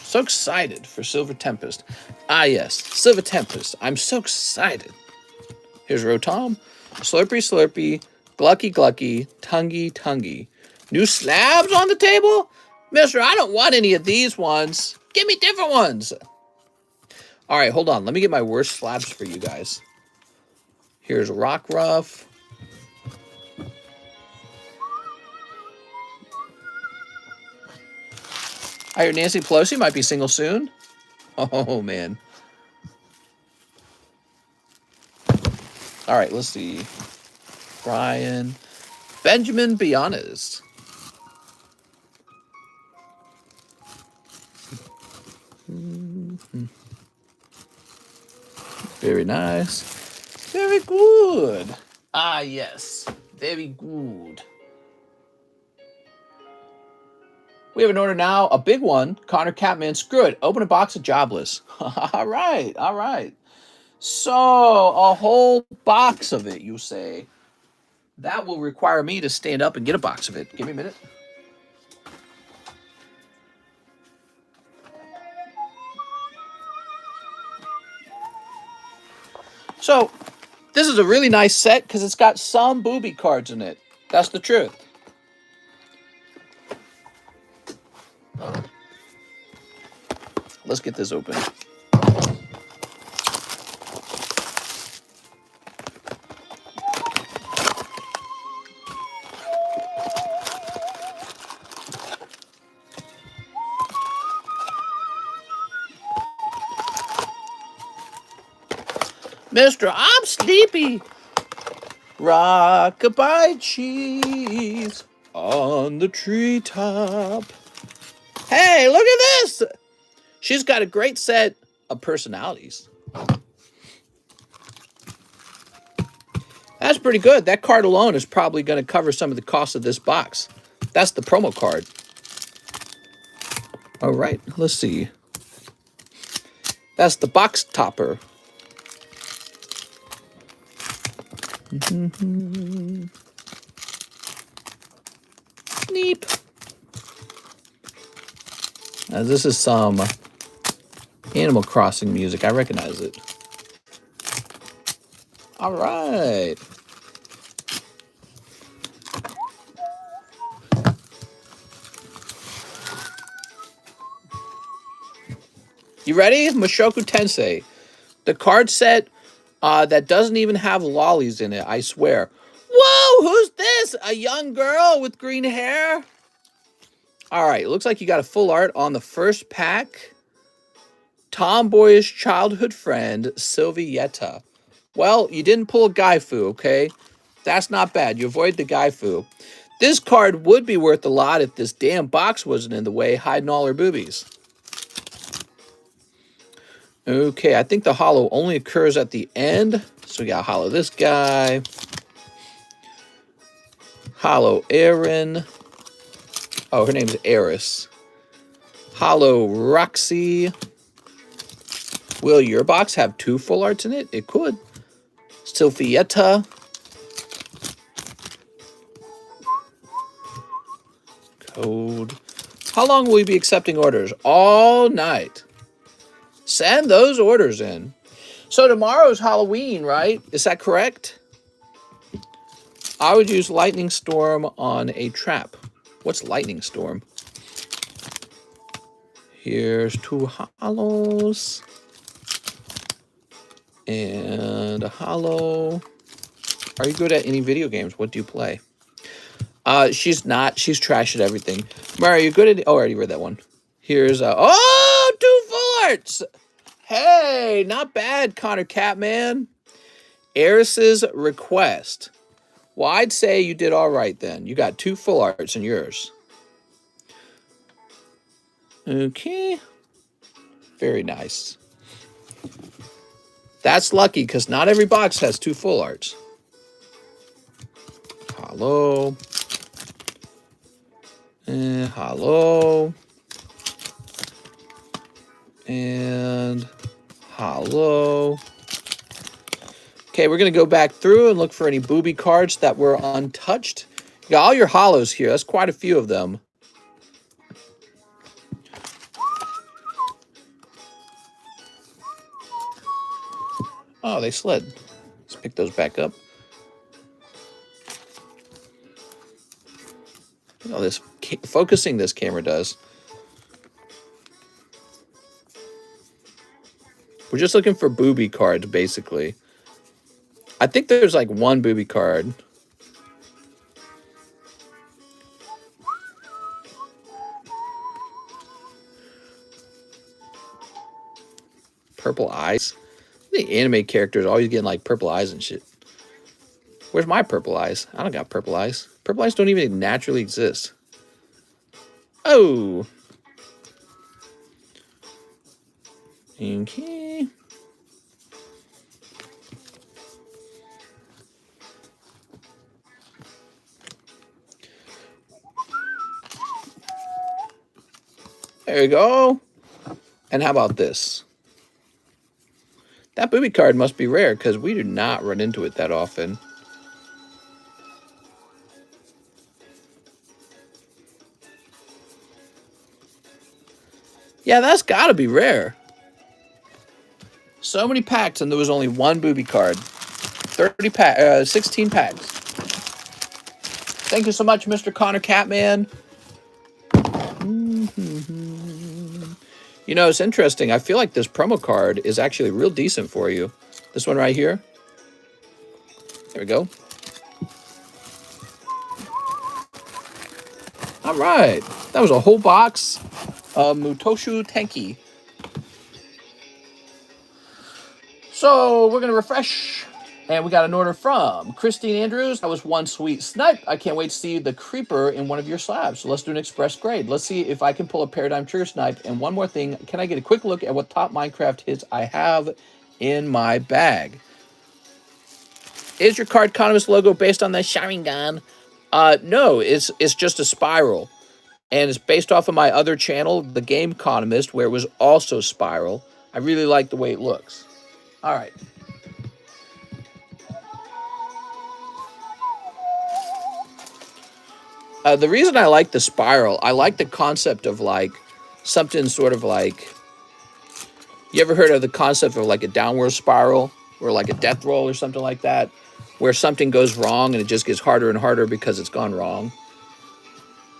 So excited for Silver Tempest. Ah, yes. Silver Tempest. I'm so excited. Here's Rotom. Slurpy, Slurpy. Glucky, Glucky. Tungy, Tungy. New slabs on the table? Mister, I don't want any of these ones. Give me different ones. All right, hold on. Let me get my worst slabs for you guys. Here's Rockruff. I hear Nancy Pelosi might be single soon. Oh, man. All right, let's see. Brian. Benjamin Be Honest. Very nice. Very good. Ah, yes. Very good. We have an order now. A big one. Connor Catman. Screw it. Open a box of Jobless. All right. All right. So, a whole box of it, you say. That will require me to stand up and get a box of it. Give me a minute. So, this is a really nice set because it's got some booby cards in it. That's the truth. Let's get this open. Mister, I'm sleepy. Rockabye cheese on the treetop. Hey, look at this. She's got a great set of personalities. That's pretty good. That card alone is probably going to cover some of the cost of this box. That's the promo card. All right, let's see. That's the box topper. Neep. Now, this is some Animal Crossing music. I recognize it. All right. You ready? Mushoku Tensei. The card set That doesn't even have lollies in it, I swear. Whoa, who's this? A young girl with green hair? All right, looks like you got a full art on the first pack. Tomboyish childhood friend, Sylvietta. Well, you didn't pull a Gaifu, okay? That's not bad. You avoid the Gaifu. This card would be worth a lot if this damn box wasn't in the way, hiding all her boobies. Okay, I think the holo only occurs at the end. So we got holo this guy. Holo Erin. Oh, her name's Eris. Holo Roxy. Will your box have 2 full arts in it? It could. Sylvietta. Code. How long will we be accepting orders? All night. Send those orders in. So tomorrow's Halloween, right? Is that correct? I would use Lightning Storm on a trap. What's Lightning Storm? Here's 2 holos. And a holo. Are you good at any video games? What do you play? She's not. She's trash at everything. Mary, you good at... Oh, I already read that one. Here's a... Oh, 2 full arts! Hey, not bad, Connor Catman. Eris's request. Well, I'd say you did all right then. You got 2 full arts in yours. Okay. Very nice. That's lucky, because not every box has 2 full arts. Hello. Hello. And hello. Okay, we're going to go back through and look for any booby cards that were untouched. You got all your holos here. That's quite a few of them. Oh, they slid. Let's pick those back up. Oh, this focusing this camera does. We're just looking for booby cards, basically. I think there's like 1 booby card. Purple eyes? The anime characters always getting like purple eyes and shit. Where's my purple eyes? I don't got purple eyes. Purple eyes don't even naturally exist. Oh. Okay. There you go. And how about this? That booby card must be rare because we do not run into it that often. Yeah, that's got to be rare. So many packs and there was only 1 booby card. 16 packs. Thank you so much, Mr. Connor Catman. You know, it's interesting. I feel like this promo card is actually real decent for you. This one right here. There we go. All right. That was a whole box of Mutoshu Tenki. So we're going to refresh. And we got an order from Christine Andrews. That was 1 sweet snipe. I can't wait to see the creeper in one of your slabs. So let's do an express grade. Let's see if I can pull a paradigm trigger snipe. And one more thing, can I get a quick look at what top Minecraft hits I have in my bag? Is your TheCardconomist logo based on the Sharingan? No, it's just a spiral. And it's based off of my other channel, The Gameconomist, where it was also spiral. I really like the way it looks. All right. The reason I like the spiral, I like the concept of like something sort of like, you ever heard of the concept of like a downward spiral or like a death roll or something like that, where something goes wrong and it just gets harder and harder because it's gone wrong?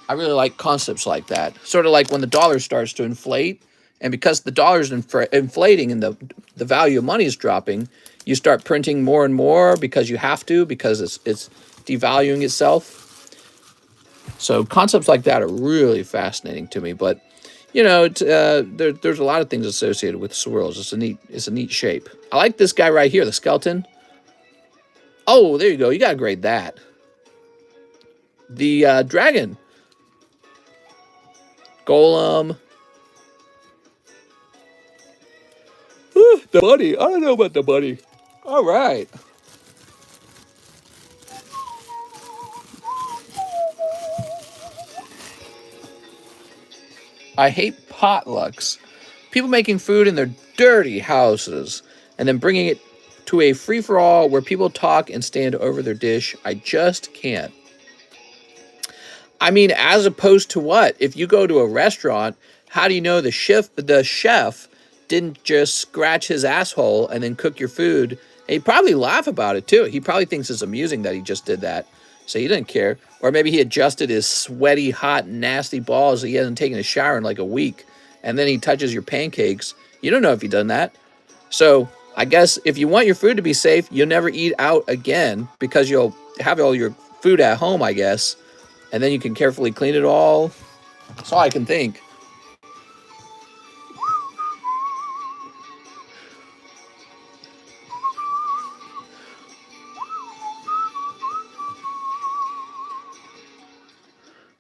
I really like concepts like that. Sort of like when the dollar starts to inflate And because the dollar's inflating and the value of money is dropping, you start printing more and more because you have to, because it's devaluing itself. So concepts like that are really fascinating to me. But you know, there's a lot of things associated with swirls. It's a neat shape. I like this guy right here, the skeleton. Oh, there you go. You gotta grade that. The dragon, golem. Ooh, the bunny. I don't know about the bunny. All right. I hate potlucks. People making food in their dirty houses and then bringing it to a free-for-all where people talk and stand over their dish. I just can't. I mean, as opposed to what? If you go to a restaurant, how do you know the chef didn't just scratch his asshole and then cook your food? And he'd probably laugh about it too. He probably thinks it's amusing that he just did that. So he didn't care. Or maybe he adjusted his sweaty, hot, nasty balls that he hasn't taken a shower in like a week. And then he touches your pancakes. You don't know if he done that. So I guess if you want your food to be safe, you'll never eat out again because you'll have all your food at home, I guess. And then you can carefully clean it all. That's all I can think.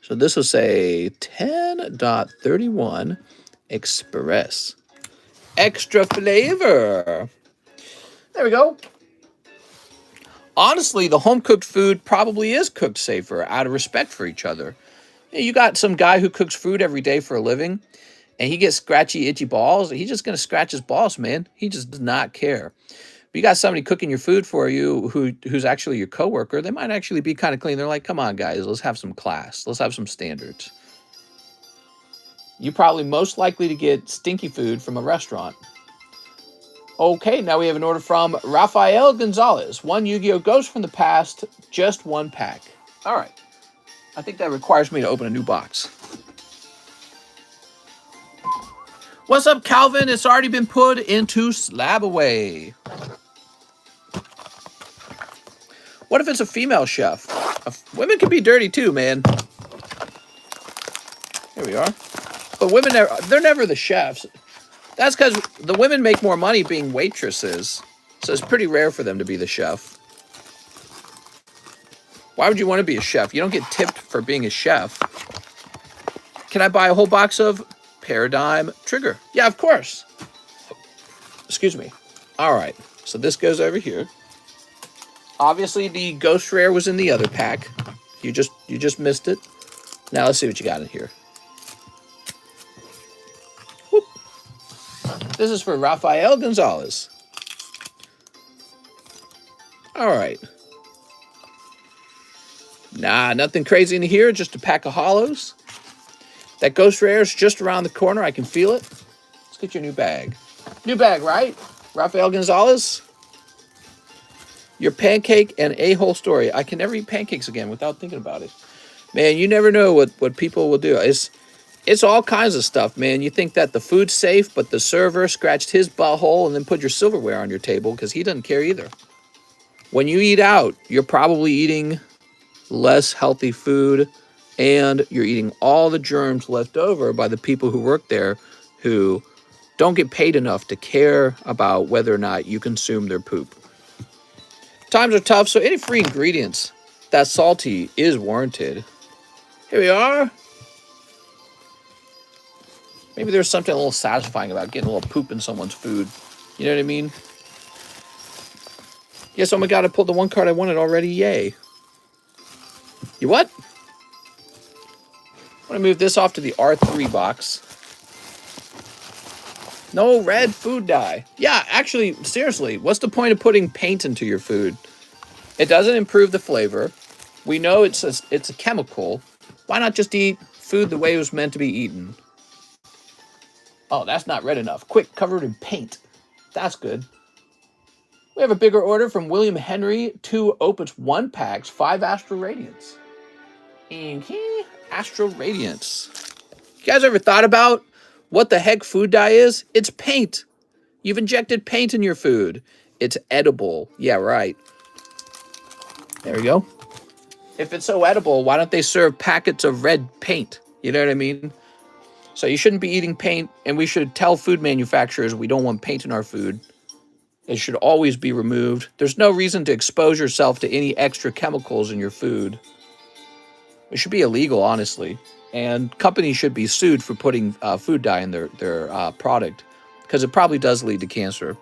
So this will say 10.31 Express. Extra flavor. There we go. Honestly, the home-cooked food probably is cooked safer out of respect for each other. You got some guy who cooks food every day for a living, and he gets scratchy, itchy balls. He's just going to scratch his balls, man. He just does not care. But you got somebody cooking your food for you who's actually your coworker. They might actually be kind of clean. They're like, come on, guys, let's have some class. Let's have some standards. You're probably most likely to get stinky food from a restaurant. Okay, now we have an order from Rafael Gonzalez. 1 Yu-Gi-Oh! Ghost from the Past, just 1 pack. All right. I think that requires me to open a new box. What's up, Calvin? It's already been put into Slab Away. What if it's a female chef? Women can be dirty too, man. Here we are. But women, they're never the chefs. That's because the women make more money being waitresses. So it's pretty rare for them to be the chef. Why would you want to be a chef? You don't get tipped for being a chef. Can I buy a whole box of Paradigm Trigger? Yeah, of course. Excuse me. All right. So this goes over here. Obviously, the Ghost Rare was in the other pack. You just missed it. Now let's see what you got in here. Whoop. This is for Rafael Gonzalez. All right. Nah, nothing crazy in here. Just a pack of hollows. That Ghost Rare is just around the corner. I can feel it. Let's get your new bag. New bag, right? Rafael Gonzalez. Your pancake and a-hole story. I can never eat pancakes again without thinking about it. Man, you never know what people will do. It's all kinds of stuff, man. You think that the food's safe, but the server scratched his butthole and then put your silverware on your table because he doesn't care either. When you eat out, you're probably eating less healthy food, and you're eating all the germs left over by the people who work there who don't get paid enough to care about whether or not you consume their poop. Times are tough, so any free ingredients that's salty is warranted. Here we are. Maybe there's something a little satisfying about getting a little poop in someone's food. You know what I mean? Yes, oh my god, I pulled the one card I wanted already. Yay. You what? I'm going to move this off to the R3 box. No red food dye. Yeah, actually, seriously, what's the point of putting paint into your food? It doesn't improve the flavor. We know it's a chemical. Why not just eat food the way it was meant to be eaten? Oh, that's not red enough. Quick, cover it in paint. That's good. We have a bigger order from William Henry. 2 Opus 1 packs, 5 Astral Radiance. Okay, Astral Radiance. You guys ever thought about What the heck food dye is? It's paint. You've injected paint in your food. It's edible. Yeah, right. There we go. If it's so edible, why don't they serve packets of red paint? You know what I mean? So you shouldn't be eating paint, and we should tell food manufacturers we don't want paint in our food. It should always be removed. There's no reason to expose yourself to any extra chemicals in your food. It should be illegal, honestly. And companies should be sued for putting food dye in their product, because it probably does lead to cancer.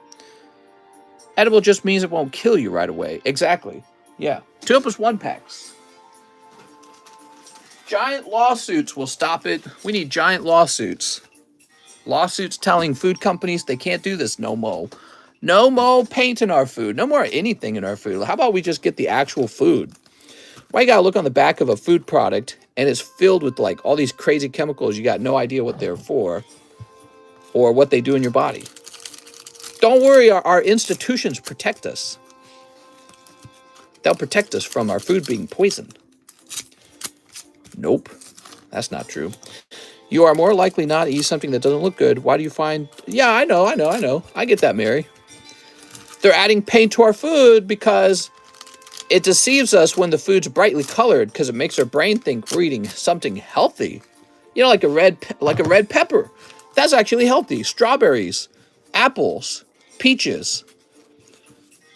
Edible just means it won't kill you right away. Exactly. Yeah. 2+1 packs. Giant lawsuits will stop it. We need giant lawsuits. Lawsuits telling food companies they can't do this no more. No more paint in our food. No more anything in our food. How about we just get the actual food? Why you gotta look on the back of a food product and it's filled with like all these crazy chemicals you got no idea what they're for or what they do in your body? Don't worry, our institutions protect us. They'll protect us from our food being poisoned. Nope, that's not true. You are more likely not to eat something that doesn't look good. Why do you find... Yeah, I know. I get that, Mary. They're adding paint to our food because it deceives us when the food's brightly colored because it makes our brain think we're eating something healthy. You know, like a red pepper. That's actually healthy. Strawberries, apples, peaches.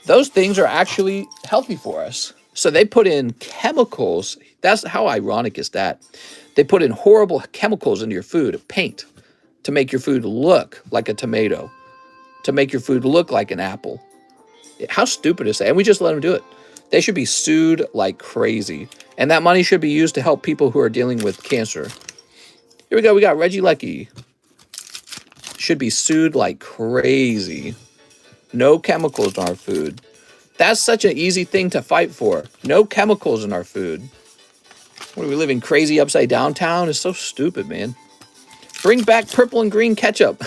Those things are actually healthy for us. So they put in chemicals. That's how ironic is that? They put in horrible chemicals into your food, paint, to make your food look like a tomato, to make your food look like an apple. How stupid is that? And we just let them do it. They should be sued like crazy. And that money should be used to help people who are dealing with cancer. Here we go. We got Reggie Lecky. Should be sued like crazy. No chemicals in our food. That's such an easy thing to fight for. No chemicals in our food. What are we living crazy upside down town? It's so stupid, man. Bring back purple and green ketchup.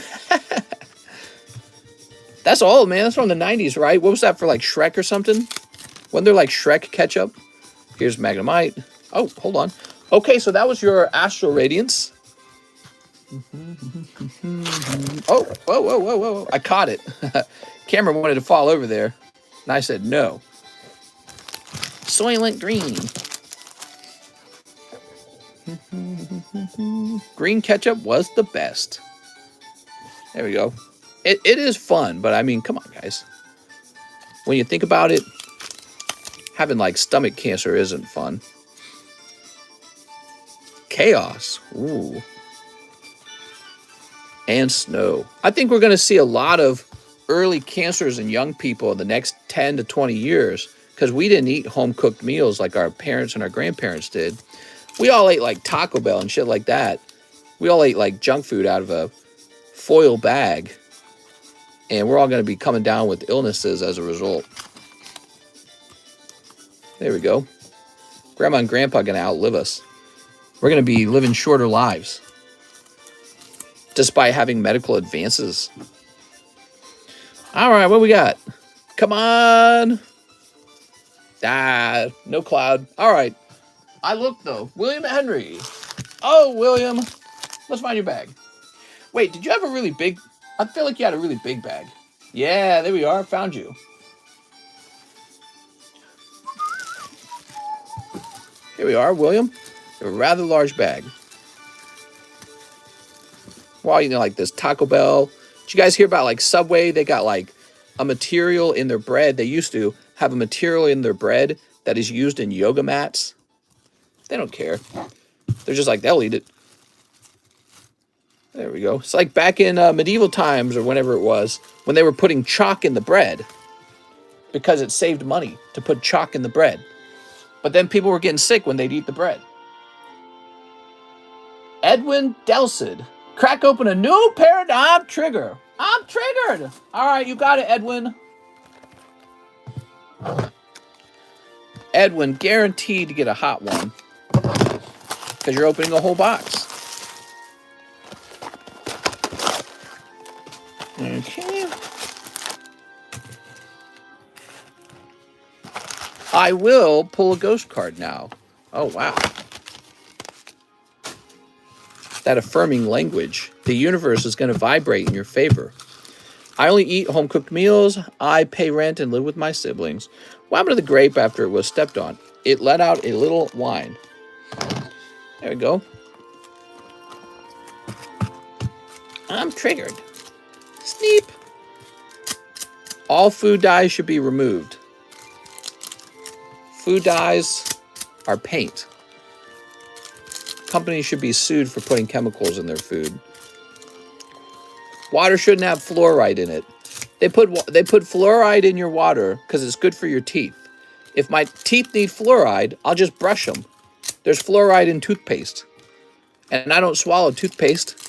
That's old, man. That's from the 90s, right? What was that for, like Shrek or something? Wasn't there like Shrek ketchup? Here's Magnemite. Oh, hold on. Okay, so that was your Astral Radiance. Oh, whoa. I caught it. Camera wanted to fall over there. And I said no. Soylent Green. Green ketchup was the best. There we go. It is fun, but I mean, come on, guys. When you think about it, having like stomach cancer isn't fun. Chaos. Ooh. And snow. I think we're going to see a lot of early cancers in young people in the next 10 to 20 years because we didn't eat home-cooked meals like our parents and our grandparents did. We all ate like Taco Bell and shit like that. We all ate like junk food out of a foil bag. And we're all going to be coming down with illnesses as a result. There we go. Grandma and Grandpa are going to outlive us. We're going to be living shorter lives. Despite having medical advances. All right, what we got? Come on. Ah, no cloud. All right. I looked, though. William Henry. Oh, William. Let's find your bag. Wait, did you have a really big... I feel like you had a really big bag. Yeah, there we are. Found you. Here we are, William. A rather large bag. Well, you know, like this Taco Bell. Did you guys hear about like Subway? They got like a material in their bread. They used to have a material in their bread that is used in yoga mats. They don't care. They're just like, they'll eat it. There we go. It's like back in medieval times or whenever it was, when they were putting chalk in the bread because it saved money to put chalk in the bread. But then people were getting sick when they'd eat the bread. Edwin Delcid. Crack open a new paradigm trigger. I'm triggered. All right, you got it, Edwin. Edwin, guaranteed to get a hot one because you're opening a whole box. Okay. I will pull a ghost card now. Oh, wow. that affirming language. The universe is going to vibrate in your favor. I only eat home-cooked meals. I pay rent and live with my siblings. What happened to the grape after it was stepped on? It let out a little whine. There we go. I'm triggered. Sneep. All food dyes should be removed. Food dyes are paint. Companies should be sued for putting chemicals in their food. Water shouldn't have fluoride in it. They put fluoride in your water because it's good for your teeth. If my teeth need fluoride, I'll just brush them. There's fluoride in toothpaste. And I don't swallow toothpaste.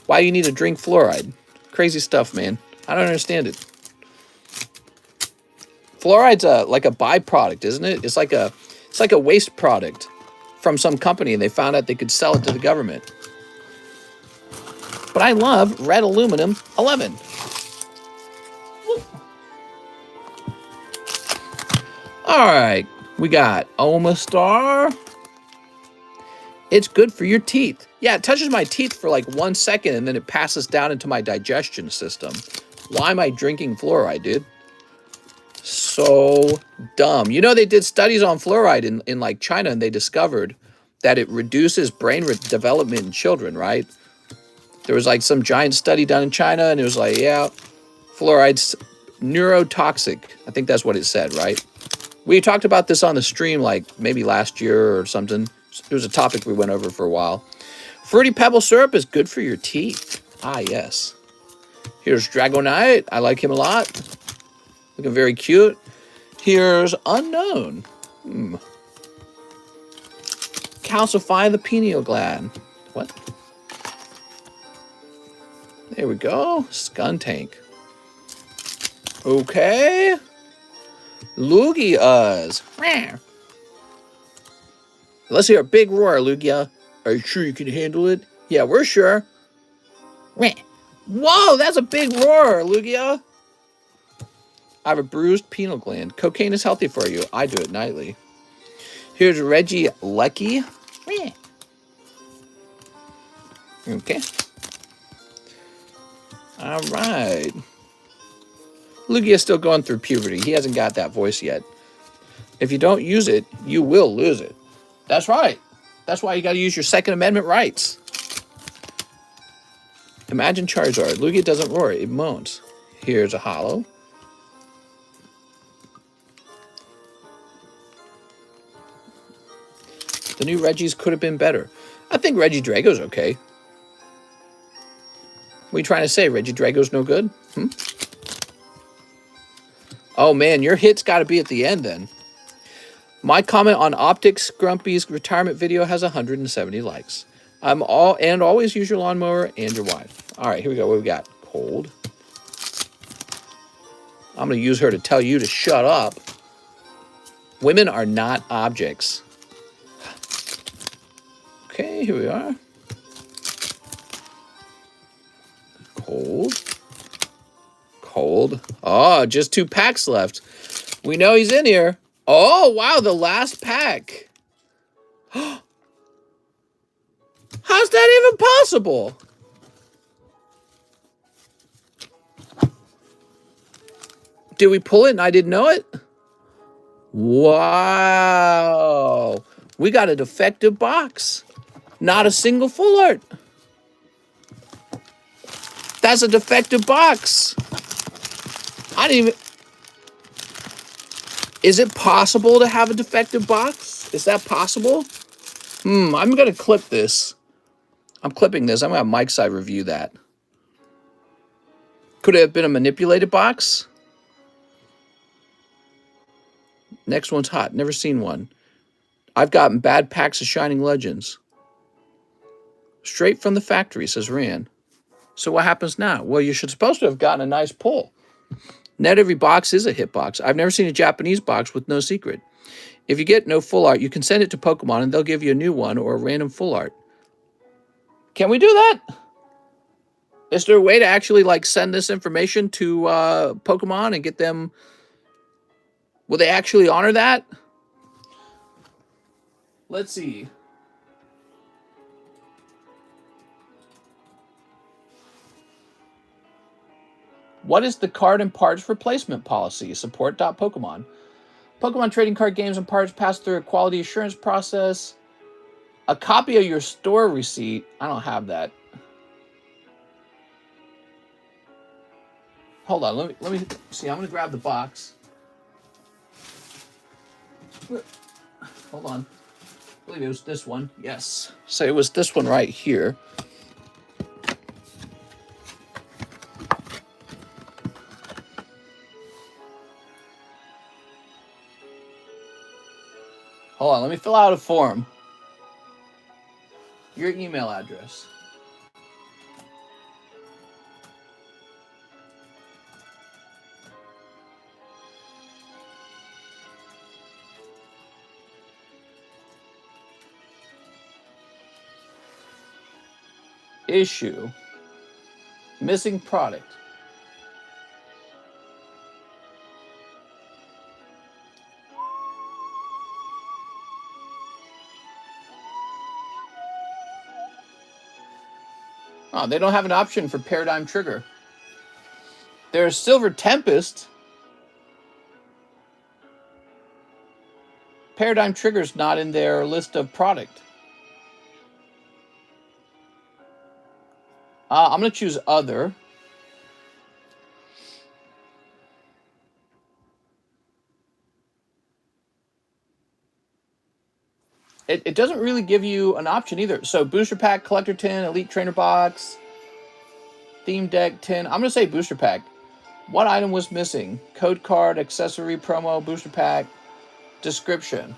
Why do you need to drink fluoride? Crazy stuff, man. I don't understand it. Fluoride's like a byproduct, isn't it? It's like a waste product from some company, and they found out they could sell it to the government. But I love red aluminum 11. All right, we got Omastar. It's good for your teeth. Yeah, it touches my teeth for like 1 second, and then it passes down into my digestion system. Why am I drinking fluoride, dude? So dumb. You know, they did studies on fluoride in like China, and they discovered that it reduces brain development in children, right? There was like some giant study done in China, and it was like, yeah, fluoride's neurotoxic. I think that's what it said, right? We talked about this on the stream like maybe last year or something. It was a topic we went over for a while. Fruity Pebble syrup is good for your teeth. Ah, yes. Here's Dragonite. I like him a lot. Looking very cute. Here's Unknown. Calcify the pineal gland. What? There we go. Skuntank. Okay. Lugia's. Let's hear a big roar, Lugia. Are you sure you can handle it? Yeah, we're sure. Whoa, that's a big roar, Lugia. I have a bruised pineal gland. Cocaine is healthy for you. I do it nightly. Here's Reggie Lucky. Okay. All right. Lugia's still going through puberty. He hasn't got that voice yet. If you don't use it, you will lose it. That's right. That's why you got to use your Second Amendment rights. Imagine Charizard. Lugia doesn't roar. It moans. Here's a hollow. The new Reggies could have been better. I think Reggie Drago's okay. What are you trying to say? Reggie Drago's no good? Oh, man, your hit's got to be at the end then. My comment on Optics Grumpy's retirement video has 170 likes. Always use your lawnmower and your wife. All right, here we go. What we got? Cold. I'm going to use her to tell you to shut up. Women are not objects. Okay, here we are. Cold. Cold. Oh, just 2 packs left. We know he's in here. Oh, wow, the last pack. How's that even possible? Did we pull it and I didn't know it? Wow. We got a defective box. Not a single full art. That's a defective box. I didn't even... Is it possible to have a defective box? Is that possible? I'm going to clip this. I'm clipping this. I'm going to have Mike's side review that. Could it have been a manipulated box? Next one's hot. Never seen one. I've gotten bad packs of Shining Legends. Straight from the factory, says Rand. So what happens now? Well, you should supposed to have gotten a nice pull. Not every box is a hit box. I've never seen a Japanese box with no secret. If you get no full art, you can send it to Pokemon and they'll give you a new one or a random full art. Can we do that? Is there a way to actually like send this information to Pokemon and get them? Will they actually honor that? Let's see. What is the card and parts replacement policy? Support.pokemon. Pokemon trading card games and parts pass through a quality assurance process. A copy of your store receipt. I don't have that. Hold on, let me see. I'm gonna grab the box. Hold on. I believe it was this one. Yes. So it was this one right here. Hold on, let me fill out a form. Your email address. Issue. Missing product. Oh, they don't have an option for Paradigm Trigger. There's Silver Tempest. Paradigm Trigger's not in their list of product. I'm going to choose Other. It doesn't really give you an option either. So Booster Pack, Collector Tin, Elite Trainer Box, Theme Deck Tin. I'm going to say Booster Pack. What item was missing? Code card, accessory, promo, Booster Pack, description.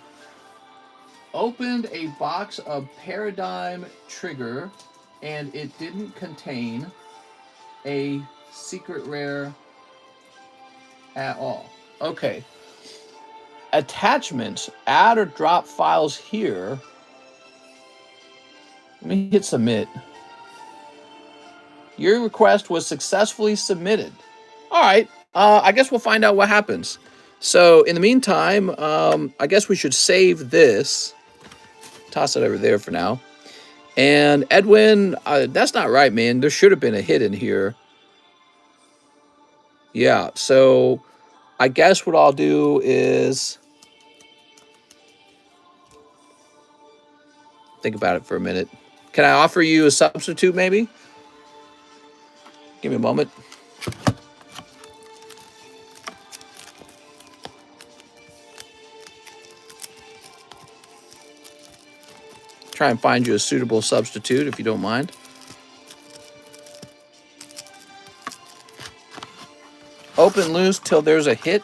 Opened a box of Paradigm Trigger, and it didn't contain a secret rare at all. Okay. Attachments, add or drop files here. Let me hit submit. Your request was successfully submitted. All right. I guess we'll find out what happens. So in the meantime, I guess we should save this. Toss it over there for now. And Edwin, that's not right, man. There should have been a hit in here. Yeah, so I guess what I'll do is think about it for a minute. Can I offer you a substitute, maybe? Give me a moment. Try and find you a suitable substitute, if you don't mind. Open loose till there's a hit.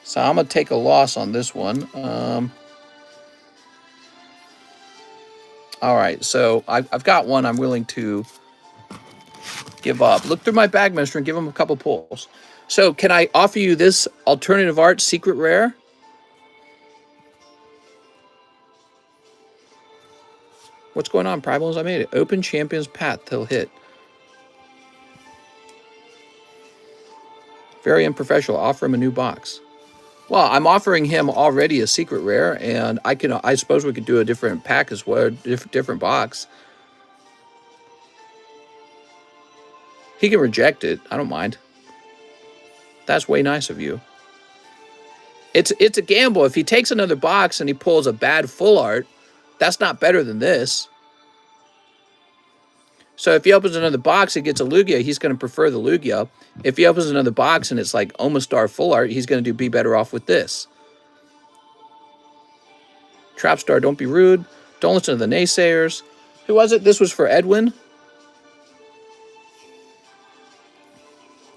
So I'm going to take a loss on this one. All right, so I've got one I'm willing to give up. Look through my bag, mister, and give him a couple pulls. So can I offer you this alternative art secret rare? What's going on, Primals? I made it. Open Champion's Path till hit. Very unprofessional. Offer him a new box. Well, I'm offering him already a secret rare, and I suppose we could do a different pack as well, different box. He can reject it. I don't mind. That's way nice of you. It's a gamble. If he takes another box and he pulls a bad full art, that's not better than this. So if he opens another box and gets a Lugia, he's going to prefer the Lugia. If he opens another box and it's like Omastar full art, he's going to be better off with this. Trapstar, don't be rude. Don't listen to the naysayers. Who was it? This was for Edwin.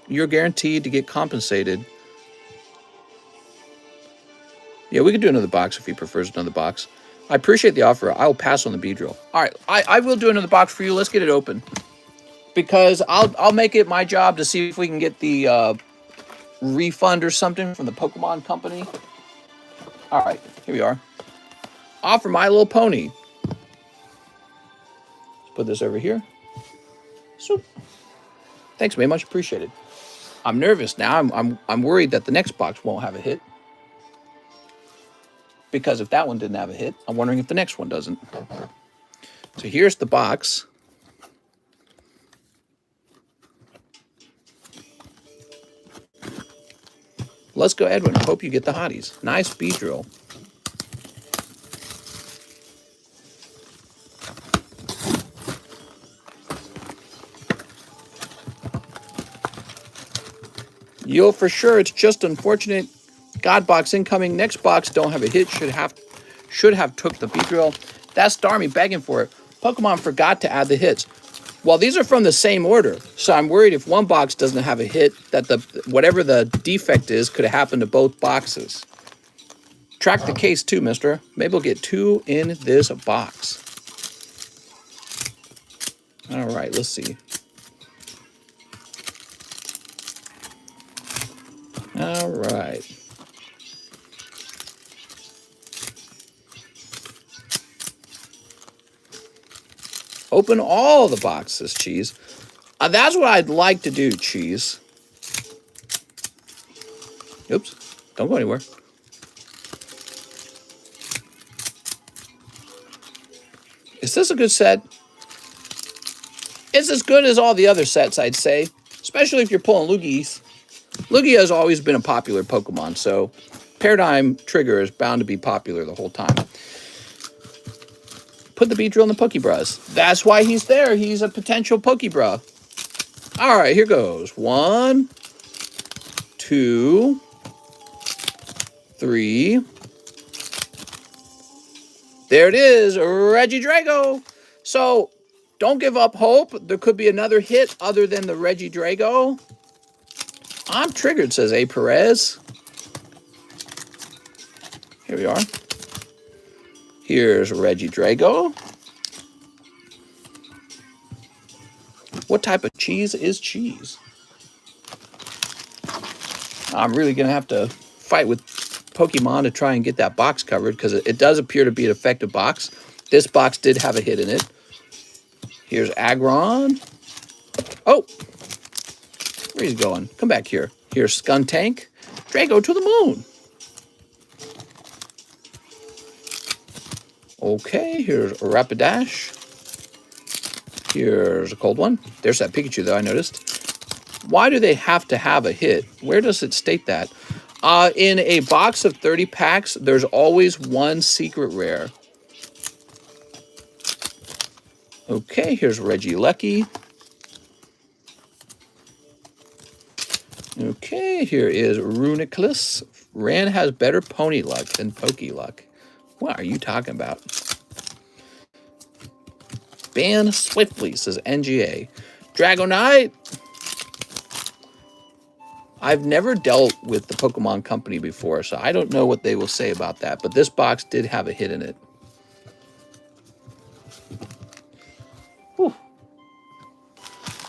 You're guaranteed to get compensated. Yeah, we could do another box if he prefers another box. I appreciate the offer. I will pass on the Beedrill. All right, I will do another box for you. Let's get it open. Because I'll make it my job to see if we can get the refund or something from the Pokemon company. All right, here we are. Offer My Little Pony. Let's put this over here. So, thanks, man. Much appreciated. I'm nervous now. I'm worried that the next box won't have a hit. Because if that one didn't have a hit, I'm wondering if the next one doesn't. So here's the box. Let's go, Edwin. I hope you get the hotties. Nice speed drill. Yo, for sure. It's just unfortunate. God box incoming. Next box don't have a hit. Should have took the beat drill. That's Starmie begging for it. Pokemon forgot to add the hits. Well, these are from the same order, so I'm worried if one box doesn't have a hit, that whatever the defect is could have happened to both boxes. Track the case too, mister. Maybe we'll get 2 in this box. All right, let's see. All right. Open all the boxes, Cheese. That's what I'd like to do, Cheese. Oops. Don't go anywhere. Is this a good set? It's as good as all the other sets, I'd say. Especially if you're pulling Lugies. Lugia has always been a popular Pokemon, so Paradigm Trigger is bound to be popular the whole time. Put the Beedrill in the Pokebras. That's why he's there. He's a potential Pokebra. All right, here goes. 1, 2, 3. There it is, Regidrago. So don't give up hope. There could be another hit other than the Regidrago. I'm triggered, says A. Perez. Here we are. Here's Regidrago. What type of cheese is cheese? I'm really going to have to fight with Pokemon to try and get that box covered because it does appear to be an effective box. This box did have a hit in it. Here's Aggron. Oh! Where he's going? Come back here. Here's Skuntank. Drago to the moon. Okay, here's Rapidash. Here's a cold one. There's that Pikachu, though, I noticed. Why do they have to have a hit? Where does it state that? In a box of 30 packs, there's always one secret rare. Okay, here's Regieleki. Okay, here is Runiclus. Ran has better pony luck than Pokey luck. What are you talking about? Ban swiftly, says NGA. Dragonite. I've never dealt with the Pokemon Company before, so I don't know what they will say about that. But this box did have a hit in it. Whew.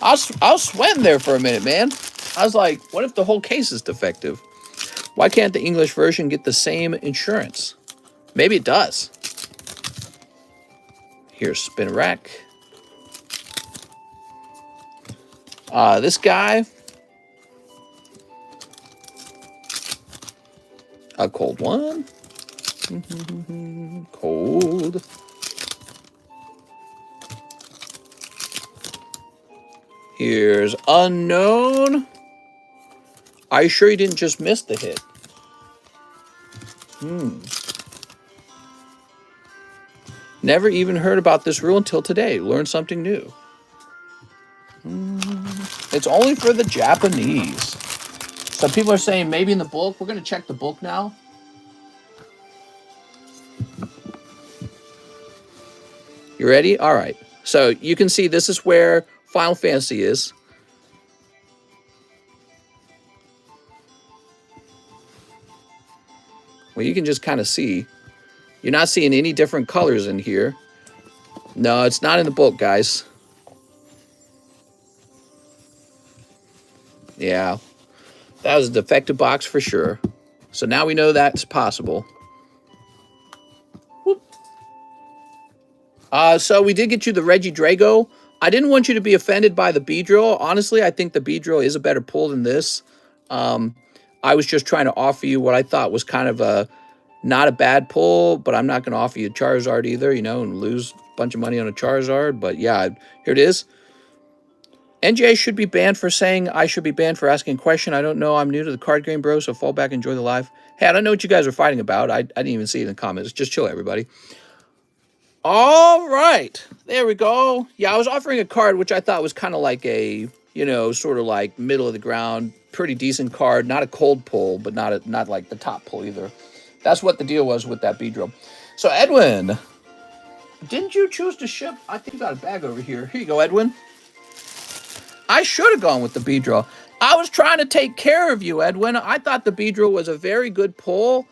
I was sweating there for a minute, man. I was like, what if the whole case is defective? Why can't the English version get the same insurance? Maybe it does. Here's Spinarak. This guy. A cold one. Cold. Here's Unknown. Are you sure you didn't just miss the hit? Never even heard about this rule until today. Learned something new. It's only for the Japanese. Some people are saying maybe in the bulk. We're going to check the bulk now. You ready? All right. So you can see this is where Final Fantasy is. Well, you can just kind of see. You're not seeing any different colors in here. No, it's not in the bulk, guys. Yeah. That was a defective box for sure. So now we know that's possible. Whoop. So we did get you the Regidrago. I didn't want you to be offended by the Beedrill. Honestly, I think the Beedrill is a better pull than this. I was just trying to offer you what I thought was kind of a not a bad pull, but I'm not going to offer you a Charizard either, you know, and lose a bunch of money on a Charizard. But yeah, here it is. NJ should be banned for saying I should be banned for asking a question. I don't know. I'm new to the card game, bro, so fall back, enjoy the live. Hey, I don't know what you guys are fighting about. I didn't even see it in the comments. Just chill, everybody. All right. There we go. Yeah, I was offering a card, which I thought was kind of like a, you know, sort of like middle of the ground, pretty decent card. Not a cold pull, but not like the top pull either. That's what the deal was with that Beedrill. So, Edwin, didn't you choose to ship? I think you got a bag over here. Here you go, Edwin. I should have gone with the Beedrill. I was trying to take care of you, Edwin. I thought the Beedrill was a very good pull.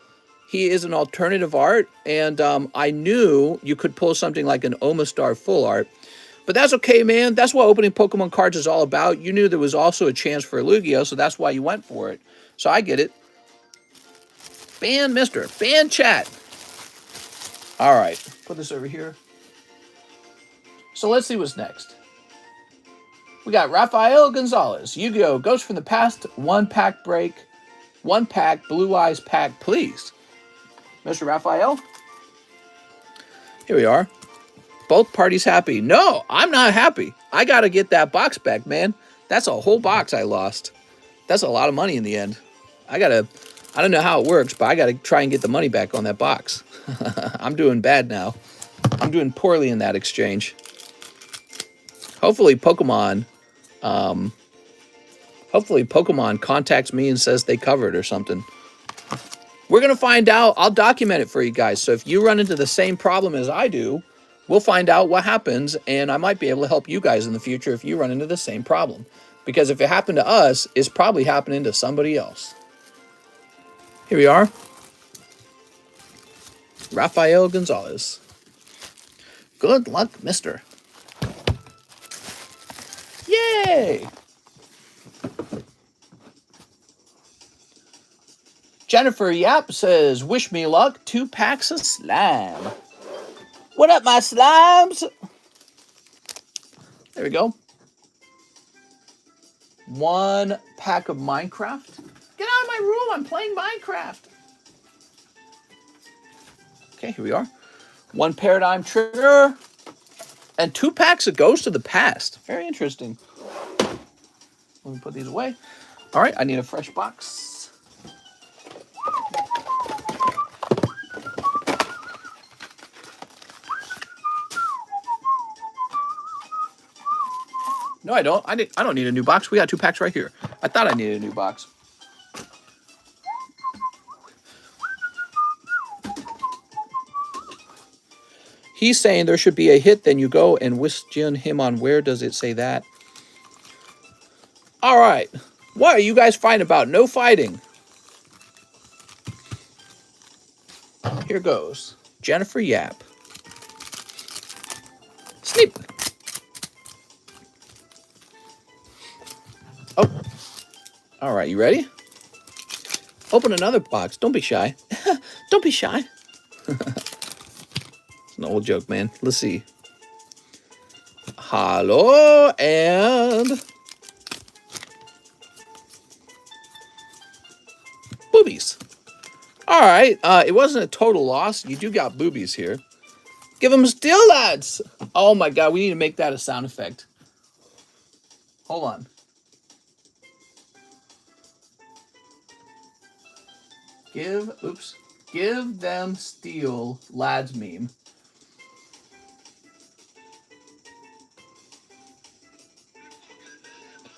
He is an alternative art, and I knew you could pull something like an Omastar full art. But that's okay, man. That's what opening Pokemon cards is all about. You knew there was also a chance for a Lugia, so that's why you went for it. So I get it. Ban Mister. Ban chat. All right. Put this over here. So let's see what's next. We got Rafael Gonzalez. Yu-Gi-Oh! Ghost from the Past. 1-pack break. 1-pack Blue Eyes pack, please. Mr. Raphael? Here we are. Both parties happy. No, I'm not happy. I got to get that box back, man. That's a whole box I lost. That's a lot of money in the end. I don't know how it works, but I got to try and get the money back on that box. I'm doing bad now. I'm doing poorly in that exchange. Hopefully Pokemon contacts me and says they covered or something. We're going to find out. I'll document it for you guys. So if you run into the same problem as I do, we'll find out what happens, and I might be able to help you guys in the future if you run into the same problem. Because if it happened to us, it's probably happening to somebody else. Here we are. Rafael Gonzalez. Good luck, mister. Yay! Jennifer Yap says, wish me luck. 2 packs of slime. What up, my slimes? There we go. 1 pack of Minecraft. Get out of my room. I'm playing Minecraft. Okay, here we are. 1 Paradigm Trigger. And 2 packs of Ghost of the Past. Very interesting. Let me put these away. All right, I need a fresh box. No, I don't. I don't need a new box. We got 2 packs right here. I thought I needed a new box. He's saying there should be a hit, then you go and question him on where does it say that. All right. What are you guys fighting about? No fighting. Here goes. Jennifer Yap. Sleep. Oh. All right, you ready? Open another box. Don't be shy. Don't be shy. It's an old joke, man. Let's see. Hello and boobies. All right. It wasn't a total loss. You do got boobies here. Give them still, lads. Oh my God. We need to make that a sound effect. Hold on. Give them steel, lads meme.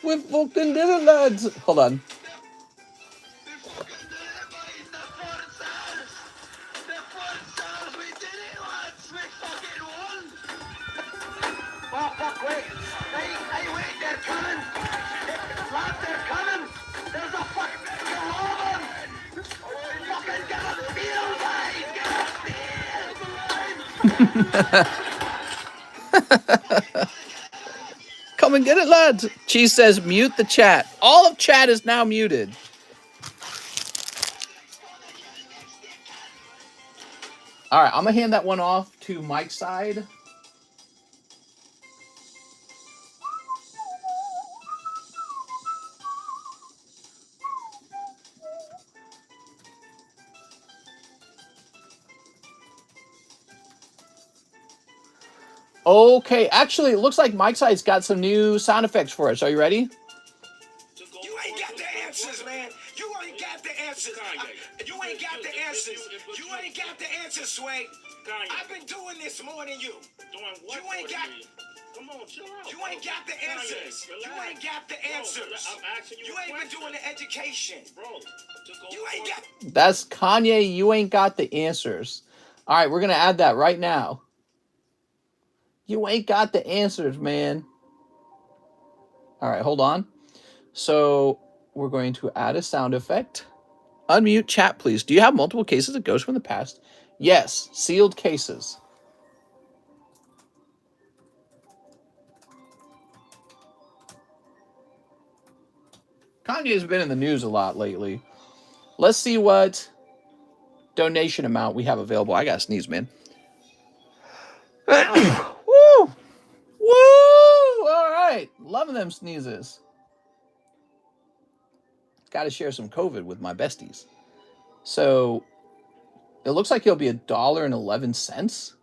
We fucking did it, lads. Hold on. Come and get it, lads. Cheese says mute the chat. All of chat is now muted. All right, I'm going to hand that one off to Mike's side. Okay, actually, it looks like Mike's Side's got some new sound effects for us. Are you ready? You ain't got the answers, man. You ain't got the answers. You ain't got the answers. You ain't got the answers, Sway. I've been doing this more than you. You ain't got. Come on, chill out. You ain't got the answers. You ain't got the answers. You ain't been doing the education, bro. You ain't got. That's Kanye. You ain't got the answers. All right, we're gonna add that right now. You ain't got the answers, man. All right, hold on. So we're going to add a sound effect. Unmute chat, please. Do you have multiple cases of ghosts from the past? Yes, sealed cases. Kanye's been in the news a lot lately. Let's see what donation amount we have available. I gotta sneeze, man. Woo! Woo! All right. Loving them sneezes. Got to share some COVID with my besties. So it looks like it'll be $1.11.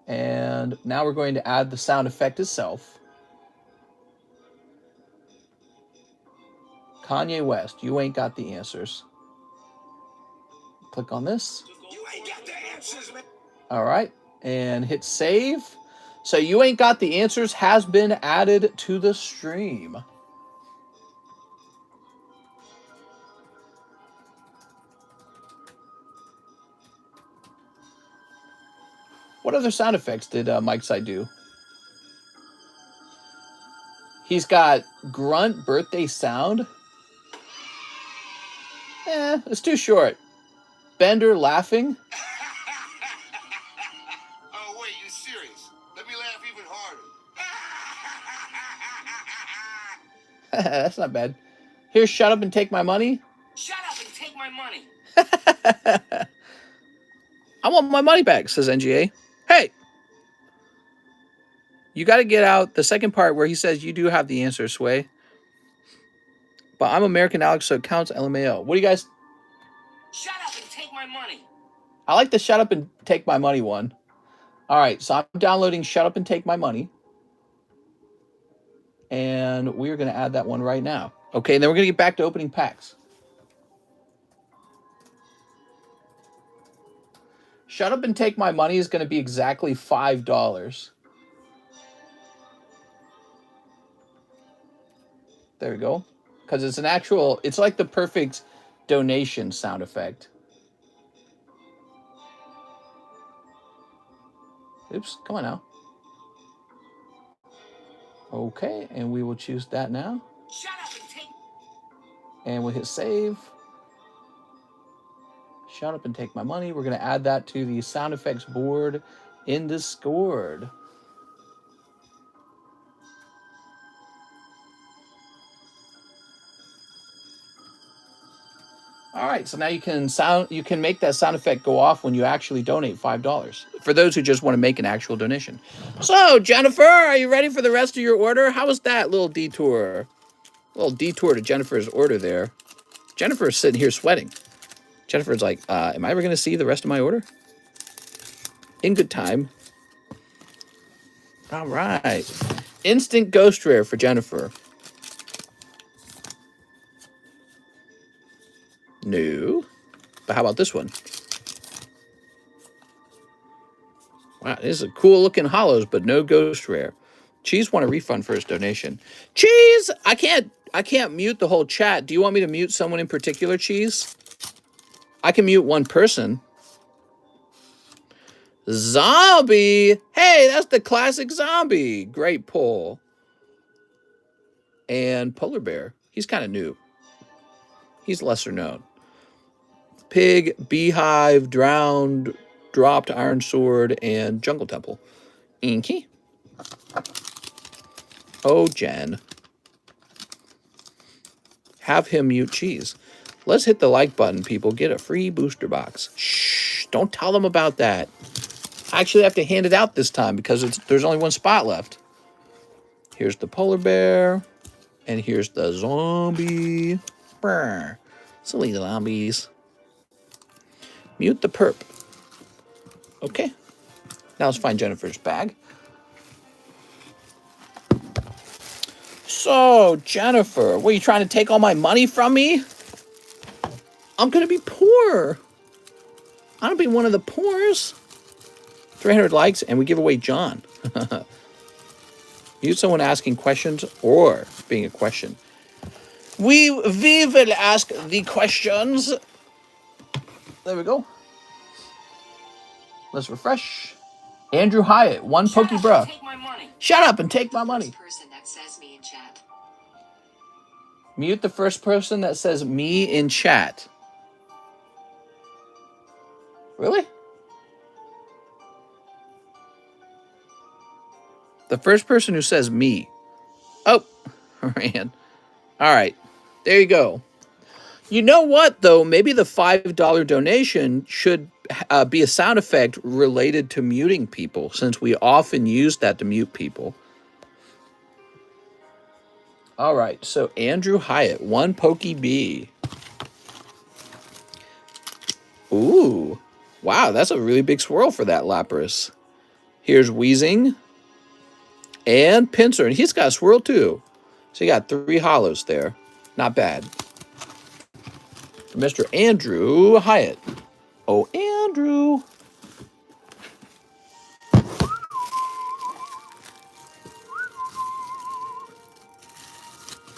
And now we're going to add the sound effect itself. Kanye West, you ain't got the answers. Click on this. You ain't got the answers, man. All right. And hit save. So you ain't got the answers has been added to the stream. What other sound effects did Mike's Side do? He's got grunt birthday sound. It's too short. Bender laughing. Oh, wait, you serious? Let me laugh even harder. That's not bad. Here's shut up and take my money. Shut up and take my money. I want my money back, says NGA. Hey, you got to get out the second part where he says you do have the answer, Sway. But I'm American Alex, so it counts LMAO. What do you guys... Shut up and take my money. I like the shut up and take my money one. All right, so I'm downloading shut up and take my money. And we're going to add that one right now. Okay, and then we're going to get back to opening packs. Shut up and take my money is going to be exactly $5. There we go. Because it's an actual, it's like the perfect donation sound effect. Oops, come on now. Okay, and we will choose that now. Shut up and take. And we'll hit save. Shut up and take my money. We're going to add that to the sound effects board in Discord. All right, so now you can make that sound effect go off when you actually donate $5 for those who just want to make an actual donation. So, Jennifer, are you ready for the rest of your order? How was that little detour? Little detour to Jennifer's order there. Jennifer's sitting here sweating. Jennifer's like, am I ever going to see the rest of my order? In good time. All right. Instant ghost rare for Jennifer. No. But how about this one? Wow, this is a cool looking hollows, but no ghost rare. Cheese want a refund for his donation. Cheese! I can't mute the whole chat. Do you want me to mute someone in particular, Cheese? I can mute one person. Zombie! Hey, that's the classic zombie. Great pull. And Polar Bear. He's kind of new. He's lesser known. Pig, Beehive, Drowned, Dropped, Iron Sword, and Jungle Temple. Inky. Oh, Jen. Have him mute Cheese. Let's hit the like button, people. Get a free booster box. Shh, don't tell them about that. I actually have to hand it out this time because there's only one spot left. Here's the Polar Bear. And here's the zombie. Brr. Silly zombies. Mute the perp. Okay. Now let's find Jennifer's bag. So, Jennifer, what, are you trying to take all my money from me? I'm going to be poor. I don't be one of the poors. 300 likes, and we give away John. Mute someone asking questions or being a question. We will ask the questions. There we go. Let's refresh. Andrew Hyatt, one pokey bruh. Shut up and take my money. Mute the first person that says me in chat. Really? The first person who says me. Oh, man. All right. There you go. You know what, though? Maybe the $5 donation should be a sound effect related to muting people, since we often use that to mute people. All right. So, Andrew Hyatt, one pokey bee. Ooh. Wow, that's a really big swirl for that Lapras. Here's Wheezing. And Pinsir. And he's got a swirl, too. So, you got 3 hollows there. Not bad. Mr. Andrew Hyatt. Oh, Andrew.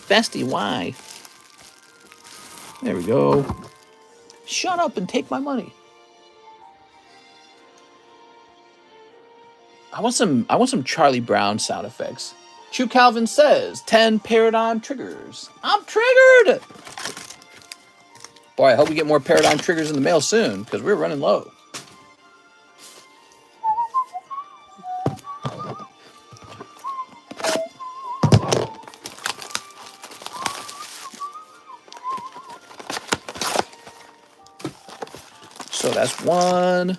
Bestie, why? There we go. Shut up and take my money. I want some Charlie Brown sound effects. Chew Calvin says 10 paradigm triggers. I'm triggered. Boy, I hope we get more paradigm triggers in the mail soon, because we're running low. So that's 1,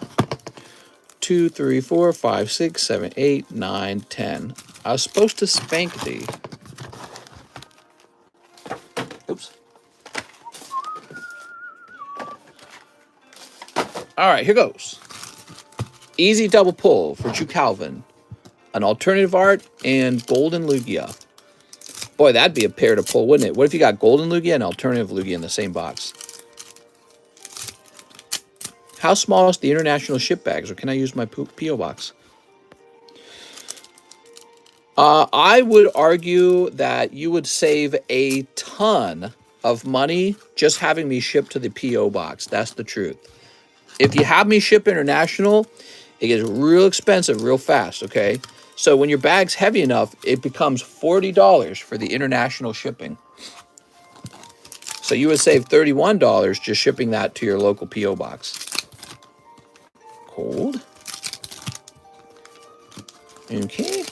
2, 3, 4, 5, 6, 7, 8, 9, 10. I was supposed to spank thee. Oops. All right, here goes. Easy double pull for Chew Calvin. An alternative art and Golden Lugia. Boy, that'd be a pair to pull, wouldn't it? What if you got Golden Lugia and alternative Lugia in the same box? How small is the international ship bags, or can I use my P.O. box? I would argue that you would save a ton of money just having me ship to the P.O. box. That's the truth. If you have me ship international, it gets real expensive real fast, okay? So when your bag's heavy enough, it becomes $40 for the international shipping. So you would save $31 just shipping that to your local P.O. box. Cold. Okay.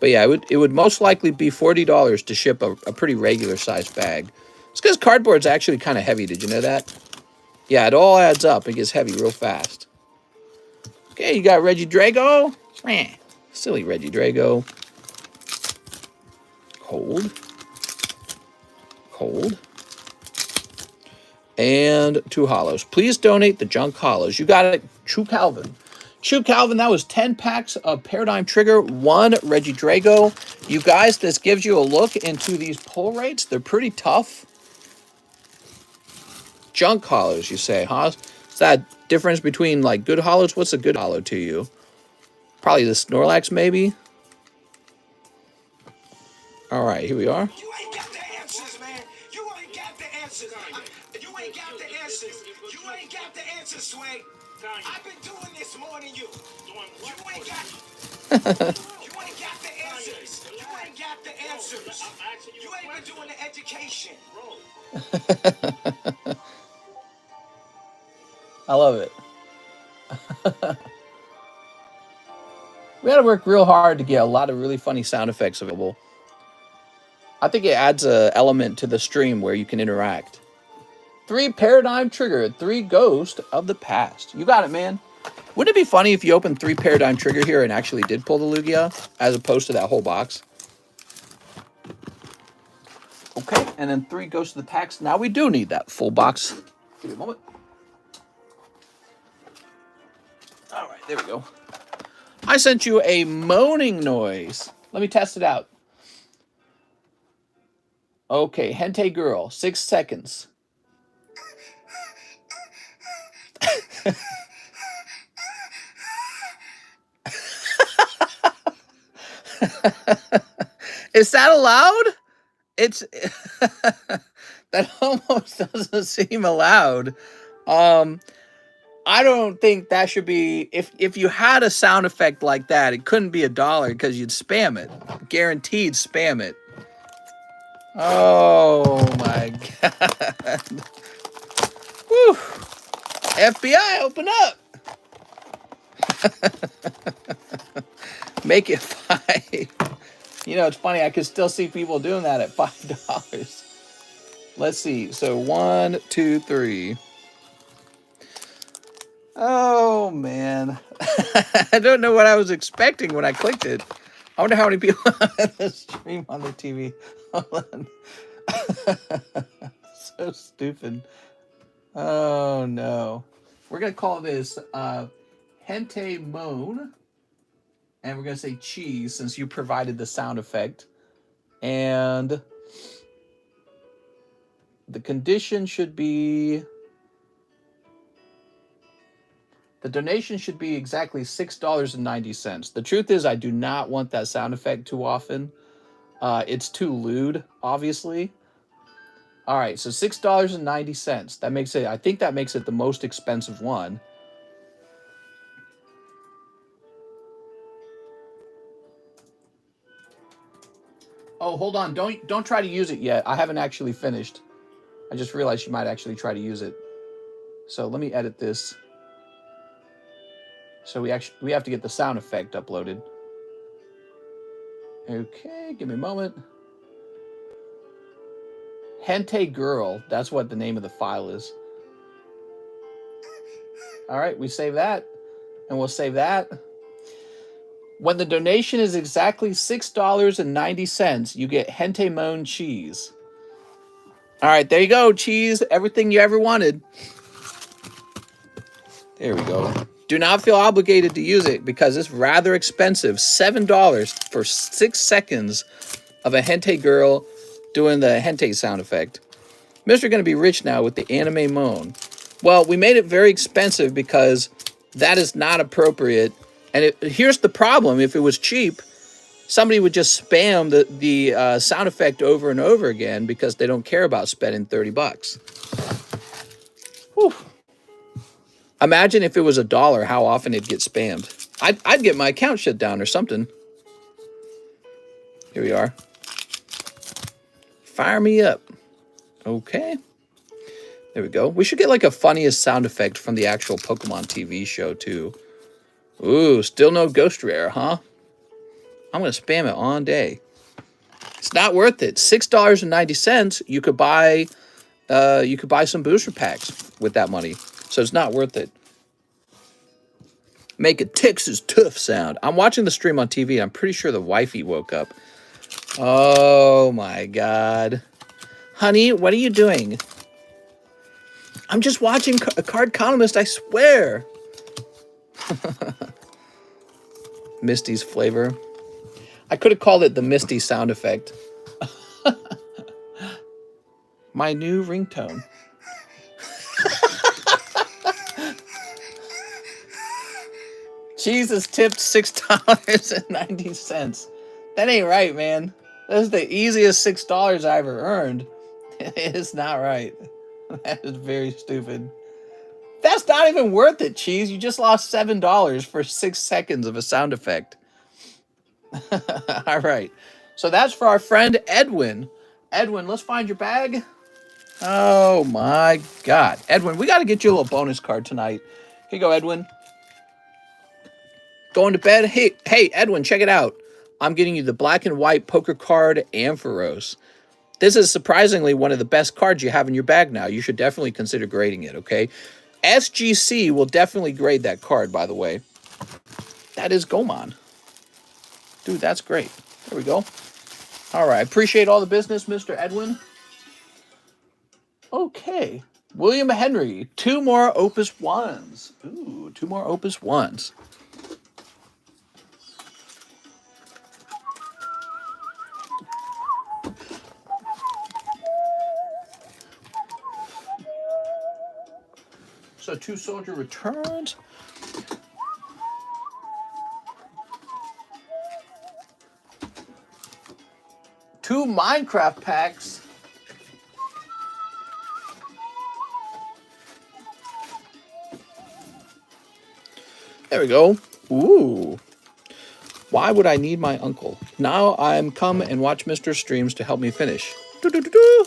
But yeah, it would most likely be $40 to ship a pretty regular sized bag. It's because cardboard's actually kind of heavy. Did you know that? Yeah, it all adds up. It gets heavy real fast. Okay, you got Reggie Drago. Silly Reggie Drago. Cold. Cold. And 2 hollows. Please donate the junk hollows. You got it, Chew Calvin. Chew Calvin, that was 10 packs of Paradigm Trigger, 1 Reggie Drago. You guys, this gives you a look into these pull rates. They're pretty tough. Junk hollows, you say, huh? Is that difference between, like, good hollows? What's a good hollow to you? Probably the Snorlax, maybe? All right, here we are. You ain't got the answers, man. You ain't got the answers. You ain't got the answers. You ain't got the answers, Sway. I've been doing this more than you. You ain't got you ain't got the answers. You ain't got the answers. You ain't been doing the education. I love it. We had to work real hard to get a lot of really funny sound effects available. I think it adds an element to the stream where you can interact. 3 Paradigm Trigger, 3 Ghost of the Past. You got it, man. Wouldn't it be funny if you opened 3 Paradigm Trigger here and actually did pull the Lugia, as opposed to that whole box? Okay, and then 3 Ghost of the Past. Now we do need that full box. Give me a moment. There we go. I sent you a moaning noise. Let me test it out. Okay, Hente Girl, 6 seconds. Is that allowed? It's that almost doesn't seem allowed. I don't think that should be. If you had a sound effect like that, it couldn't be $1 because you'd spam it. Guaranteed spam it. Oh my god. Whew. FBI, open up. Make it 5. You know, it's funny. I could still see people doing that at $5. Let's see. So 1, 2, 3. Oh man. I don't know what I was expecting when I clicked it. I wonder how many people have the stream on their TV. Hold on. So stupid. Oh no. We're gonna call this Hente Moan. And we're gonna say cheese since you provided the sound effect. And the condition should be, the donation should be exactly $6.90. The truth is I do not want that sound effect too often. It's too lewd, obviously. All right, so $6.90. That makes it, I think that makes it the most expensive one. Oh, hold on. Don't try to use it yet. I haven't actually finished. I just realized you might actually try to use it. So let me edit this. So we have to get the sound effect uploaded. Okay, give me a moment. Hente Girl, that's what the name of the file is. All right, we save that, and we'll save that. When the donation is exactly $6.90, you get Hente Moan cheese. All right, there you go, cheese. Everything you ever wanted. There we go. Do not feel obligated to use it because it's rather expensive. $7 for 6 seconds of a Hente Girl doing the Hente sound effect. Mr. Gonna Be Rich now with the anime moan. Well, we made it very expensive because that is not appropriate. And here's the problem. If it was cheap, somebody would just spam the sound effect over and over again because they don't care about spending $30. Whew. Imagine if it was $1, how often it'd get spammed. I'd get my account shut down or something. Here we are. Fire me up. Okay. There we go. We should get like a funniest sound effect from the actual Pokemon TV show too. Ooh, still no Ghost Rare, huh? I'm going to spam it all day. It's not worth it. $6.90. You could buy some booster packs with that money. So it's not worth it. Make a Texas tough sound. I'm watching the stream on TV. I'm pretty sure the wifey woke up. Oh my God. Honey, what are you doing? I'm just watching TheCardconomist, I swear. Misty's flavor. I could have called it the Misty sound effect. My new ringtone. Jesus tipped $6.90. That ain't right, man. That's the easiest $6 I ever earned. It's not right. That is very stupid. That's not even worth it, Cheese. You just lost $7 for 6 seconds of a sound effect. All right. So that's for our friend Edwin. Edwin, let's find your bag. Oh my God. Edwin, we got to get you a little bonus card tonight. Here you go, Edwin. Going to bed? Hey, Edwin, check it out. I'm getting you the black and white poker card Ampharos. This is surprisingly one of the best cards you have in your bag now. You should definitely consider grading it, okay? SGC will definitely grade that card, by the way. That is Gomon. Dude, that's great. There we go. All right. Appreciate all the business, Mr. Edwin. Okay. William Henry, 2 more Opus 1s. Ooh, 2 more Opus 1s. So 2 soldier returns. Two Minecraft packs. There we go. Ooh. Why would I need my uncle? Now I'm come and watch Mr. Streams to help me finish. Do-do-do-do.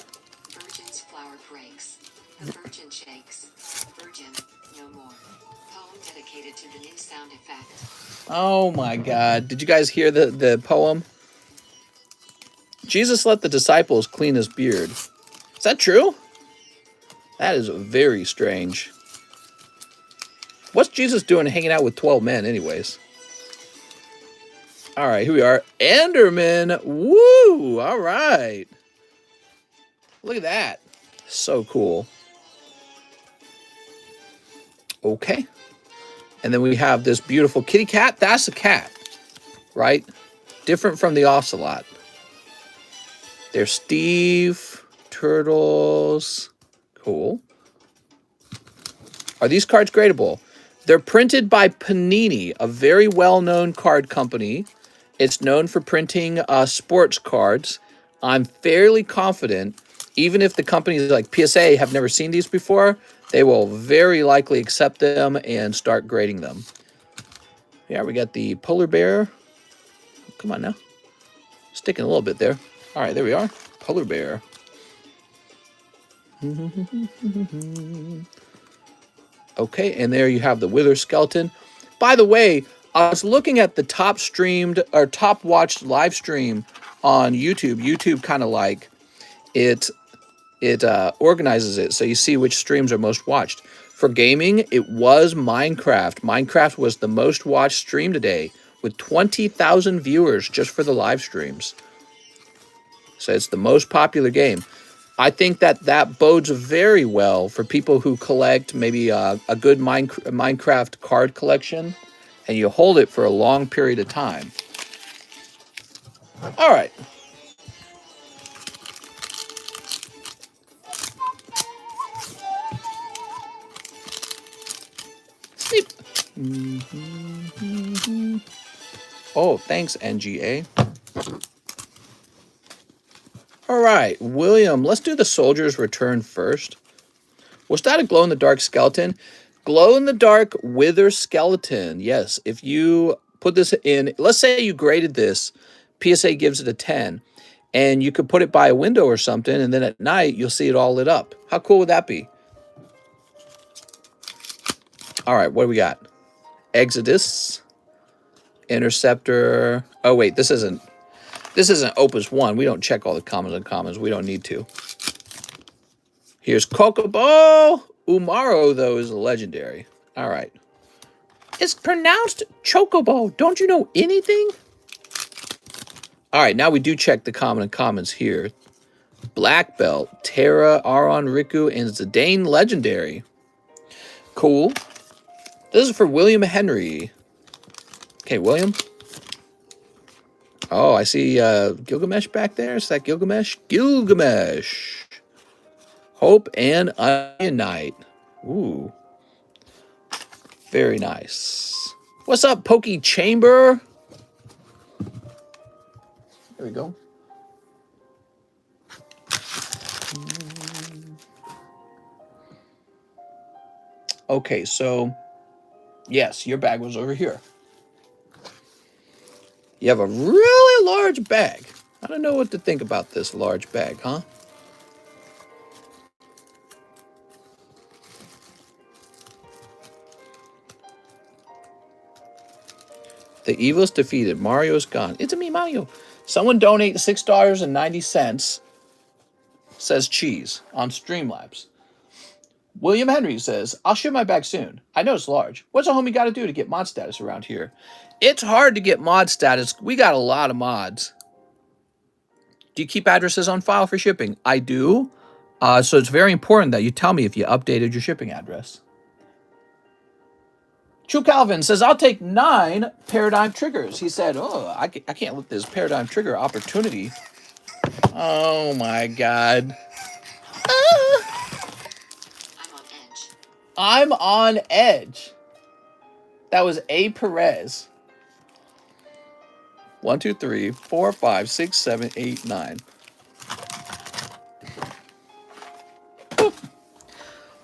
Virgin's flower breaks. The virgin shakes. Virgin, no more. Poem dedicated to the new sound effect. Oh my God. Did you guys hear the poem? Jesus let the disciples clean his beard. Is that true? That is very strange. What's Jesus doing hanging out with 12 men anyways? All right, here we are. Enderman. Woo! All right. Look at that. So cool. Okay. And then we have this beautiful kitty cat. That's a cat, right? Different from the ocelot. There's Steve, turtles. Cool. Are these cards gradable? They're printed by Panini, a very well-known card company. It's known for printing sports cards. I'm fairly confident, even if the companies like PSA have never seen these before, they will very likely accept them and start grading them. Yeah, we got the polar bear. Come on now. Sticking a little bit there. All right, there we are. Polar bear. Okay, and there you have the wither skeleton. By the way, I was looking at the top streamed or top watched live stream on YouTube. YouTube kind of like it organizes it so you see which streams are most watched. For gaming, it was Minecraft. Minecraft was the most watched stream today with 20,000 viewers just for the live streams. So it's the most popular game. I think that bodes very well for people who collect maybe a good Minecraft card collection, and you hold it for a long period of time. All right. Sleep. Oh, thanks, NGA. All right, William, let's do the soldier's return first. Was that a glow-in-the-dark skeleton? Glow-in-the-dark wither skeleton. Yes, if you put this in, let's say you graded this, PSA gives it a 10, and you could put it by a window or something, and then at night, you'll see it all lit up. How cool would that be? All right, what do we got? Exodus, Interceptor. Oh, wait, this isn't Opus 1. We don't check all the commons and commons. We don't need to. Here's Kokobo. Umaro, though, is a legendary. All right. It's pronounced Chocobo. Don't you know anything? All right, now we do check the common and commons here. Black Belt, Terra, Aron, Riku, and Zidane legendary. Cool. This is for William Henry. Okay, William. Oh, I see Gilgamesh back there. Is that Gilgamesh? Gilgamesh. Hope and Onion Knight. Ooh. Very nice. What's up, Pokey Chamber? There we go. Okay, so yes, your bag was over here. You have a really large bag. I don't know what to think about this large bag, huh? The evil's defeated. Mario's gone. It's me, Mario. Someone donate $6.90. Says cheese on Streamlabs. William Henry says, I'll ship my bag soon. I know it's large. What's a homie got to do to get mod status around here? It's hard to get mod status. We got a lot of mods. Do you keep addresses on file for shipping? I do. So it's very important that you tell me if you updated your shipping address. True Calvin says, I'll take 9 paradigm triggers. He said, oh, I can't let this paradigm trigger opportunity. Oh my God. I'm on edge. I'm on edge. That was A. Perez. 1, 2, 3, 4, 5, 6, 7, 8, 9.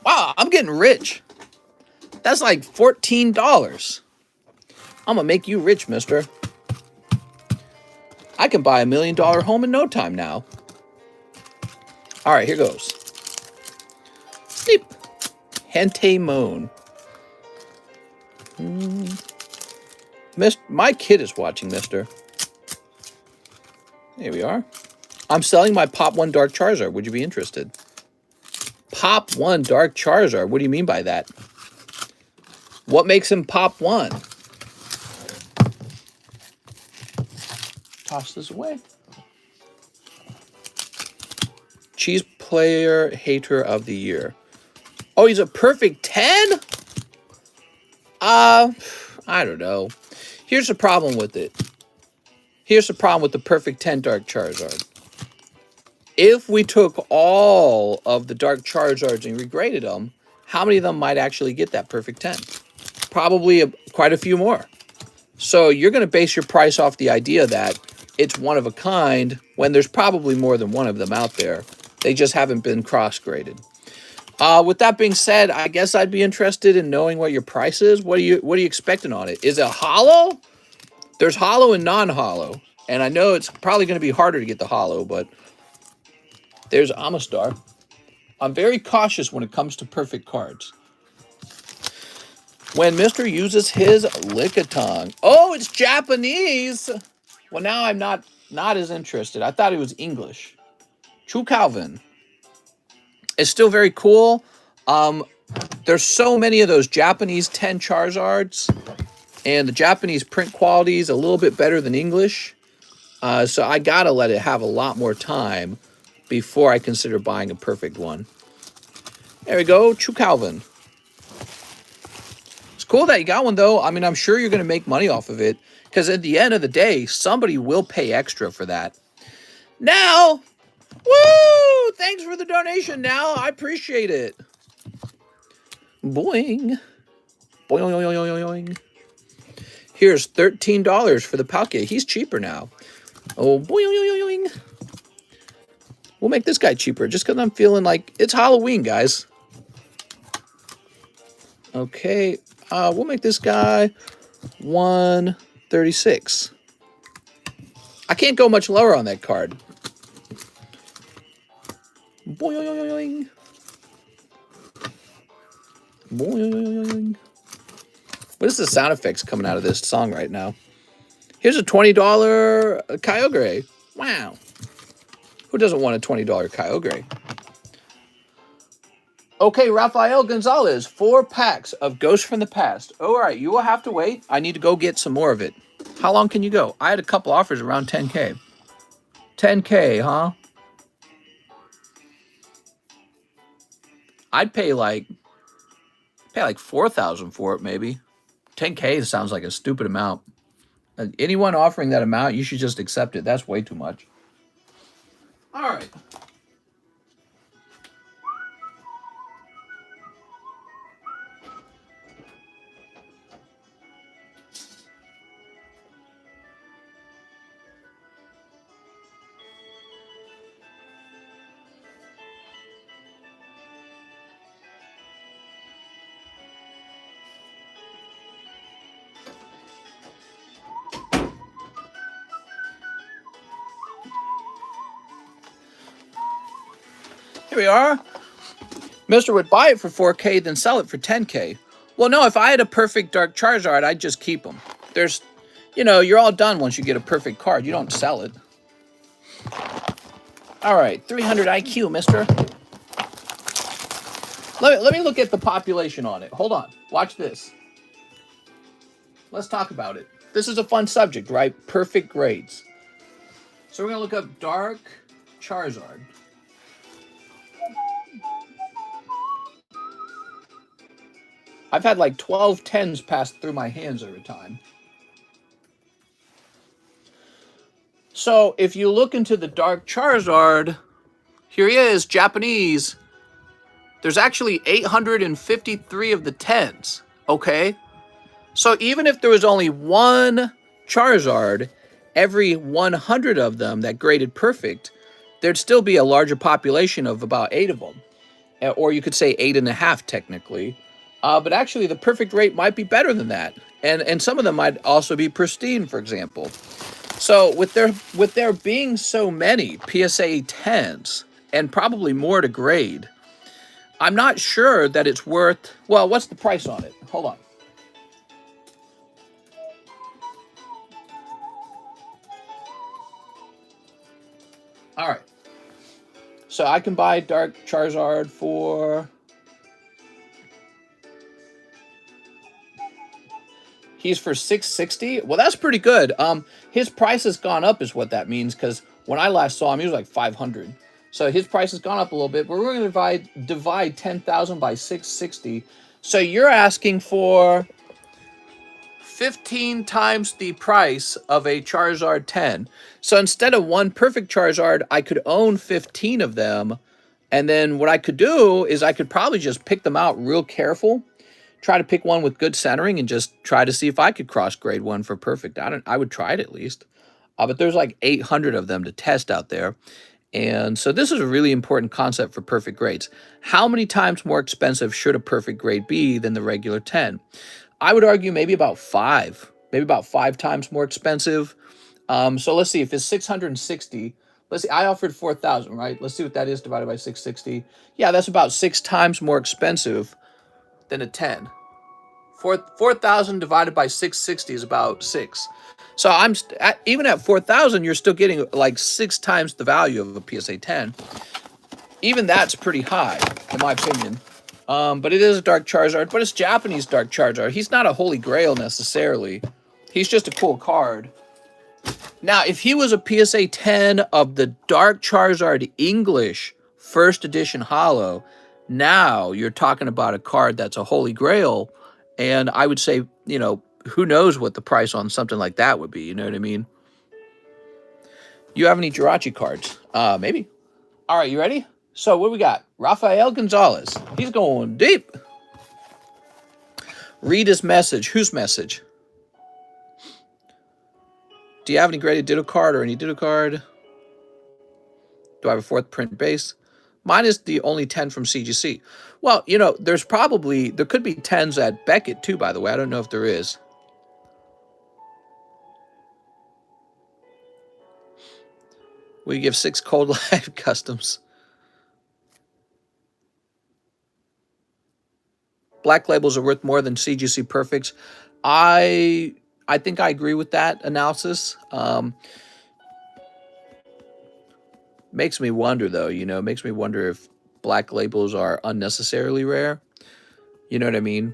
Wow, I'm getting rich. That's like $14. I'm gonna make you rich, mister. I can buy $1 million home in no time now. All right, here goes. Sleep. Hente Moon. My kid is watching, mister. Here we are. I'm selling my Pop 1 Dark Charizard. Would you be interested? Pop 1 Dark Charizard. What do you mean by that? What makes him Pop 1? Toss this away. Cheese Player Hater of the Year. Oh, he's a perfect 10? I don't know. Here's the problem with it. Here's the problem with the perfect 10 Dark Charizard. If we took all of the Dark Charizards and regraded them, how many of them might actually get that perfect 10? Probably quite a few more. So you're going to base your price off the idea that it's one of a kind when there's probably more than one of them out there. They just haven't been cross-graded. With that being said, I guess I'd be interested in knowing what your price is. What are you expecting on it? Is it hollow? There's hollow and non-hollow. And I know it's probably going to be harder to get the hollow, but there's Amistar. I'm very cautious when it comes to perfect cards. When Mr. uses his Lickitung. Oh, it's Japanese. Well, now I'm not as interested. I thought it was English. True Calvin. It's still very cool. There's so many of those Japanese 10 Charizards, and the Japanese print quality is a little bit better than English. So I gotta let it have a lot more time before I consider buying a perfect one. There we go, True Calvin. It's cool that you got one, though. I mean, I'm sure you're going to make money off of it, because at the end of the day, somebody will pay extra for that. Now, woo! Thanks for the donation, Now. I appreciate it. Boing. Boing, boing, boing, boing. Here's $13 for the Palkia. He's cheaper now. Oh, boing, boing, boing, boing. We'll make this guy cheaper just because I'm feeling like it's Halloween, guys. Okay, we'll make this guy 136. I can't go much lower on that card. Boing. Boing. What is the sound effects coming out of this song right now? Here's a $20 Kyogre. Wow. Who doesn't want a $20 Kyogre? Okay, Rafael Gonzalez, 4 packs of Ghosts from the Past. All right, you will have to wait. I need to go get some more of it. How long can you go? I had a couple offers around 10K. 10K, huh? I'd pay like 4,000 for it, maybe. 10K sounds like a stupid amount. Anyone offering that amount, you should just accept it. That's way too much. All right. Here we are. Mister would buy it for 4K, then sell it for 10K. Well, no, if I had a perfect Dark Charizard, I'd just keep them. There's, you're all done once you get a perfect card. You don't sell it. All right, 300 IQ, mister. Let me look at the population on it. Hold on. Watch this. Let's talk about it. This is a fun subject, right? Perfect grades. So we're going to look up Dark Charizard. I've had like 12 10s pass through my hands every time. So if you look into the Dark Charizard, here he is, Japanese. There's actually 853 of the 10s, okay? So even if there was only one Charizard, every 100 of them that graded perfect, there'd still be a larger population of about 8 of them. Or you could say 8.5 technically. But actually the perfect rate might be better than that. And some of them might also be pristine, for example. So with there being so many PSA 10s and probably more to grade, I'm not sure that it's worth... Well, what's the price on it? Hold on. All right. So I can buy Dark Charizard for... He's for $660. Well, that's pretty good. His price has gone up is what that means, because when I last saw him, he was like $500. So his price has gone up a little bit, but we're going to divide 10,000 by 660. So you're asking for 15 times the price of a Charizard 10. So instead of one perfect Charizard, I could own 15 of them. And then what I could do is I could probably just pick them out real careful. Try to pick one with good centering and just try to see if I could cross grade one for perfect. I would try it at least. But there's like 800 of them to test out there. And so this is a really important concept for perfect grades. How many times more expensive should a perfect grade be than the regular 10? I would argue maybe about 5. Maybe about 5 times more expensive. So let's see, if it's 660, let's see, I offered 4,000, right? Let's see what that is divided by 660. Yeah, that's about 6 times more expensive than a 10. 4,000 divided by 660 is about 6. So even at 4,000, you're still getting like 6 times the value of a PSA 10. Even that's pretty high, in my opinion. But it is a Dark Charizard, but it's Japanese Dark Charizard. He's not a holy grail necessarily. He's just a cool card. Now, if he was a PSA 10 of the Dark Charizard English first edition holo, now you're talking about a card that's a holy grail. And I would say, you know, who knows what the price on something like that would be, you know what I mean? You have any Jirachi cards? Maybe. All right, you ready? So what do we got? Rafael Gonzalez. He's going deep. Read his message. Whose message? Do you have any graded Ditto card or any Ditto card? Do I have a 4th print base? Mine is the only 10 from CGC. Well, you know, there could be 10s at Beckett too, by the way. I don't know if there is. We give 6 Cold Life customs. Black labels are worth more than CGC perfects. I think I agree with that analysis. Makes me wonder, though, you know, makes me wonder if black labels are unnecessarily rare. You know what I mean?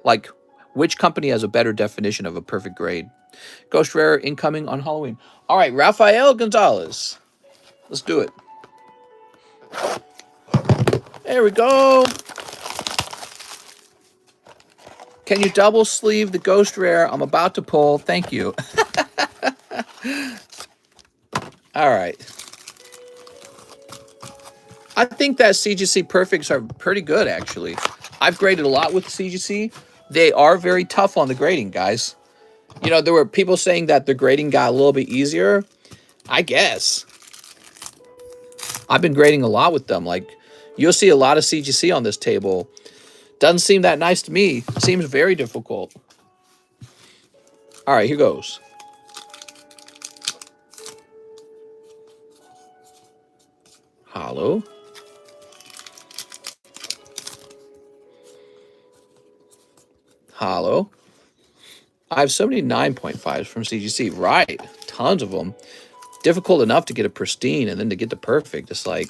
Like, which company has a better definition of a perfect grade? Ghost Rare incoming on Halloween. All right, Rafael Gonzalez. Let's do it. There we go. Can you double sleeve the Ghost Rare I'm about to pull? Thank you. All right. I think that CGC perfects are pretty good, actually. I've graded a lot with CGC. They are very tough on the grading, guys. You know, there were people saying that the grading got a little bit easier. I guess. I've been grading a lot with them. Like, you'll see a lot of CGC on this table. Doesn't seem that nice to me. Seems very difficult. All right, here goes. Hollow. Hollow. I have so many 9.5s from CGC. Right. Tons of them. Difficult enough to get a pristine and then to get the perfect. It's like,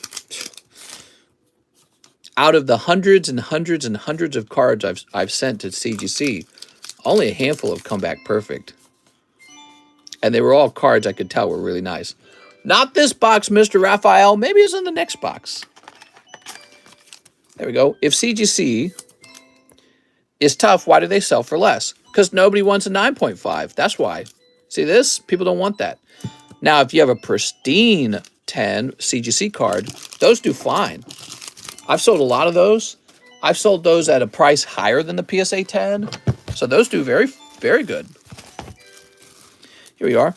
out of the hundreds and hundreds and hundreds of cards I've sent to CGC, only a handful have come back perfect. And they were all cards I could tell were really nice. Not this box, Mr. Raphael. Maybe it's in the next box. There we go. If CGC is tough. Why do they sell for less? Because nobody wants a 9.5. That's why. See this? People don't want that. Now, if you have a pristine 10 CGC card, those do fine. I've sold a lot of those. I've sold those at a price higher than the PSA 10. So those do very, very good. Here we are.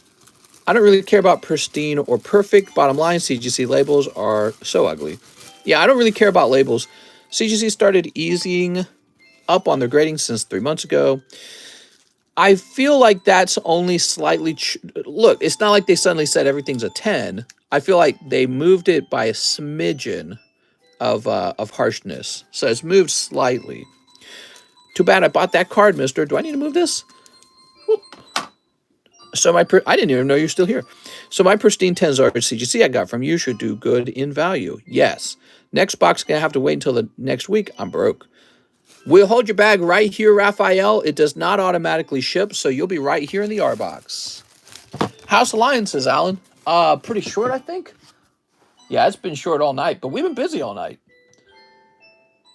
I don't really care about pristine or perfect. Bottom line, CGC labels are so ugly. Yeah, I don't really care about labels. CGC started easing up on their grading since 3 months ago. I feel like that's only slightly... Look, it's not like they suddenly said everything's a 10. I feel like they moved it by a smidgen of harshness. So it's moved slightly. Too bad I bought that card, mister. Do I need to move this? Whoop. So I didn't even know you're still here. So my pristine 10 Zard CGC I got from you should do good in value. Yes. Next box going to have to wait until the next week. I'm broke. We'll hold your bag right here, Raphael. It does not automatically ship, so you'll be right here in the R box. House Alliances, Alan. Pretty short, I think. Yeah, it's been short all night, but we've been busy all night.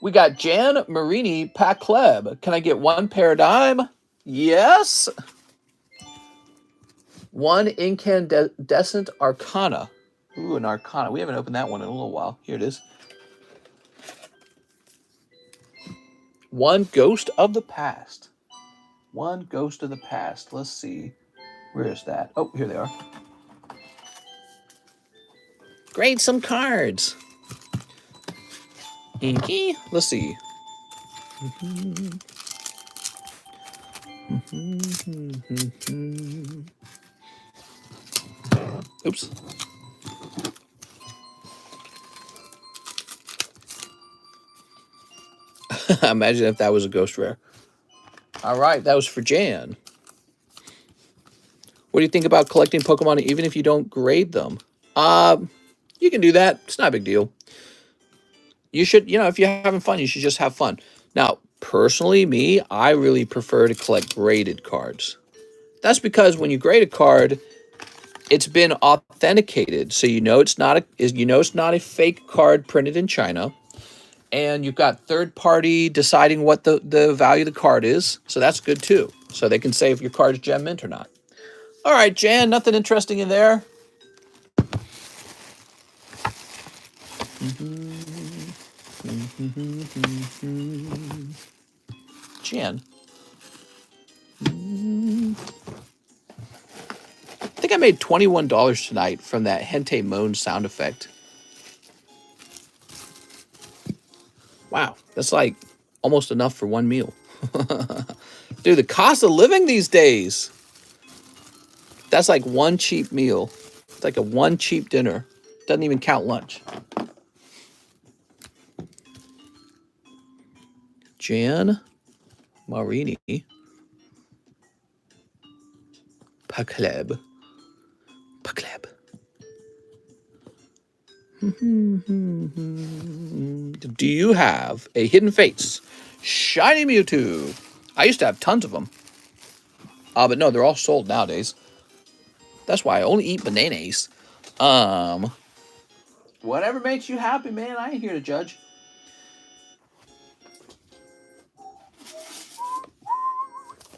We got Jan Marini Pacleb. Can I get one paradigm? Yes. One incandescent Arcana. Ooh, an Arcana. We haven't opened that one in a little while. Here it is. One Ghost of the Past. One Ghost of the Past. Let's see. Where is that? Oh, here they are. Grade some cards. Inky. Let's see. Oops. Imagine if that was a ghost rare. All right, that was for Jan. What do you think about collecting Pokemon even if you don't grade them? You can do that. It's not a big deal. You should, if you're having fun, you should just have fun. Now, personally, me, I really prefer to collect graded cards. That's because when you grade a card, it's been authenticated, so it's not a fake card printed in China. And you've got third party deciding what the value of the card is. So that's good too. So they can say if your card's gem mint or not. All right, Jan, nothing interesting in there. Jan. I think I made $21 tonight from that Hente Moan sound effect. Wow, that's like almost enough for one meal. Dude, the cost of living these days. That's like one cheap meal. It's like a one cheap dinner. Doesn't even count lunch. Jan Marini Pacleb. Do you have a Hidden Fates Shiny Mewtwo? I used to have tons of them. But no, they're all sold nowadays. That's why I only eat bananas. Whatever makes you happy, man. I ain't here to judge.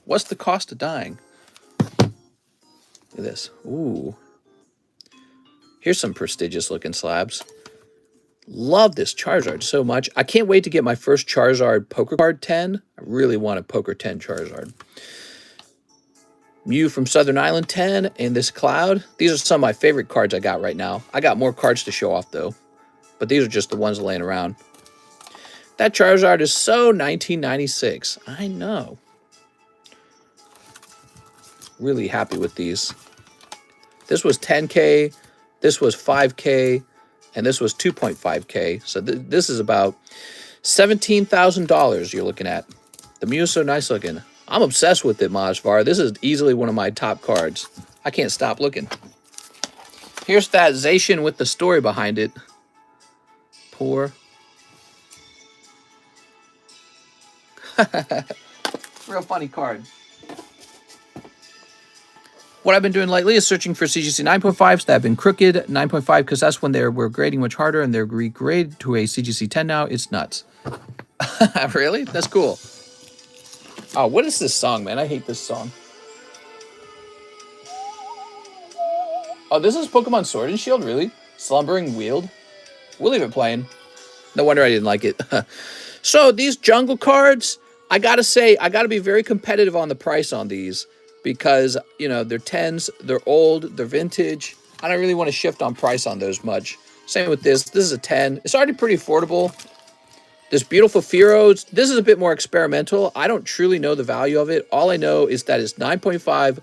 What's the cost of dying? Look at this. Ooh. Here's some prestigious looking slabs. Love this Charizard so much. I can't wait to get my first Charizard Poker Card 10. I really want a Poker 10 Charizard. Mew from Southern Island 10 and this Cloud. These are some of my favorite cards I got right now. I got more cards to show off though. But these are just the ones laying around. That Charizard is so 1996. I know. Really happy with these. This was 10K. This was 5K. And this was 2.5K. So this is about $17,000 you're looking at. The Mew is so nice looking. I'm obsessed with it, Majvar. This is easily one of my top cards. I can't stop looking. Here's that Zacian with the story behind it. Poor. Real funny card. What I've been doing lately is searching for CGC 9.5s that have been crooked. 9.5 because that's when they were grading much harder and they're regraded to a CGC 10 now. It's nuts. Really? That's cool. Oh, what is this song, man? I hate this song. Oh, this is Pokemon Sword and Shield, really? Slumbering Wield? We'll leave it playing. No wonder I didn't like it. So these jungle cards, I gotta say, I gotta be very competitive on the price on these because, you know, they're 10s, they're old, they're vintage. I don't really want to shift on price on those much. Same with this. This is a 10. It's already pretty affordable. This beautiful Fearows, this is a bit more experimental. I don't truly know the value of it. All I know is that it's 9.5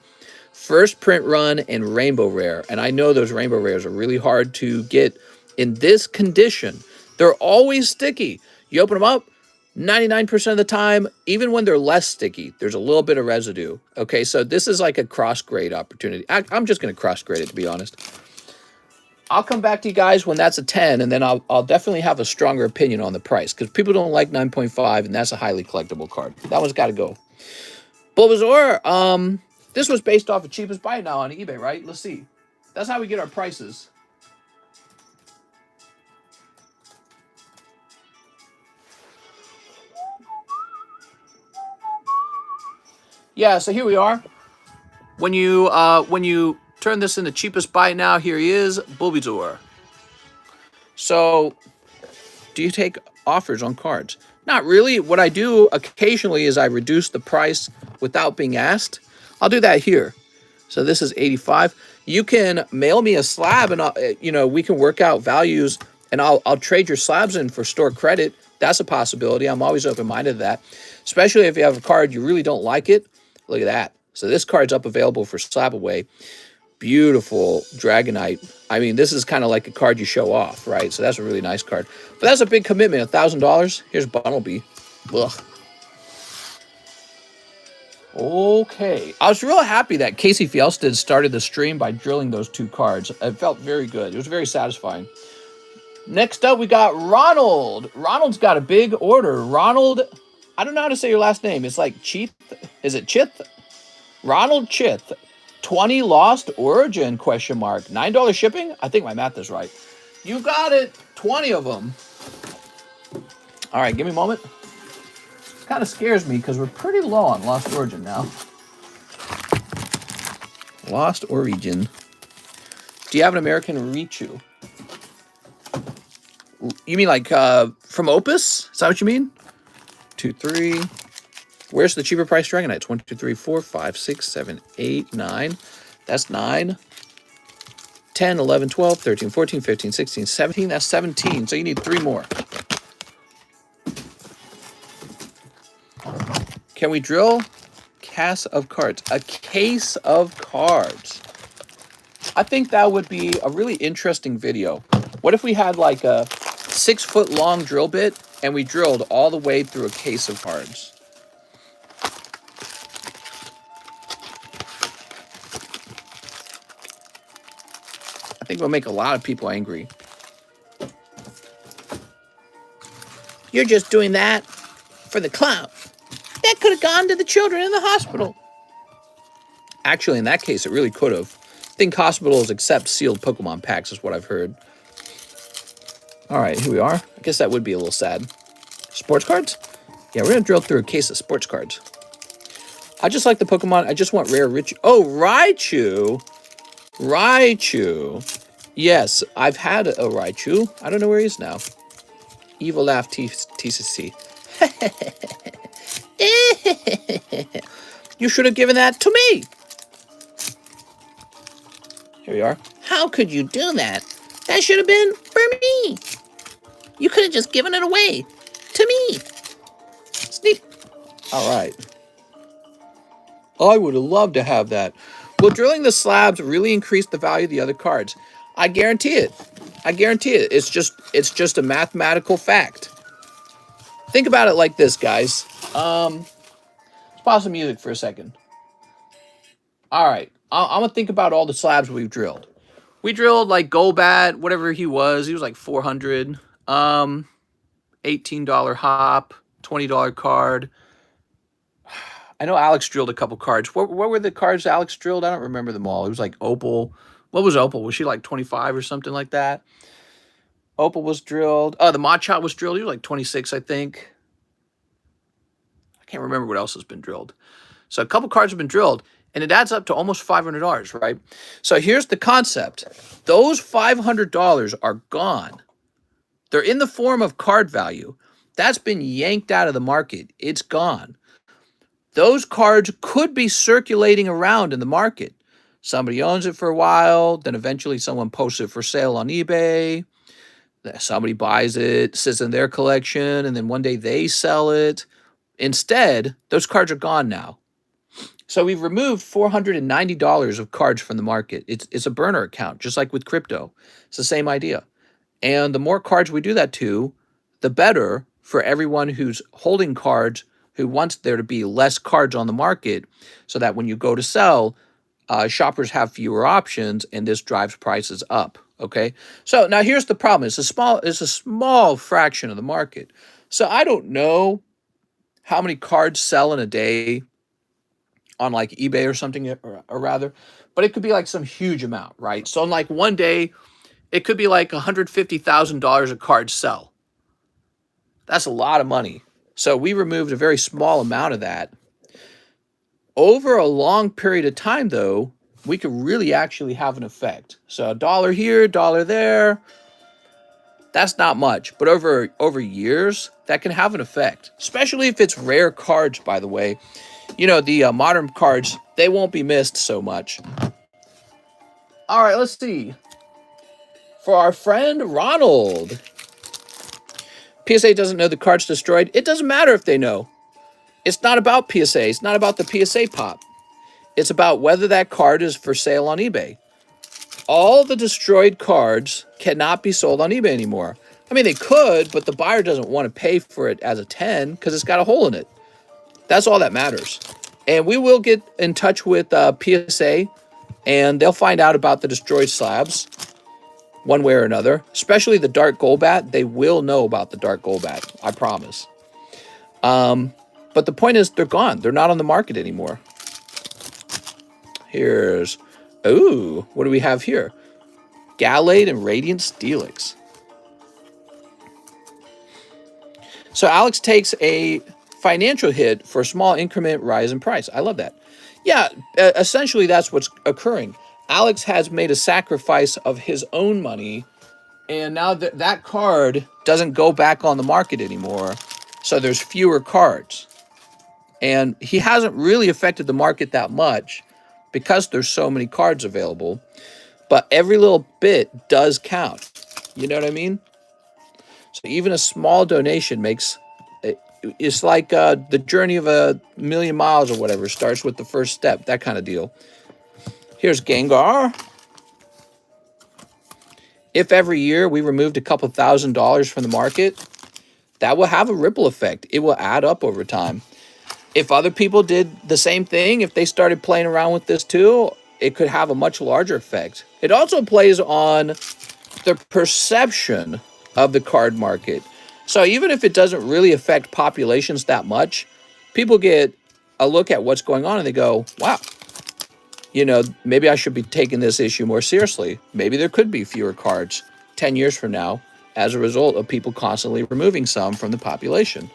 first print run and rainbow rare. And I know those rainbow rares are really hard to get in this condition. They're always sticky. You open them up, 99% of the time, even when they're less sticky, there's a little bit of residue. Okay, so this is like a cross grade opportunity. I'm just going to cross grade it, to be honest. I'll come back to you guys when that's a 10, and then I'll definitely have a stronger opinion on the price because people don't like 9.5, and that's a highly collectible card. That one's got to go. Bulbasaur, this was based off of cheapest buy now on eBay, right? Let's see. That's how we get our prices. Yeah, so here we are. When you turn this into cheapest buy now, here he is, Bulbasaur. So, do you take offers on cards? Not really. What I do occasionally is I reduce the price without being asked. I'll do that here. So this is 85. You can mail me a slab, and you know, we can work out values, and I'll trade your slabs in for store credit. That's a possibility. I'm always open-minded to that, especially if you have a card you really don't like it. Look at that. So this card's up available for slab away. Beautiful Dragonite. I mean, this is kind of like a card you show off, right? So that's a really nice card. But that's a big commitment, $1,000. Here's Bunnelby. Ugh. Okay. I was real happy that Casey Fjellstead started the stream by drilling those two cards. It felt very good. It was very satisfying. Next up, we got Ronald. Ronald's got a big order. Ronald, I don't know how to say your last name. It's like Chith. Is it Chith? Ronald Chith. 20 Lost Origin, question mark. $9 shipping? I think my math is right. You got it. 20 of them. All right, give me a moment. Kind of scares me because we're pretty low on Lost Origin now. Lost Origin. Do you have an American Richu? You mean like from Opus? Is that what you mean? 2, 3. Where's the cheaper price Dragonite? 1, 2, 3, 4, 5, 6, 7, 8, 9. That's 9. 10, 11, 12, 13, 14, 15, 16, 17. That's 17. So you need 3 more. Can we drill? Case of cards. A case of cards. I think that would be a really interesting video. What if we had like a 6-foot long drill bit and we drilled all the way through a case of cards? I think we'll make a lot of people angry. You're just doing that for the clout. That could have gone to the children in the hospital. Actually, in that case, it really could have. I think hospitals accept sealed Pokemon packs is what I've heard. All right, here we are. I guess that would be a little sad. Sports cards? Yeah, we're going to drill through a case of sports cards. I just like the Pokemon. I just want rare Rich. Oh, Raichu. Raichu. Yes, I've had a Raichu. I don't know where he is now. Evil laugh TCC. You should have given that to me. Here we are. How could you do that? That should have been for me. You could have just given it away to me. Sneak. All right. I would have loved to have that. Will drilling the slabs really increase the value of the other cards? I guarantee it. I guarantee it. It's just a mathematical fact. Think about it like this, guys. Let's pause the music for a second. All right. I'm going to think about all the slabs we've drilled. We drilled like Golbat, whatever he was. He was like 400. $18 hop, $20 card. I know Alex drilled a couple cards. What were the cards Alex drilled? I don't remember them all. It was like Opal. What was Opal? Was she like 25 or something like that? Opal was drilled. Oh, the Machop was drilled. He was like 26, I think. I Can't remember what else has been drilled. So a couple cards have been drilled, and it adds up to almost $500, right? So here's the concept. Those $500 are gone. They're in the form of card value. That's been yanked out of the market. It's gone. Those cards could be circulating around in the market. Somebody owns it for a while, then eventually someone posts it for sale on eBay. Somebody buys it, sits in their collection, and then one day they sell it. Instead, those cards are gone now. So we've removed $490 of cards from the market. It's a burner account, just like with crypto. It's the same idea. And the more cards we do that to, the better for everyone who's holding cards, who wants there to be less cards on the market, so that when you go to sell, shoppers have fewer options, and this drives prices up. Okay, so now here's the problem: it's a small fraction of the market. So I don't know how many cards sell in a day on like eBay or something, or rather, but it could be like some huge amount, right? So in like one day, it could be like $150,000 of cards sell. That's a lot of money. So we removed a very small amount of that. Over a long period of time, though, we could really actually have an effect. So a dollar here, dollar there, that's not much. But over years, that can have an effect, especially if it's rare cards, by the way. You know, the modern cards, they won't be missed so much. All right, let's see. For our friend Ronald, PSA doesn't know the card's destroyed. It doesn't matter if they know. It's not about PSA. It's not about the PSA pop. It's about whether that card is for sale on eBay. All the destroyed cards cannot be sold on eBay anymore. I mean, they could, but the buyer doesn't want to pay for it as a 10 because it's got a hole in it. That's all that matters. And we will get in touch with PSA, and they'll find out about the destroyed slabs one way or another, especially the Dark Golbat. They will know about the Dark Golbat, I promise. But the point is, they're gone. They're not on the market anymore. Here's, ooh, what do we have here? Gallade and Radiant Steelix. So Alex takes a financial hit for a small increment rise in price. I love that. Yeah, essentially that's what's occurring. Alex has made a sacrifice of his own money, and now that card doesn't go back on the market anymore, so there's fewer cards. And he hasn't really affected the market that much because there's so many cards available, but every little bit does count. You know what I mean? So even a small donation makes, it's like the journey of a million miles or whatever. Starts with the first step, that kind of deal. Here's Gengar. If every year we removed a couple $1,000s from the market, that will have a ripple effect. It will add up over time. If other people did the same thing, if they started playing around with this too, it could have a much larger effect. It also plays on the perception of the card market. So even if it doesn't really affect populations that much, people get a look at what's going on and they go, wow, you know, maybe I should be taking this issue more seriously. Maybe there could be fewer cards 10 years from now as a result of people constantly removing some from the population.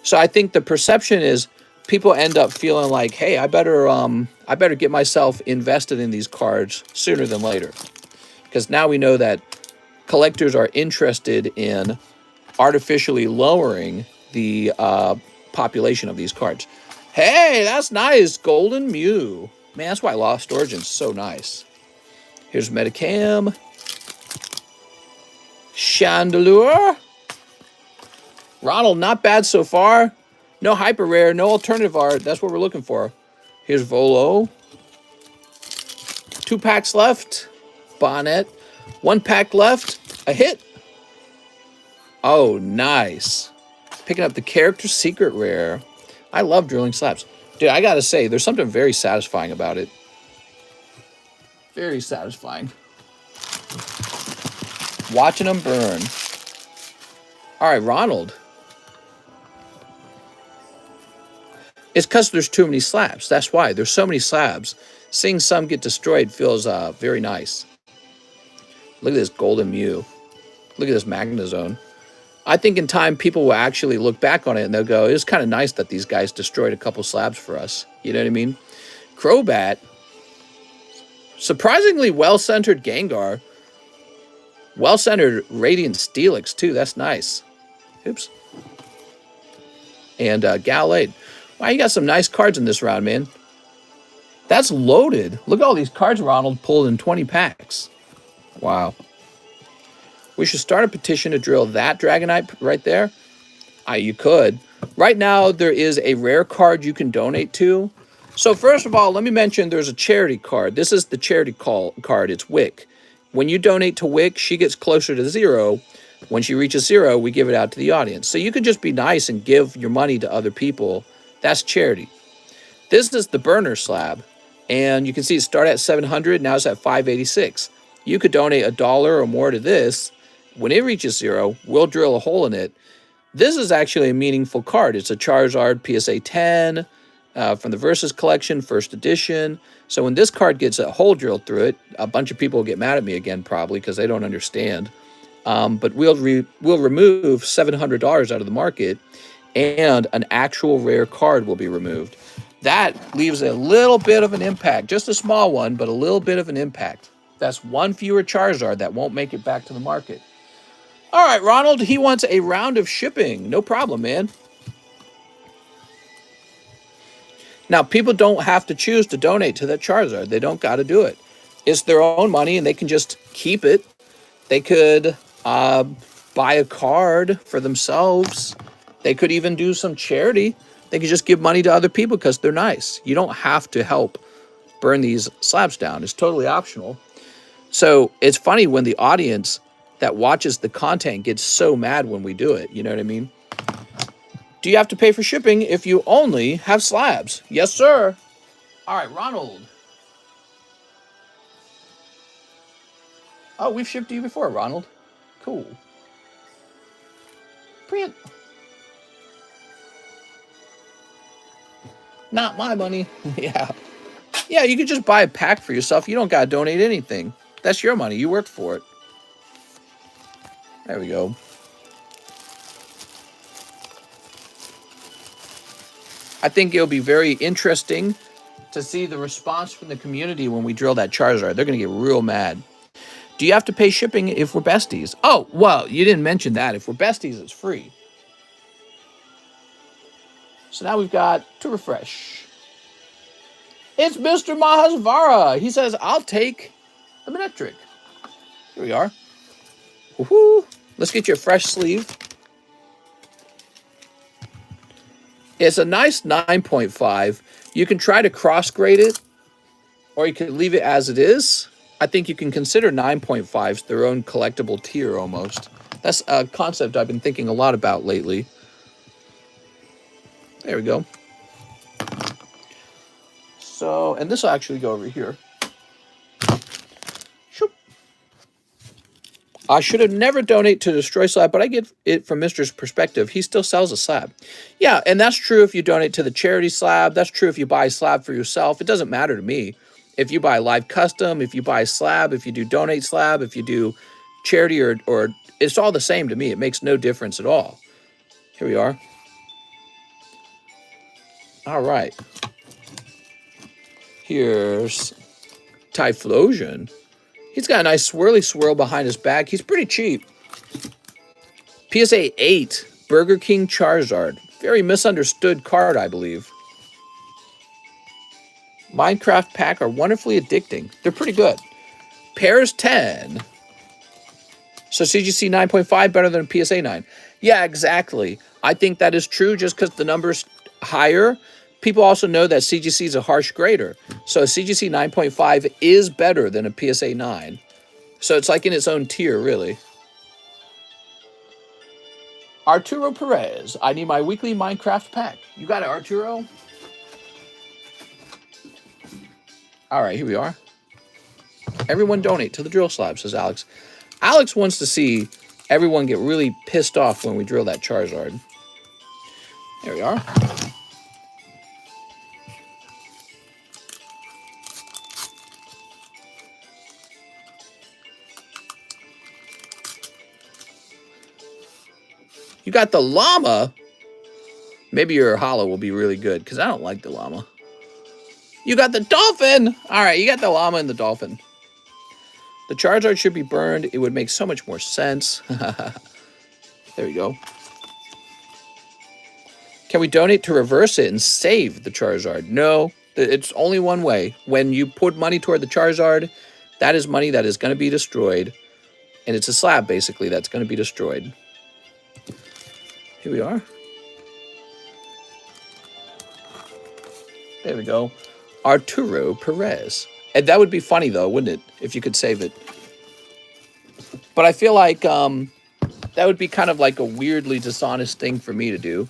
So I think the perception is people end up feeling like, hey, I better get myself invested in these cards sooner than later. Because now we know that collectors are interested in artificially lowering the population of these cards. Hey, that's nice. Golden Mew. Man, that's why Lost Origin's so nice. Here's Metacam. Chandelure. Ronald, not bad so far. No hyper rare, no alternative art. That's what we're looking for. Here's Volo. 2 packs left. Bonnet. 1 pack left. A hit. Oh, nice. Picking up the character secret rare. I love drilling slabs. Dude, I gotta say, there's something very satisfying about it. Very satisfying. Watching them burn. All right, Ronald. It's because there's too many slabs. That's why. There's so many slabs. Seeing some get destroyed feels very nice. Look at this Golden Mew. Look at this Magnezone. I think in time people will actually look back on it and they'll go, it's kind of nice that these guys destroyed a couple slabs for us. You know what I mean? Crobat. Surprisingly well-centered Gengar. Well-centered Radiant Steelix, too. That's nice. Oops. And Gallade. Wow, you got some nice cards in this round, man. That's loaded. Look at all these cards Ronald pulled in 20 packs. Wow. We should start a petition to drill that Dragonite right there. You could. Right now, there is a rare card you can donate to. So first of all, let me mention there's a charity card. This is the charity card. It's Wick. When you donate to Wick, she gets closer to 0. When she reaches 0, we give it out to the audience. So you can just be nice and give your money to other people. That's charity. This is the burner slab. And you can see it start at 700. Now it's at 586. You could donate $1 or more to this. When it reaches 0, we'll drill a hole in it. This is actually a meaningful card. It's a Charizard PSA 10 from the Versus collection, first edition. So when this card gets a hole drilled through it, a bunch of people will get mad at me again probably because they don't understand. But we'll remove $700 out of the market, and an actual rare card will be removed. That leaves a little bit of an impact, just a small one, but a little bit of an impact. That's one fewer Charizard that won't make it back to the market. All right, Ronald, he wants a round of shipping. No problem, man. Now, people don't have to choose to donate to that Charizard. They don't got to do it. It's their own money, and they can just keep it. They could buy a card for themselves. They could even do some charity. They could just give money to other people because they're nice. You don't have to help burn these slabs down. It's totally optional. So it's funny when the audience that watches the content gets so mad when we do it. You know what I mean? Do you have to pay for shipping if you only have slabs? Yes, sir. All right, Ronald. Oh, we've shipped to you before, Ronald. Cool. Print. Not my money. Yeah. Yeah, you could just buy a pack for yourself. You don't got to donate anything. That's your money. You worked for it. There we go. I think it'll be very interesting to see the response from the community when we drill that Charizard. They're going to get real mad. Do you have to pay shipping if we're besties? Oh, well, you didn't mention that. If we're besties, it's free. So now we've got to refresh. It's Mr. Mahasvara. He says, I'll take the Manectric. Here we are. Woohoo! Let's get you a fresh sleeve. It's a nice 9.5. You can try to cross-grade it, or you can leave it as it is. I think you can consider 9.5s their own collectible tier almost. That's a concept I've been thinking a lot about lately. There we go. So, and this will actually go over here. Shoop. I should have never donated to Destroy Slab, but I get it from Mr's perspective. He still sells a slab. Yeah, and that's true if you donate to the charity slab. That's true if you buy a slab for yourself. It doesn't matter to me. If you buy live custom, if you buy slab, if you do donate slab, if you do charity, or it's all the same to me. It makes no difference at all. Here we are. All right. Here's Typhlosion. He's got a nice swirly swirl behind his back. He's pretty cheap. PSA 8, Burger King Charizard. Very misunderstood card, I believe. Minecraft pack are wonderfully addicting. They're pretty good. Pairs 10. So CGC 9.5 better than a PSA 9. Yeah, exactly. I think that is true just because the number's higher. People also know that CGC is a harsh grader. So a CGC 9.5 is better than a PSA 9. So it's like in its own tier, really. Arturo Perez. I need my weekly Minecraft pack. You got it, Arturo? All right, here we are. Everyone donate to the drill slab, says Alex. Alex wants to see everyone get really pissed off when we drill that Charizard. There we are. You got the llama. Maybe your hollow will be really good, because I don't like the llama. You got the dolphin. All right, you got the llama and the dolphin. The Charizard should be burned. It would make so much more sense. There we go. Can we donate to reverse it and save the Charizard? No, it's only one way. When you put money toward the Charizard, that is money that is going to be destroyed. And it's a slab, basically, that's going to be destroyed. Here we are. There we go. Arturo Perez. And that would be funny, though, wouldn't it? If you could save it. But I feel like that would be kind of like a weirdly dishonest thing for me to do.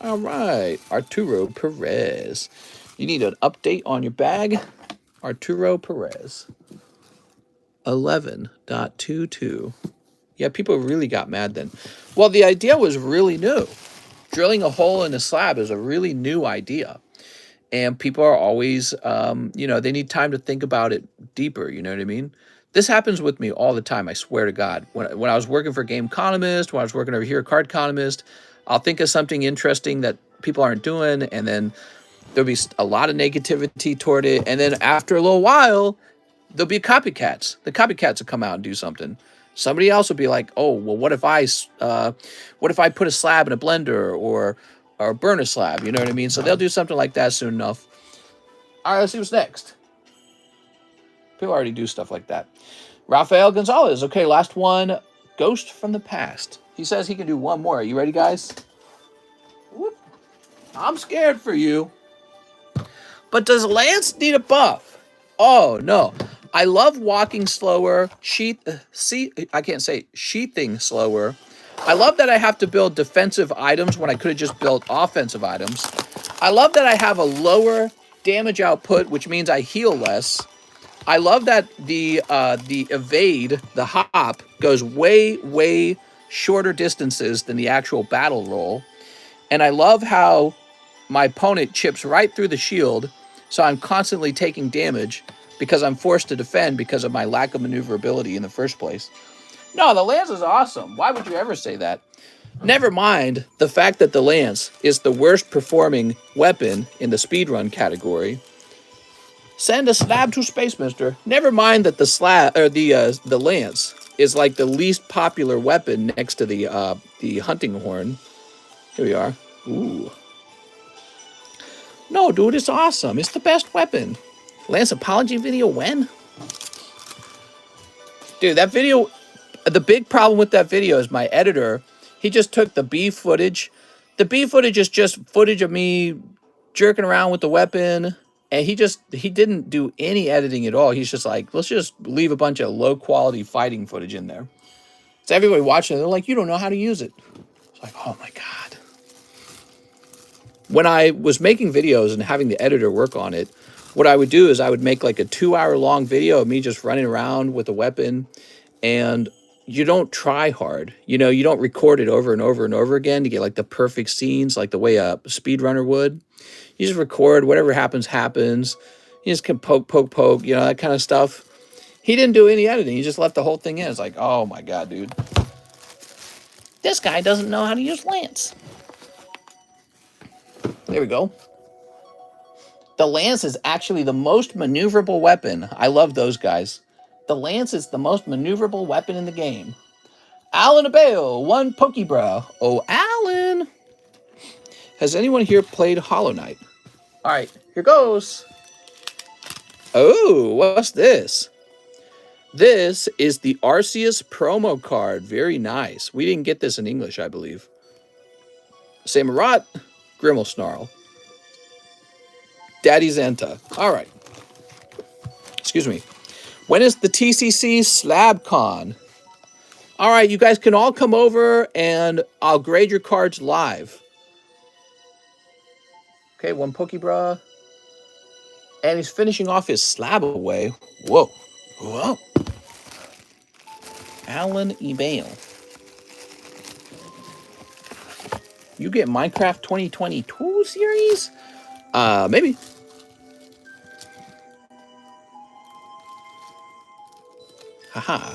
All right, Arturo Perez. You need an update on your bag. Arturo Perez. 11.22. Yeah, people really got mad then. Well, the idea was really new. Drilling a hole in a slab is a really new idea. And people are always, you know, they need time to think about it deeper, you know what I mean? This happens with me all the time, I swear to God. When I was working for GameConomist, when I was working over here at CardConomist, I'll think of something interesting that people aren't doing, and then there'll be a lot of negativity toward it. And then after a little while, there'll be copycats. The copycats will come out and do something. Somebody else will be like, oh, well, what if I put a slab in a blender or burn a slab? You know what I mean? So they'll do something like that soon enough. All right, let's see what's next. People already do stuff like that. Rafael Gonzalez. Okay, last one. Ghost from the Past. He says he can do one more. Are you ready, guys? Whoop. I'm scared for you. But does Lance need a buff? Oh, no. I love walking slower, sheathing slower. I love that I have to build defensive items when I could have just built offensive items. I love that I have a lower damage output, which means I heal less. I love that the evade, the hop, goes way, way shorter distances than the actual battle roll. And I love how my opponent chips right through the shield, so I'm constantly taking damage because I'm forced to defend because of my lack of maneuverability in the first place. No, the Lance is awesome. Why would you ever say that? Never mind the fact that the Lance is the worst performing weapon in the speedrun category. Send a slab to space, mister. Never mind that the Lance is like the least popular weapon next to the hunting horn. Here we are. Ooh. No, dude, it's awesome. It's the best weapon. Lance apology video when? Dude, that video, the big problem with that video is my editor, he just took the B footage. The B footage is just footage of me jerking around with the weapon, and he didn't do any editing at all. He's just like, let's just leave a bunch of low quality fighting footage in there. So everybody watching, they're like, you don't know how to use it. It's like, oh my God. When I was making videos and having the editor work on it, what I would do is I would make like a 2-hour-long video of me just running around with a weapon, and you don't try hard. You know, you don't record it over and over and over again to get like the perfect scenes like the way a speedrunner would. You just record, whatever happens, happens. You just can poke, you know, that kind of stuff. He didn't do any editing. He just left the whole thing in. It's like, oh my God, dude. This guy doesn't know how to use Lance. There we go. The Lance is actually the most maneuverable weapon. I love those guys. The Lance is the most maneuverable weapon in the game. Alan Abeo, one Pokebra. Oh, Alan. Has anyone here played Hollow Knight? All right, here goes. Oh, what's this? This is the Arceus promo card. Very nice. We didn't get this in English, I believe. Samurott, Grimmelsnarl. Daddy Zanta. All right. Excuse me. When is the TCC SlabCon? All right, you guys can all come over and I'll grade your cards live. Okay, one Pokebra. And he's finishing off his slab away. Whoa. Whoa. Alan Ebale. You get Minecraft 2022 series? Maybe. Haha.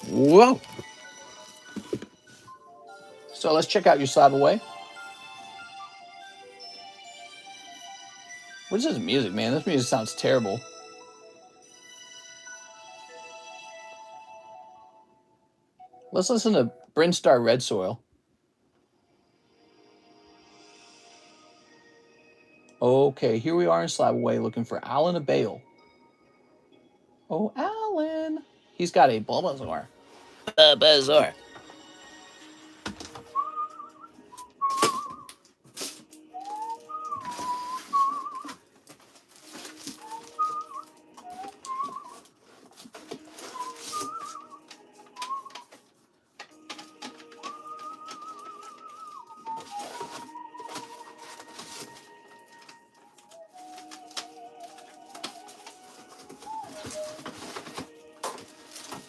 Whoa. So let's check out your slab away. What is this music, man? This music sounds terrible. Let's listen to Brinstar Red Soil. Okay, here we are in Slab Away looking for Alan Abale. Oh, Alan. He's got a Bulbasaur. Bulbasaur.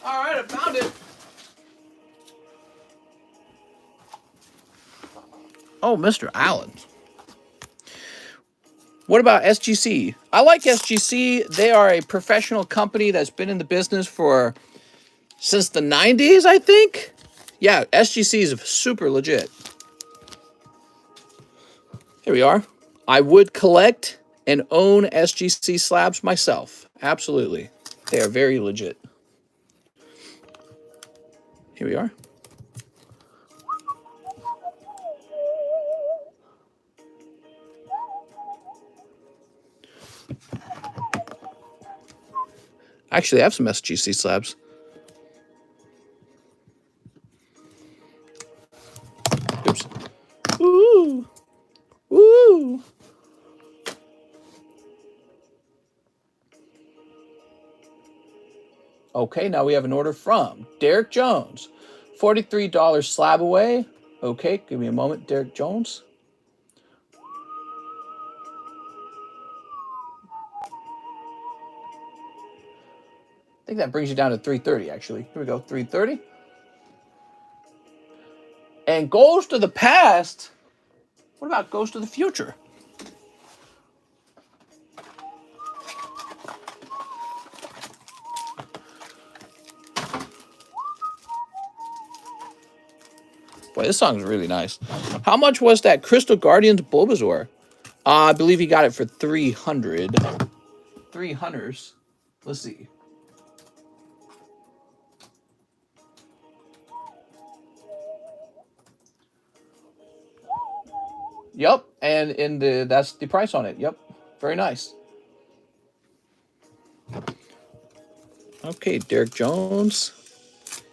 All right, I found it. Oh, Mr. Allen. What about SGC? I like SGC. They are a professional company that's been in the business for since the 90s, I think. Yeah, SGC is super legit. Here we are. I would collect and own SGC slabs myself. Absolutely. They are very legit. Here we are. Actually, I have some SGC slabs. Oops. Ooh. Ooh. Okay, now we have an order from Derek Jones. $43 slab away. Okay, give me a moment, Derek Jones. I think that brings you down to $330, actually. Here we go, $330. And Ghost of the Past. What about Ghost of the Future? Boy, this song is really nice. How much was that Crystal Guardians Bulbasaur? I believe he got it for 300. 300s. Let's see. Yep, and that's the price on it. Yep, very nice. Okay, Derek Jones.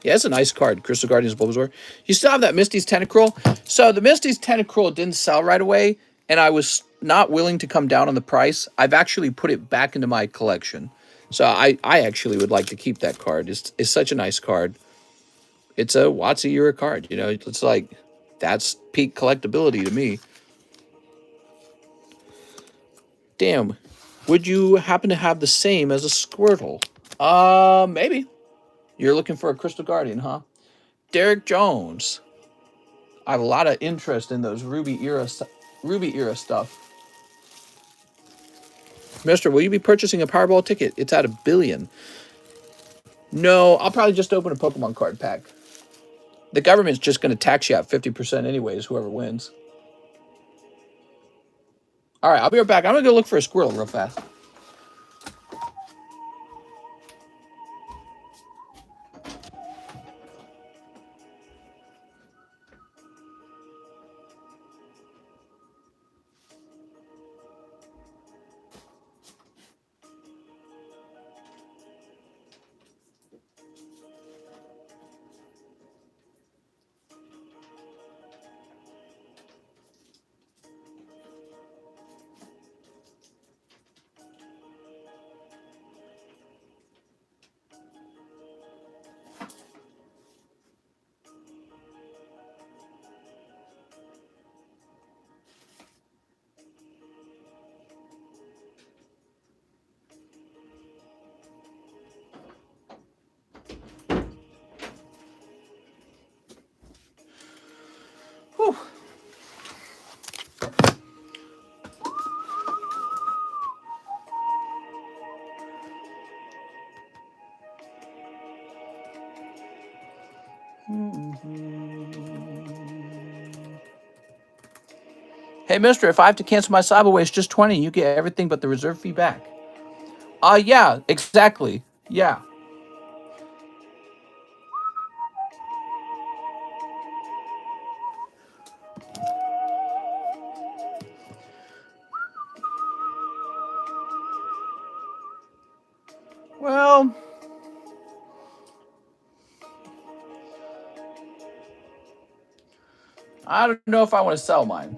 Yeah, it's a nice card, Crystal Guardians Bulbasaur. You still have that Misty's Tentacruel. So the Misty's Tentacruel didn't sell right away, and I was not willing to come down on the price. I've actually put it back into my collection. So I actually would like to keep that card. It's such a nice card. It's a Watts a year card. You know, it's like, that's peak collectability to me. Damn. Would you happen to have the same as a Squirtle? Maybe. You're looking for a Crystal Guardian, huh? Derek Jones. I have a lot of interest in those Ruby era stuff. Mister, will you be purchasing a Powerball ticket? It's at $1 billion. No, I'll probably just open a Pokemon card pack. The government's just going to tax you out 50% anyways, whoever wins. All right, I'll be right back. I'm going to go look for a squirrel real fast. Hey, mister, if I have to cancel my Cyberway, it's just 20. You get everything but the reserve fee back. Yeah, exactly. Yeah. Well, I don't know if I want to sell mine.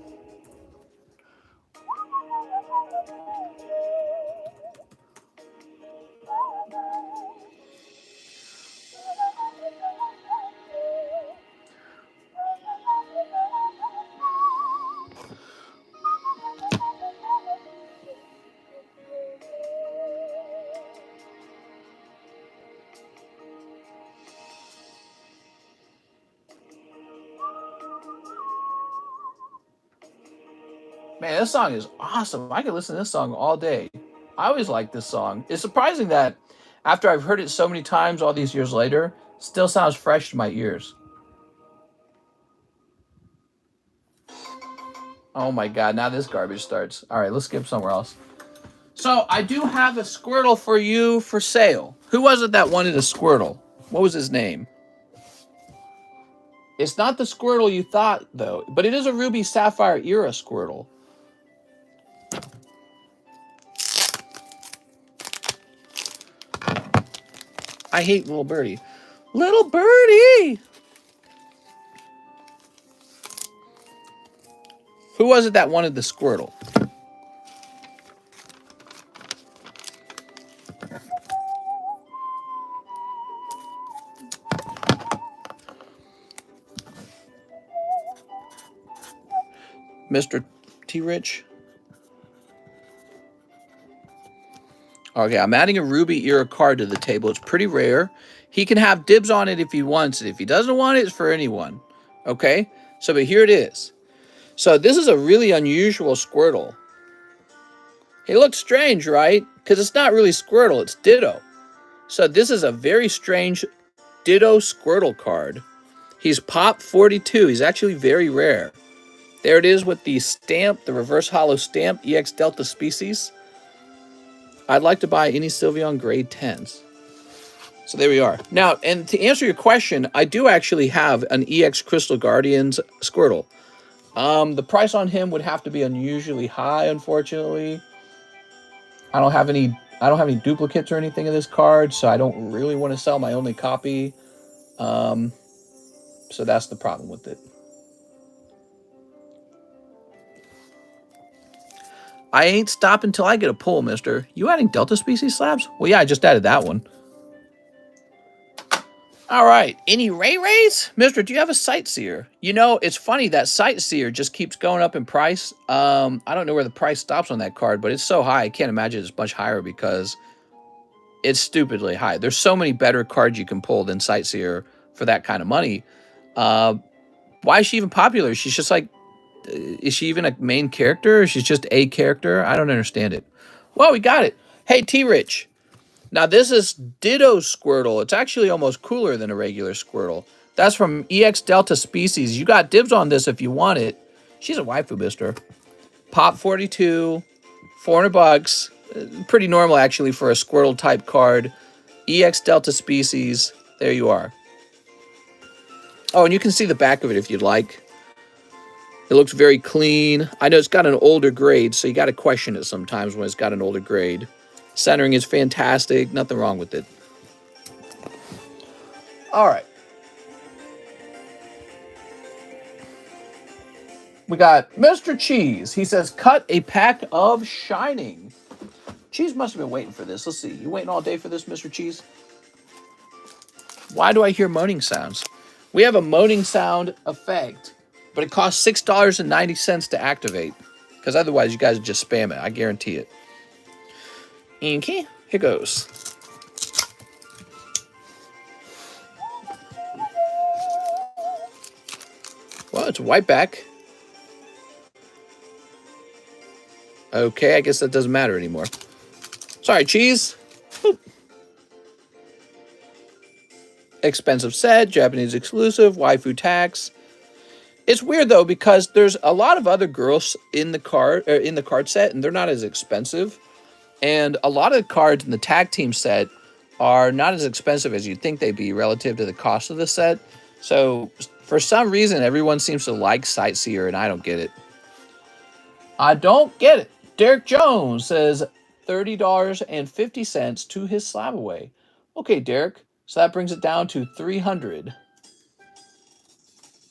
Man, this song is awesome. I could listen to this song all day. I always like this song. It's surprising that after I've heard it so many times all these years later, still sounds fresh to my ears. Oh my god, now this garbage starts. All right, let's skip somewhere else. So I do have a Squirtle for you for sale. Who was it that wanted a Squirtle? What was his name? It's not the Squirtle you thought, though, but it is a Ruby Sapphire era Squirtle. I hate Little Birdie. Little Birdie! Who was it that wanted the Squirtle? Mr. T-Rich? Okay, I'm adding a Ruby era card to the table. It's pretty rare. He can have dibs on it if he wants it. If he doesn't want it, it's for anyone. Okay? So, but here it is. So this is a really unusual Squirtle. He looks strange, right? Because it's not really Squirtle, it's Ditto. So this is a very strange Ditto Squirtle card. He's Pop 42. He's actually very rare. There it is with the stamp, the reverse hollow stamp, EX Delta Species. I'd like to buy any Sylveon grade 10s. So there we are. Now, and to answer your question, I do actually have an EX Crystal Guardians Squirtle. The price on him would have to be unusually high, unfortunately. I don't have any duplicates or anything of this card, so I don't really want to sell my only copy. So that's the problem with it. I ain't stopping until I get a pull, mister. You adding Delta Species Slabs? Well, yeah, I just added that one. All right. Any Ray Rays? Mister, do you have a Sightseer? You know, it's funny that Sightseer just keeps going up in price. I don't know where the price stops on that card, but it's so high. I can't imagine it's much higher because it's stupidly high. There's so many better cards you can pull than Sightseer for that kind of money. Why is she even popular? She's just like, is she even a main character? Or she's just a character? I don't understand it. Well, we got it. Hey, T-Rich. Now, this is Ditto Squirtle. It's actually almost cooler than a regular Squirtle. That's from EX Delta Species. You got dibs on this if you want it. She's a waifu, mister. Pop 42, $400. Pretty normal, actually, for a Squirtle-type card. EX Delta Species. There you are. Oh, and you can see the back of it if you'd like. It looks very clean. I know it's got an older grade, so you got to question it sometimes when it's got an older grade. Centering is fantastic. Nothing wrong with it. All right. We got Mr. Cheese. He says, cut a pack of Shining. Cheese must have been waiting for this. Let's see. You waiting all day for this, Mr. Cheese? Why do I hear moaning sounds? We have a moaning sound effect, but it costs $6.90 to activate, because otherwise you guys would just spam it. I guarantee it. Okay, here goes. Well, it's a white back. Okay, I guess that doesn't matter anymore. Sorry, Cheese. Boop. expensive set, Japanese exclusive, waifu tax. It's weird though because there's a lot of other girls in the card set, and they're not as expensive. And a lot of the cards in the tag team set are not as expensive as you'd think they'd be relative to the cost of the set. So for some reason, everyone seems to like Sightseer, and I don't get it. I don't get it. Derek Jones says $30.50 to his slab away. Okay, Derek. So that brings it down to $300.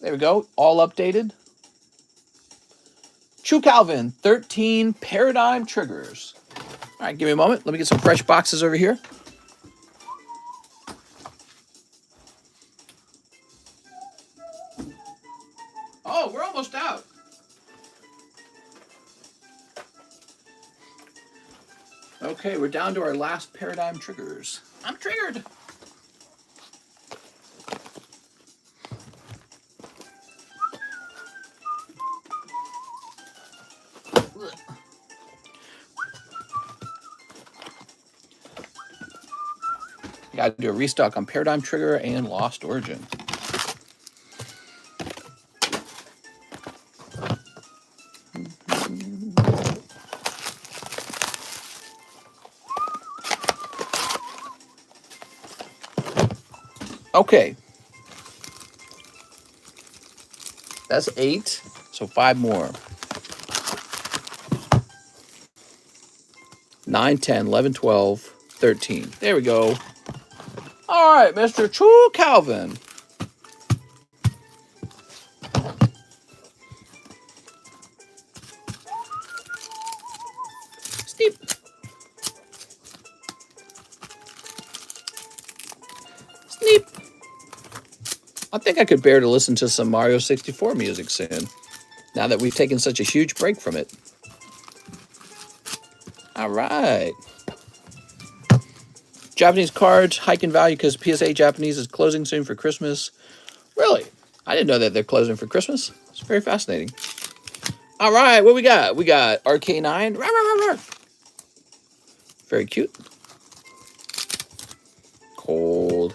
There we go. All updated. True Calvin, 13 paradigm triggers. All right, give me a moment. Let me get some fresh boxes over here. Oh, we're almost out. Okay, we're down to our last paradigm triggers. I'm triggered. Got to do a restock on Paradigm Trigger and Lost Origin. Okay. That's 8, so 5 more. 9, 10, 11, 12, 13. There we go. All right, Mr. True Calvin. Steep. Sneep. I think I could bear to listen to some Mario 64 music soon, now that we've taken such a huge break from it. All right. Japanese cards hike in value because PSA Japanese is closing soon for Christmas. Really? I didn't know that they're closing for Christmas. It's very fascinating. All right, what we got? We got RK9. Very cute. Cold.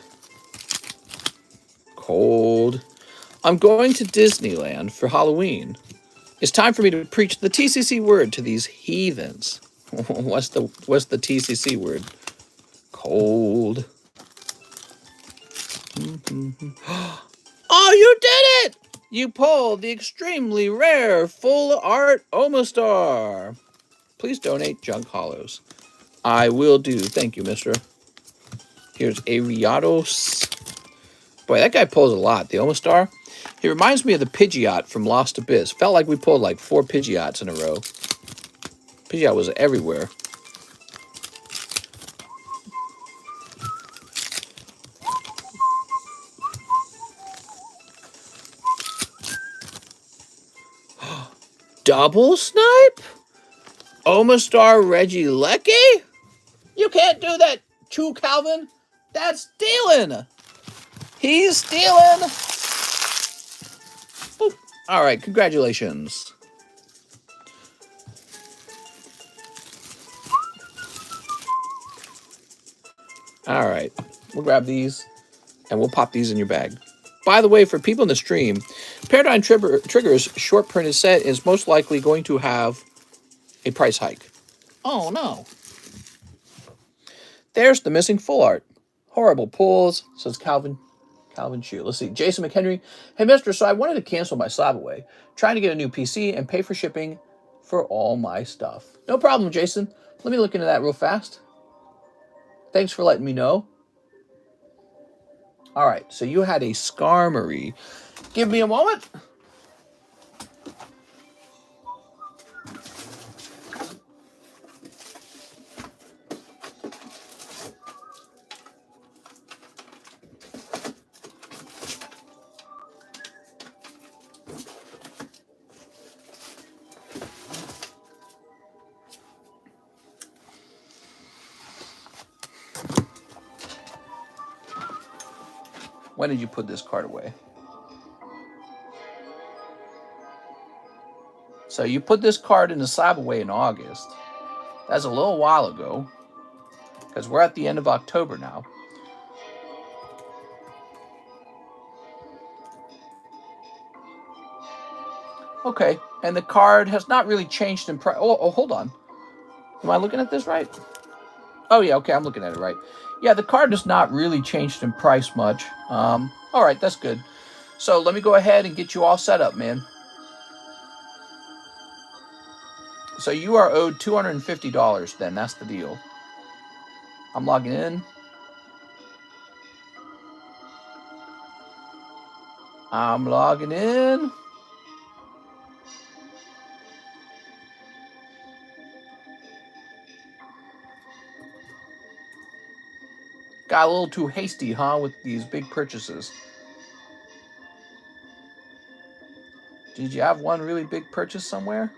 Cold. I'm going to Disneyland for Halloween. It's time for me to preach the TCC word to these heathens. What's the TCC word? Cold. Oh, you did it! You pulled the extremely rare full art Omastar. Please donate junk hollows. I will do. Thank you, mister. Here's Ariados. Boy, that guy pulls a lot. The Omastar. He reminds me of the Pidgeot from Lost Abyss. Felt like we pulled like 4 Pidgeots in a row. Pidgeot was everywhere. Double snipe? Omastar Regieleki? You can't do that, True Calvin. That's stealing. He's stealing. Boop. All right, congratulations. All right, we'll grab these and we'll pop these in your bag. By the way, for people in the stream, Paradigm Trigger's short printed set is most likely going to have a price hike. Oh no. There's the missing full art. Horrible pulls, says Calvin Chu. Let's see. Jason McHenry. Hey, mister, so I wanted to cancel my slab away. Trying to get a new PC and pay for shipping for all my stuff. No problem, Jason. Let me look into that real fast. Thanks for letting me know. All right, so you had a Skarmory. Give me a moment. When did you put this card away? So you put this card in the slab away in August. That's a little while ago, because we're at the end of October now. Okay, and the card has not really changed in price. Oh, hold on. Am I looking at this right? Oh, yeah, okay, I'm looking at it right. Yeah, the card has not really changed in price much. All right, that's good. So let me go ahead and get you all set up, man. So you are owed $250 then. That's the deal. I'm logging in. I'm logging in. Got a little too hasty, huh, with these big purchases. Did you have one really big purchase somewhere?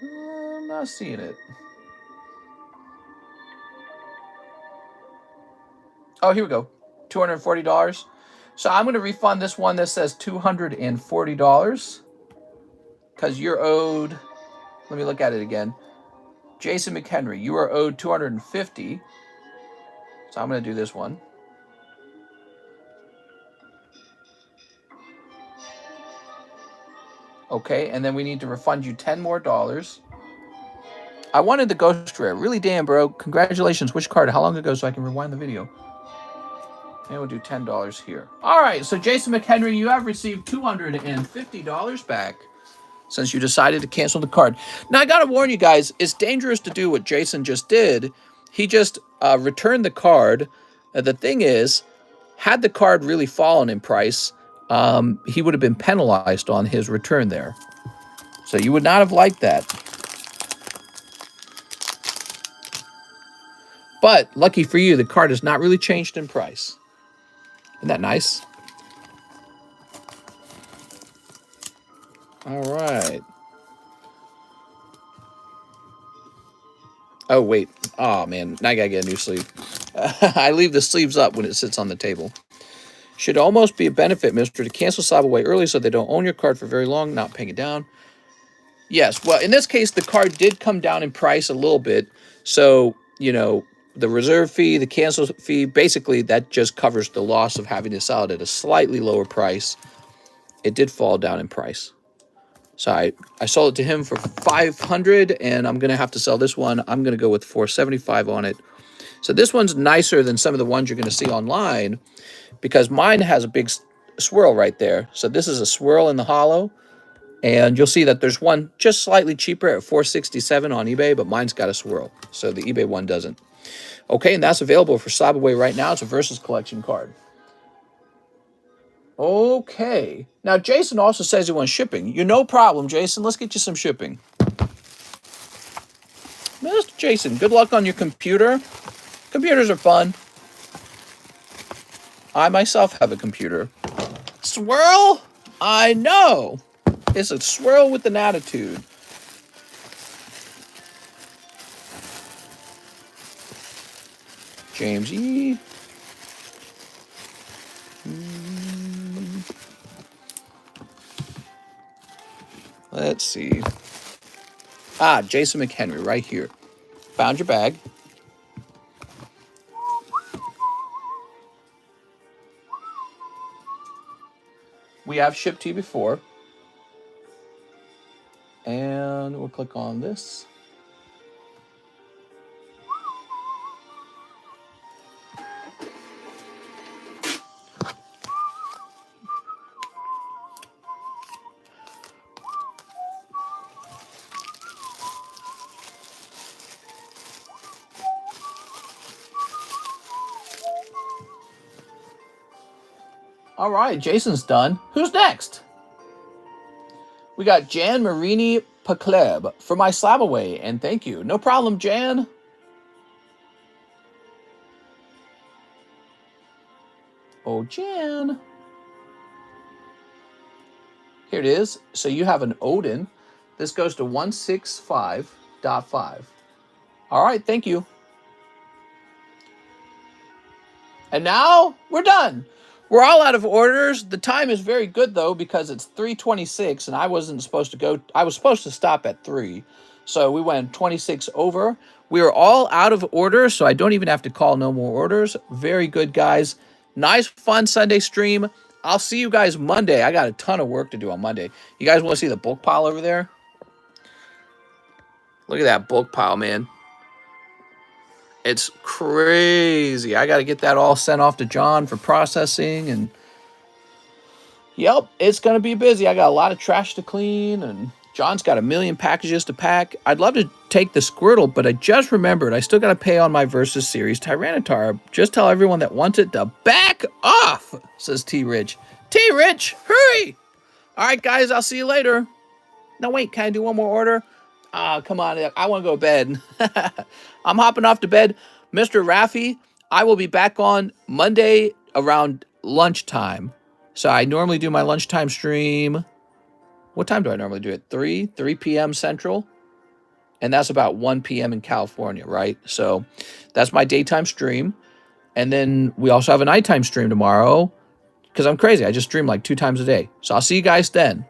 I'm not seeing it. Oh, here we go. $240. So I'm going to refund this one that says $240 because you're owed. Let me look at it again. Jason McHenry, you are owed $250. So I'm going to do this one. Okay, and then we need to refund you $10 more. I wanted the Ghost Rare. Really, damn, bro. Congratulations. Which card? How long ago so I can rewind the video? And we'll do $10 here. All right, so Jason McHenry, you have received $250 back since you decided to cancel the card. Now, I got to warn you guys, it's dangerous to do what Jason just did. He just returned the card. The thing is, had the card really fallen in price, he would have been penalized on his return there. So you would not have liked that. But lucky for you, the card has not really changed in price. Isn't that nice? All right. Oh, wait. Oh, man. Now I gotta get a new sleeve. I leave the sleeves up when it sits on the table. Should almost be a benefit, mister, to cancel Slab away early so they don't own your card for very long, not paying it down. Yes. Well, in this case, the card did come down in price a little bit. So, you know, the reserve fee, the cancel fee, basically that just covers the loss of having to sell it at a slightly lower price. It did fall down in price. So I sold it to him for $500, and I'm going to have to sell this one. I'm going to go with $475 on it. So this one's nicer than some of the ones you're going to see online because mine has a big swirl right there. So this is a swirl in the hollow, and you'll see that there's one just slightly cheaper at $467 on eBay, but mine's got a swirl. So the eBay one doesn't. Okay, and that's available for Slab Away right now. It's a Versus Collection card. Okay. Now, Jason also says he wants shipping. No problem, Jason. Let's get you some shipping. Mr. Jason, good luck on your computer. Computers are fun. I myself have a computer. Swirl? I know. It's a swirl with an attitude. James E. Let's see. Ah, Jason McHenry right here. Found your bag. We have shipped to you before. And we'll click on this. All right, Jason's done. Who's next? We got Jan Marini Pakleb for my Slab Away, and thank you. No problem, Jan. Oh, Jan. Here it is. So you have an Odin. This goes to 165.5. All right, thank you. And now we're done. We're all out of orders. The time is very good, though, because it's 3:26, and I wasn't supposed to go. I was supposed to stop at 3. So we went 26 over. We are all out of order, so I don't even have to call no more orders. Very good, guys. Nice, fun Sunday stream. I'll see you guys Monday. I got a ton of work to do on Monday. You guys want to see the book pile over there? Look at that book pile, man. It's crazy. I got to get that all sent off to John for processing. And yep, it's going to be busy. I got a lot of trash to clean, and John's got a million packages to pack. I'd love to take the Squirtle, but I just remembered I still got to pay on my Versus Series Tyranitar. Just tell everyone that wants it to back off, says T-Rich. T-Rich, hurry! All right, guys, I'll see you later. No, wait, can I do one more order? Come on, I want to go to bed. I'm hopping off to bed. Mr. Raffi, I will be back on Monday around lunchtime. So I normally do my lunchtime stream. What time do I normally do it? 3 p.m. Central. And that's about 1 p.m. in California, right? So that's my daytime stream. And then we also have a nighttime stream tomorrow because I'm crazy. I just stream like 2 times a day. So I'll see you guys then.